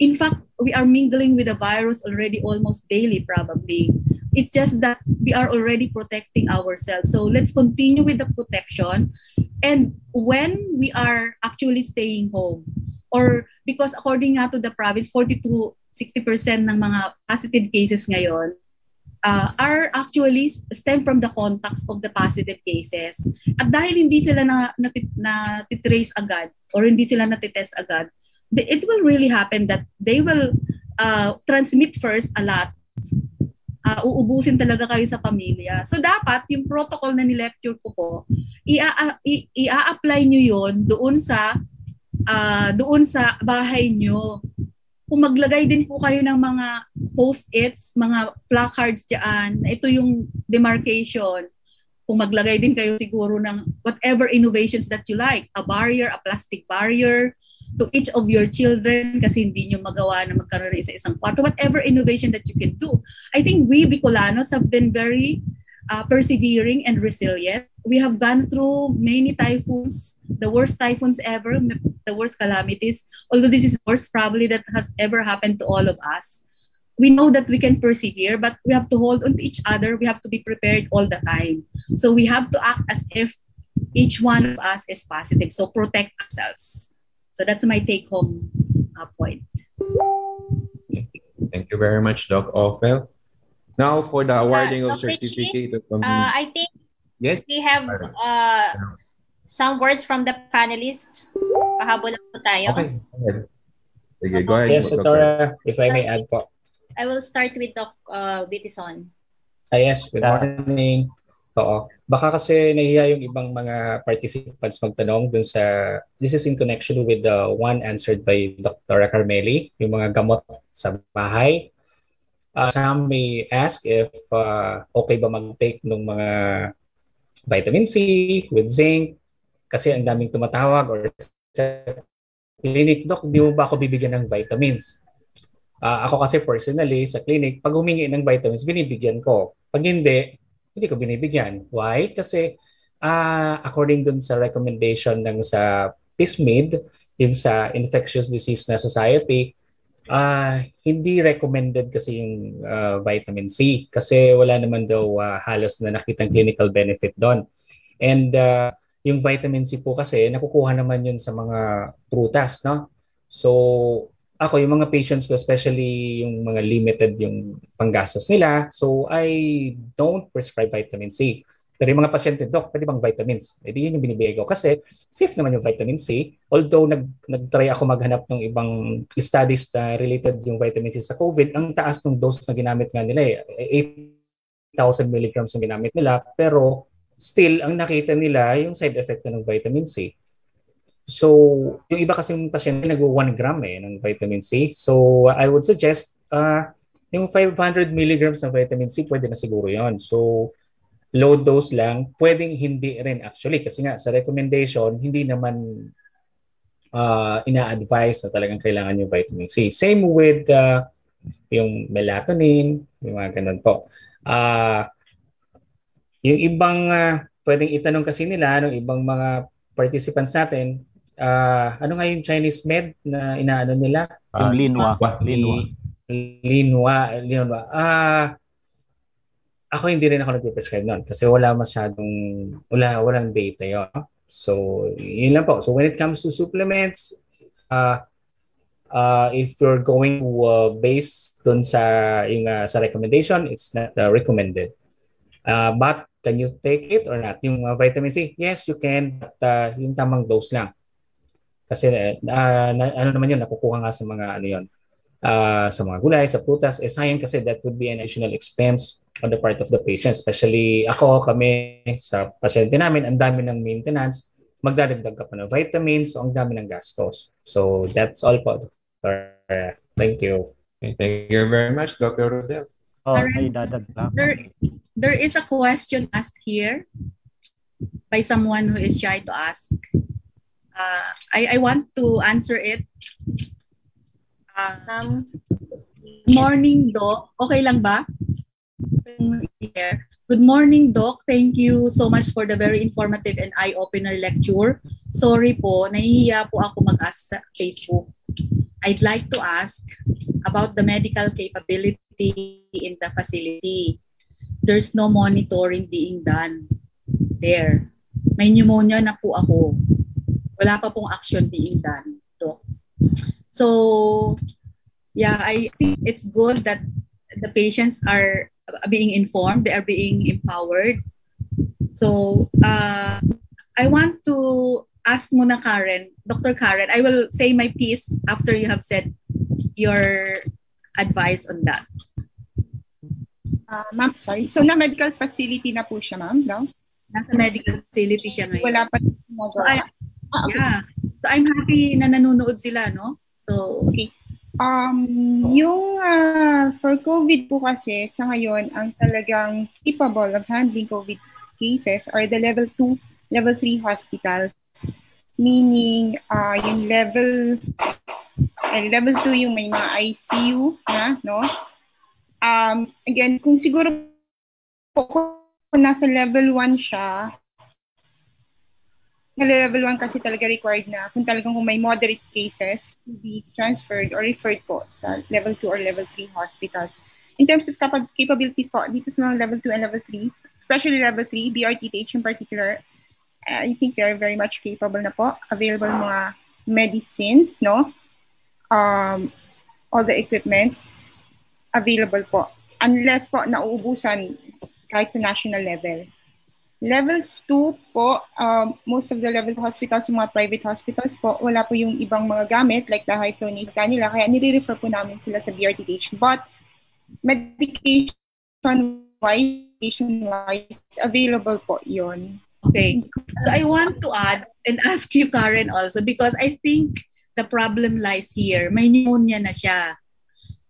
In fact, we are mingling with the virus already almost daily, probably. It's just that we are already protecting ourselves. So let's continue with the protection. And when we are actually staying home, or because according nga to the province, 40% to 60% ng mga positive cases ngayon are actually stem from the contacts of the positive cases. At dahil hindi sila na-trace agad or hindi sila natitest agad, it will really happen that they will transmit first a lot. Uubusin talaga kayo sa pamilya. So dapat yung protocol na ni-lecture ko po, i-apply nyo yun doon sa bahay nyo. Kung maglagay din po kayo ng mga post-its, mga placards dyan, ito yung demarcation. Kung maglagay din kayo siguro ng whatever innovations that you like, a barrier, a plastic barrier, to each of your children kasi hindi nyo magawa na magkaroon ng isa-isang kwarto, whatever innovation that you can do. I think we Bicolanos have been very persevering and resilient. We have gone through many typhoons, the worst typhoons ever, the worst calamities. Although this is the worst probably that has ever happened to all of us. We know that we can persevere, but we have to hold on to each other. We have to be prepared all the time. So we have to act as if each one of us is positive. So protect ourselves. So that's my take-home point. Thank you very much, Doc Ophel. Now for the awarding of Dr. certificate. I think yes? we have some words from the panelists. Pahabol lang po tayo. Okay. Sige, go ahead. Yes, Dr. If I may add po. I will start with Doc Bitison. Yes, good morning. Oo. Baka kasi nahiya yung ibang mga participants magtanong dun sa, this is in connection with the one answered by Dr. Carmeli, yung mga gamot sa bahay. Some may ask if okay ba mag-take ng mga vitamin C with zinc kasi ang daming tumatawag or sa clinic, Doc, di mo ba ako bibigyan ng vitamins? Ako kasi personally sa clinic, pag humingi ng vitamins, binibigyan ko. Pag hindi ko binibigyan. Why? Kasi according dun sa recommendation ng sa PISMID, yung sa Infectious Disease na Society, hindi recommended kasi yung vitamin C kasi wala naman daw halos na nakitang clinical benefit doon. And yung vitamin C po kasi nakukuha naman yun sa mga prutas, no? So ako, yung mga patients ko, especially yung mga limited yung panggastos nila, so I don't prescribe vitamin C. Pero yung mga pasyente, Doc, pwede bang vitamins? Edi yun yung binibigay ko kasi safe naman yung vitamin C. Although nag-try ako maghanap ng ibang studies na related yung vitamin C sa COVID, ang taas ng dose na ginamit nga nila 8,000 milligrams yung ginamit nila, pero still, ang nakita nila yung side effect na ng vitamin C. So, yung iba kasing pasyente nag-1 gram ng vitamin C. So, I would suggest yung 500 milligrams ng vitamin C, pwede na siguro yon. So, low dose lang. Pwedeng hindi rin actually kasi nga sa recommendation, hindi naman ina-advise na talagang kailangan yung vitamin C. Same with yung melatonin, yung mga ganun po. Yung ibang pwedeng itanong kasi nila, ng ibang mga participants natin, ano nga yung Chinese med na inaano nila? Yung Linwa. Linwa. Ako hindi rin ako nagpe-prescribe nun kasi walang data yun. So, yun lang po. So, when it comes to supplements, if you're going to base dun sa recommendation, it's not recommended. But can you take it or not? Yung vitamin C, yes, you can, but yung tamang dose lang. Kasi ano naman yun, nakukuha nga sa mga sa mga gulay, sa prutas, sayang kasi that would be an additional expense on the part of the patient. Especially kami, sa pasyente namin, ang dami ng maintenance, magdadagdag ka pa ng vitamins, so ang dami ng gastos. So that's all po, Dr. Thank you. Okay, thank you very much, Dr. Rodel. There is a question asked here by someone who is shy to ask. I want to answer it. Morning, Doc. Okay lang ba? Good morning, Doc. Thank you so much for the very informative and eye-opener lecture. Sorry po, nahihiya po ako mag-ask sa Facebook. I'd like to ask about the medical capability in the facility. There's no monitoring being done there. May pneumonia na po ako. Wala pa pong action being done, Doc. So, yeah, I think it's good that the patients are being informed, they are being empowered. So, I want to ask muna Karen, Dr. Karen, I will say my piece after you have said your advice on that. Ma'am, sorry. So, na medical facility na po siya, ma'am, no? Nasa medical facility siya ngayon. Wala pa. Okay. Yeah. So, I'm happy na nanonood sila, no? So, okay. Yung for COVID po kasi sa ngayon, ang talagang capable of handling COVID cases are the level 2, level 3 hospitals. Meaning, yung level 2 yung may mga ICU na, no? Again, kung siguro po kung nasa level 1 siya, level 1 kasi talaga required na kung talagang kung may moderate cases to be transferred or referred po sa level 2 or level 3 hospitals. In terms of capabilities po, dito sa mga level 2 and level 3, especially level 3, BRTTH in particular, I think they're very much capable na po. Available mga medicines, no? All the equipments available po. Unless po nauubusan kahit sa national level. Level 2 po, most of the level hospitals, yung mga private hospitals po, wala po yung ibang mga gamit like the high flow need cannula, kaya nire-refer po namin sila sa BRTTH. But medication-wise, available po yun. Okay. So I want to add and ask you, Karen, also, because I think the problem lies here. May pneumonia na siya.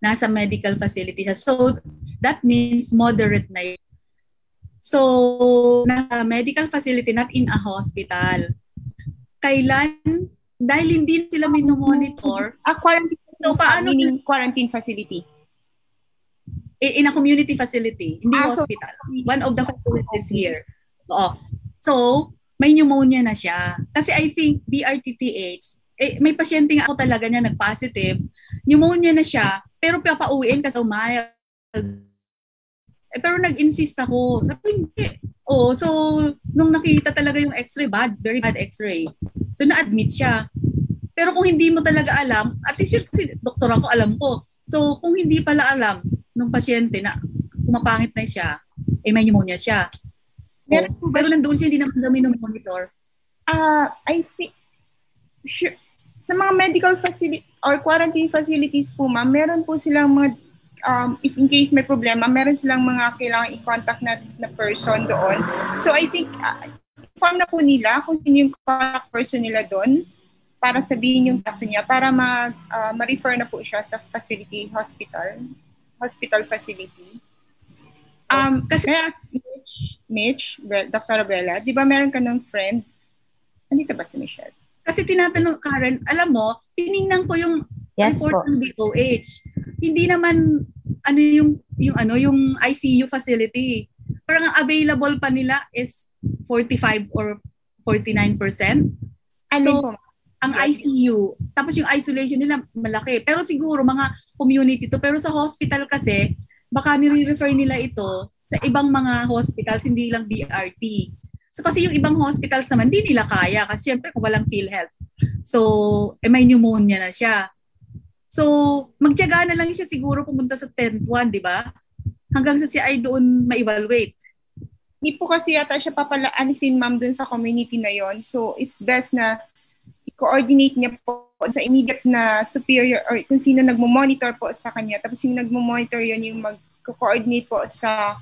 Nasa medical facility siya. So that means moderate na yun. So, nasa medical facility, not in a hospital. Kailan? Dahil hindi sila minomonitor. Quarantine. So, paano? Quarantine facility. In a community facility, hindi hospital. One of the facilities here. Oo. So, may pneumonia na siya. Kasi I think BRTTH, may pasyente nga ako talaga niya nag-positive. Pneumonia na siya, pero papauwiin kasi mild. Pero nag-insist ako. Sabi ko, hindi. So, nung nakita talaga yung x-ray, very bad x-ray. So, na-admit siya. Pero kung hindi mo talaga alam, at least yun kasi doktor ako, alam ko. So, kung hindi pala alam nung pasyente na kumapangit na siya, may pneumonia siya. Pero nandoon siya, hindi naman kami nung monitor. I think, sure, sa mga medical facility or quarantine facilities po, ma'am, meron po silang mga if in case may problema, meron silang mga kailangan i-contact na person doon. So I think, inform na po nila kung sino yung contact person nila doon para sabihin yung kaso niya para ma-refer na po siya sa hospital facility. Kasi Mitch, Dr. Bella, di ba meron ka ng friend? Andito ba si Michelle? Kasi tinatanong, Karen, alam mo, tiningnan ko yung report ng DOH. Hindi naman yung ICU facility. Parang ang available pa nila is 45 or 49%. So, ang ICU, tapos yung isolation nila malaki. Pero siguro mga community to. Pero sa hospital kasi, baka nire-refer nila ito sa ibang mga hospitals, hindi lang BRT. So kasi yung ibang hospitals naman, hindi nila kaya kasi syempre kung walang PhilHealth. So, may pneumonia na siya. So, magtiyaga na lang siya siguro pumunta sa 10th one, di ba? Hanggang sa siya ay doon ma-evaluate. Hindi po kasi yata siya papalaanisin, ma'am, dun sa community na yon. So, it's best na i-coordinate niya po sa immediate na superior or kung sino nagmo-monitor po sa kanya. Tapos yung nagmo-monitor yun yung mag-coordinate po sa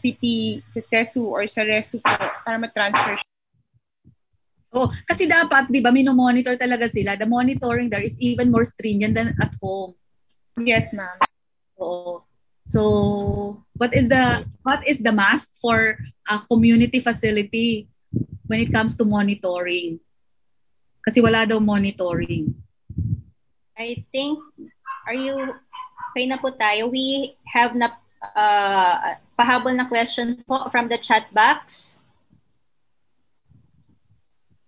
city, sa CESU or sa RESU po para ma-transfer siya. Oh, kasi dapat, di ba, mino-monitor talaga sila. The monitoring there is even more stringent than at home. Yes, ma'am. Oo. So, what is the must for a community facility when it comes to monitoring? Kasi wala daw monitoring. I think, okay na po tayo? We have na pahabol na question po from the chat box.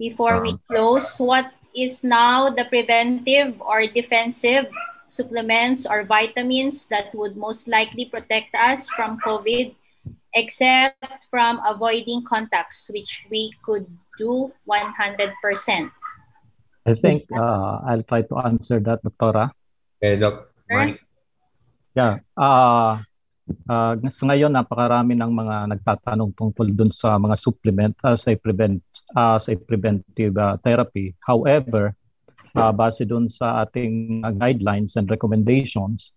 Before we close, what is now the preventive or defensive supplements or vitamins that would most likely protect us from COVID, except from avoiding contacts, which we could do 100%? I think I'll try to answer that, Doktora. Okay, Doc. Mike. Yeah. Sa ngayon, napakarami ng mga nagtatanong tungkol dun sa mga supplement as a preventive therapy. However, base dun sa ating guidelines and recommendations,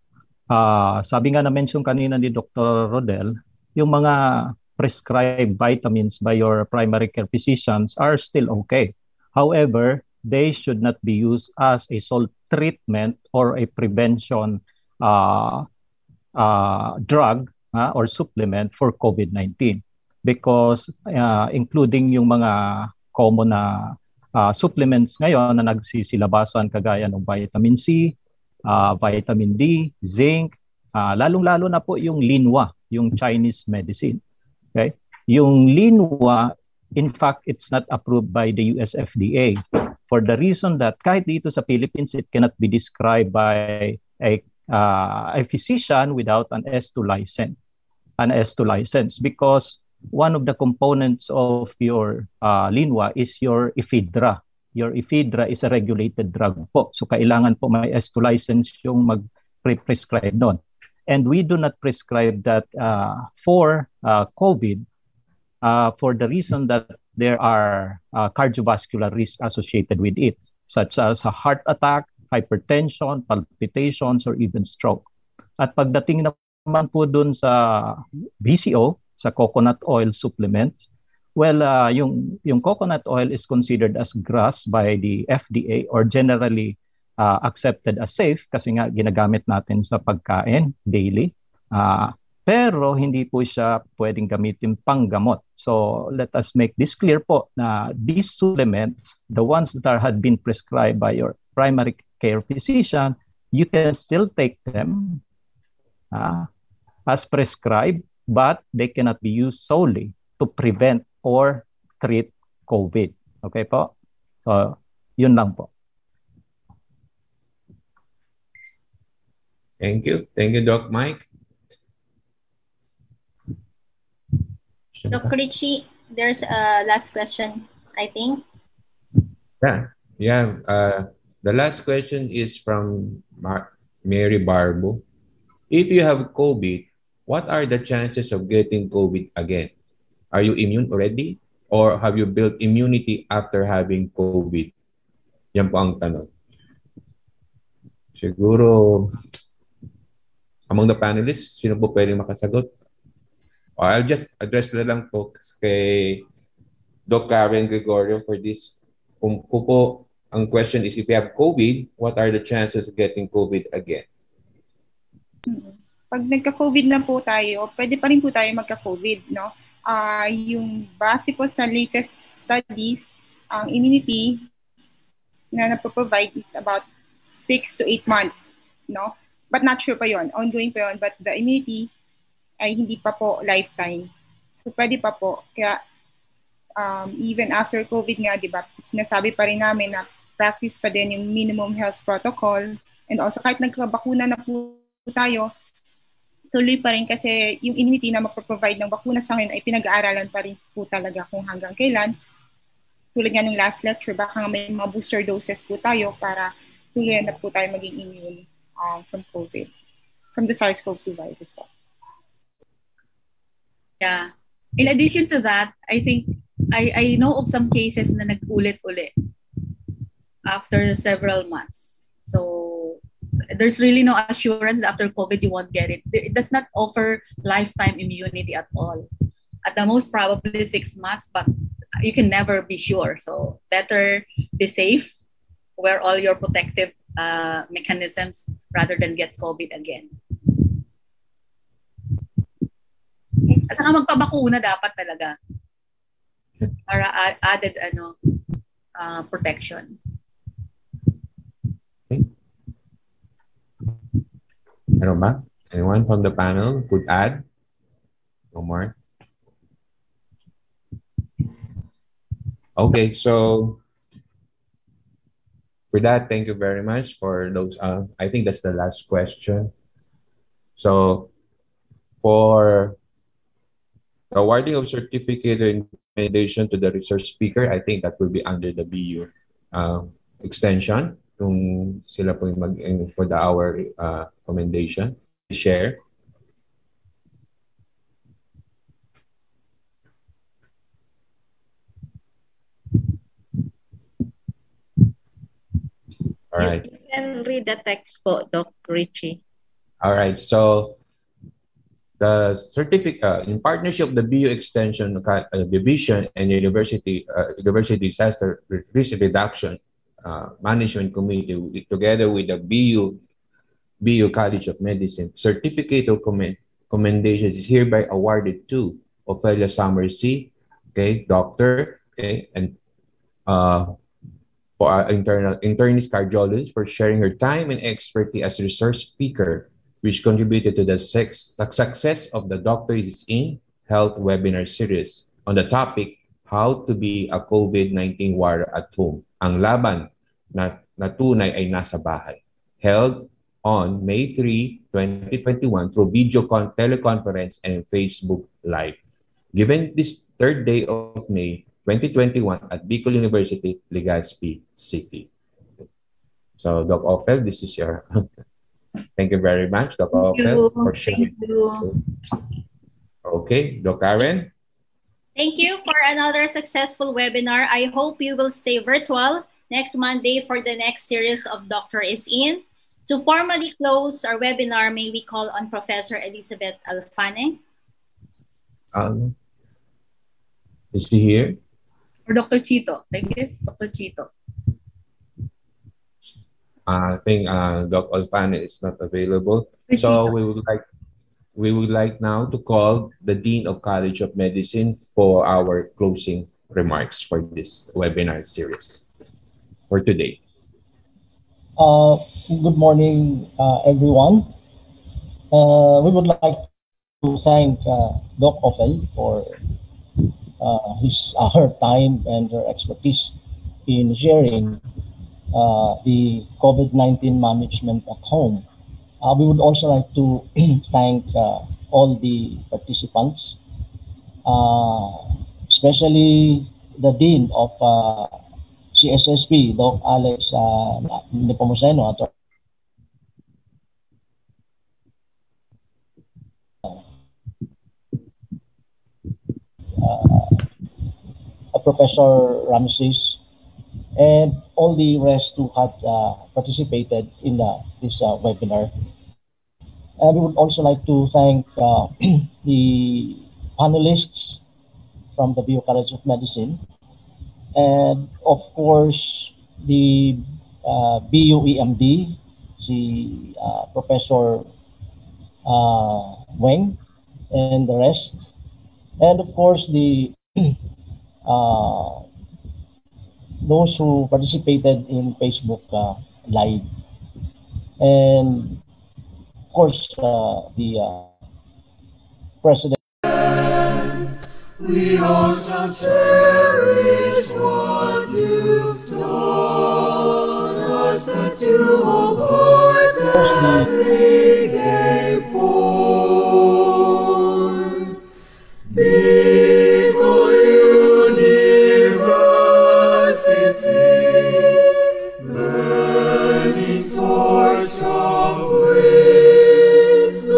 sabi nga na-mention kanina ni Dr. Rodel, yung mga prescribed vitamins by your primary care physicians are still okay. However, they should not be used as a sole treatment or a prevention drug or supplement for COVID-19, because including yung mga common na supplements ngayon na nagsisilabasan kagaya ng vitamin C, vitamin D, zinc, lalong-lalo na po yung Linhua, yung Chinese medicine. Okay? Yung Linhua, in fact, it's not approved by the US FDA for the reason that kahit dito sa Philippines, it cannot be described by a physician without an S2 license, because one of the components of your Linhua is your ephedra. Your ephedra is a regulated drug po. So kailangan po may S2 license yung mag-prescribe doon. And we do not prescribe that for COVID for the reason that there are cardiovascular risks associated with it, such as a heart attack, hypertension, palpitations, or even stroke. At pagdating naman po dun sa BCO, sa coconut oil supplements, well, yung coconut oil is considered as GRAS by the FDA or generally accepted as safe kasi nga ginagamit natin sa pagkain daily. Pero hindi po siya pwedeng gamitin panggamot. So let us make this clear po na these supplements, the ones that had been prescribed by your primary care physician, you can still take them as prescribed, but they cannot be used solely to prevent or treat COVID. Okay po? So, yun lang po. Thank you. Thank you, Doc Mike. Dr. Richie, there's a last question, I think. Yeah. The last question is from Mary Barbo. If you have COVID, what are the chances of getting COVID again? Are you immune already? Or have you built immunity after having COVID? Yan po ang tanong. Siguro, among the panelists, sino po pwedeng makasagot? Or I'll just address na lang po kay Doc Karen Gregorio for this. Kung po ang question is, if you have COVID, what are the chances of getting COVID again? Pag nagka-COVID na po tayo, pwede pa rin po tayo magka-COVID, no? Yung base po sa latest studies, ang immunity na naproprovide is about 6 to 8 months, no? But not sure pa yon, ongoing pa yon, but the immunity ay hindi pa po lifetime. So pwede pa po. Kaya even after COVID nga, di ba, sinasabi pa rin namin na practice pa din yung minimum health protocol, and also kahit nagkabakuna na po tayo, tuloy pa rin kasi yung immunity na magproprovide ng bakuna sa akin ay pinag-aaralan pa rin po talaga kung hanggang kailan. Tulad nga ng last lecture, baka may mga booster doses po tayo para tuloy na po tayo maging immune from COVID, from the SARS-CoV-2 virus po. Yeah. In addition to that, I think I know of some cases na nag-ulit-ulit after several months. So there's really no assurance that after COVID you won't get it. It does not offer lifetime immunity at all. At the most, probably 6 months, but you can never be sure. So better be safe, wear all your protective mechanisms rather than get COVID again. At saka magpabakuna dapat talaga para added protection. Okay. Ano ba? Anyone from the panel could add? No more? Okay, so for that, thank you very much for those. I think that's the last question. So for the awarding of certificate and commendation to the research speaker, I think that will be under the BU extension. Kung sila po yung for the hour commendation, share. All right. You can read the text po, Doc Richie. All right. So the certificate in partnership of the BU Extension Division and University Disaster Risk Reduction Management Committee, together with the BU College of Medicine, certificate of commendation is hereby awarded to Ophelia Summers C, okay, doctor, okay, and for our internist cardiologist for sharing her time and expertise as research speaker, which contributed to the success of the Doctors in Health webinar series on the topic, how to be a COVID-19 warrior at home. Ang laban na tunay ay nasa bahay. Held on May 3, 2021 through video teleconference and Facebook Live. Given this third day of May 2021 at Bicol University, Legazpi City. So, Doc Ophel, this is your... Thank you very much, Doc Ophel, for sharing. Thank you. Okay, Doc Karen. Thank you for another successful webinar. I hope you will stay virtual next Monday for the next series of Doctor is In. To formally close our webinar, may we call on Professor Elizabeth Alfane? Is she here? Or Dr. Chito, I guess, Dr. Chito. I think Doc Alfane is not available. So we would like now to call the Dean of College of Medicine for our closing remarks for this webinar series for today. Good morning, everyone. We would like to thank Doc Ophel for her time and her expertise in sharing the COVID-19 management at home. We would also like to thank all the participants, especially the Dean of CSSP, Doc Alex Nepomuceno, Professor Ramses, and all the rest who had participated in this webinar. And we would also like to thank the panelists from the BU College of Medicine, and of course the BUEMD, si Professor Weng, and the rest. And of course, the those who participated in Facebook Live. And of course, the President. We all shall cherish what you've taught us, that you wholeheartedly gave forth. Big University, burning torch of wisdom,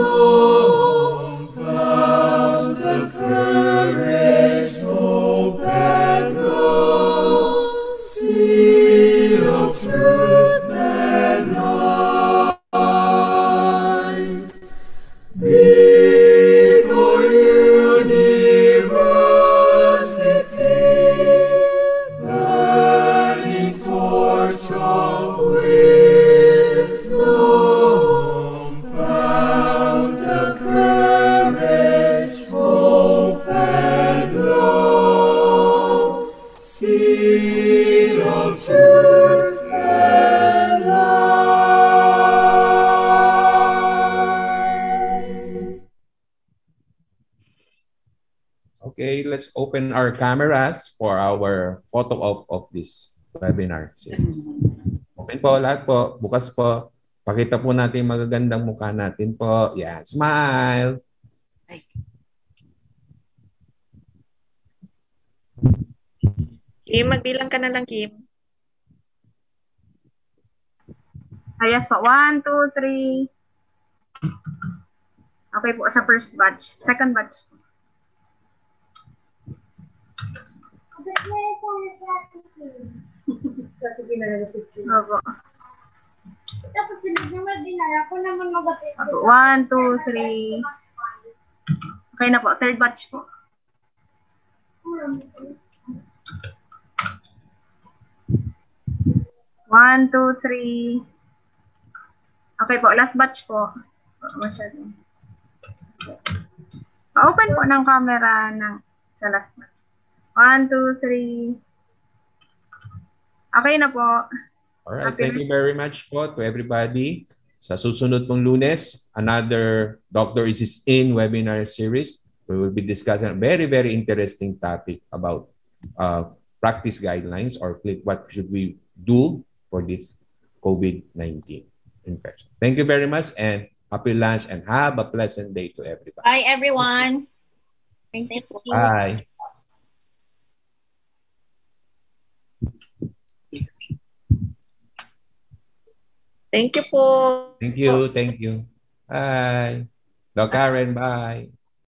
fount of courage, hope, and love, seed of truth and light. Big University, burning torch of wisdom, fount of courage, hope, and love, seed of truth and light. Okay, let's open our cameras for our photo op of this webinar series. Open po lahat po, bukas po. Pakita po natin yung magagandang mukha natin po. Yan, smile. Kim, magbilang ka na lang, Kim. Yes po. 1, 2, 3. Okay po, sa first batch. Second batch. Opo. Tapos dinara ko naman magapit. 1, 2, 3. Okay na po. Third batch po. 1, 2, 3. Okay po. Last batch po. Masyado. Pa-open po ng camera ng sa last batch. 1, 2, 3. Okay na po. Alright, thank you very much po to everybody. Sa susunod pong Lunes, another Dr. Is In webinar series. We will be discussing a very, very interesting topic about practice guidelines or what should we do for this COVID-19 infection. Thank you very much and happy lunch and have a pleasant day to everybody. Bye, everyone. Thank you. Bye. Thank you po. Thank you. Thank you. Bye. Doc Karen, bye.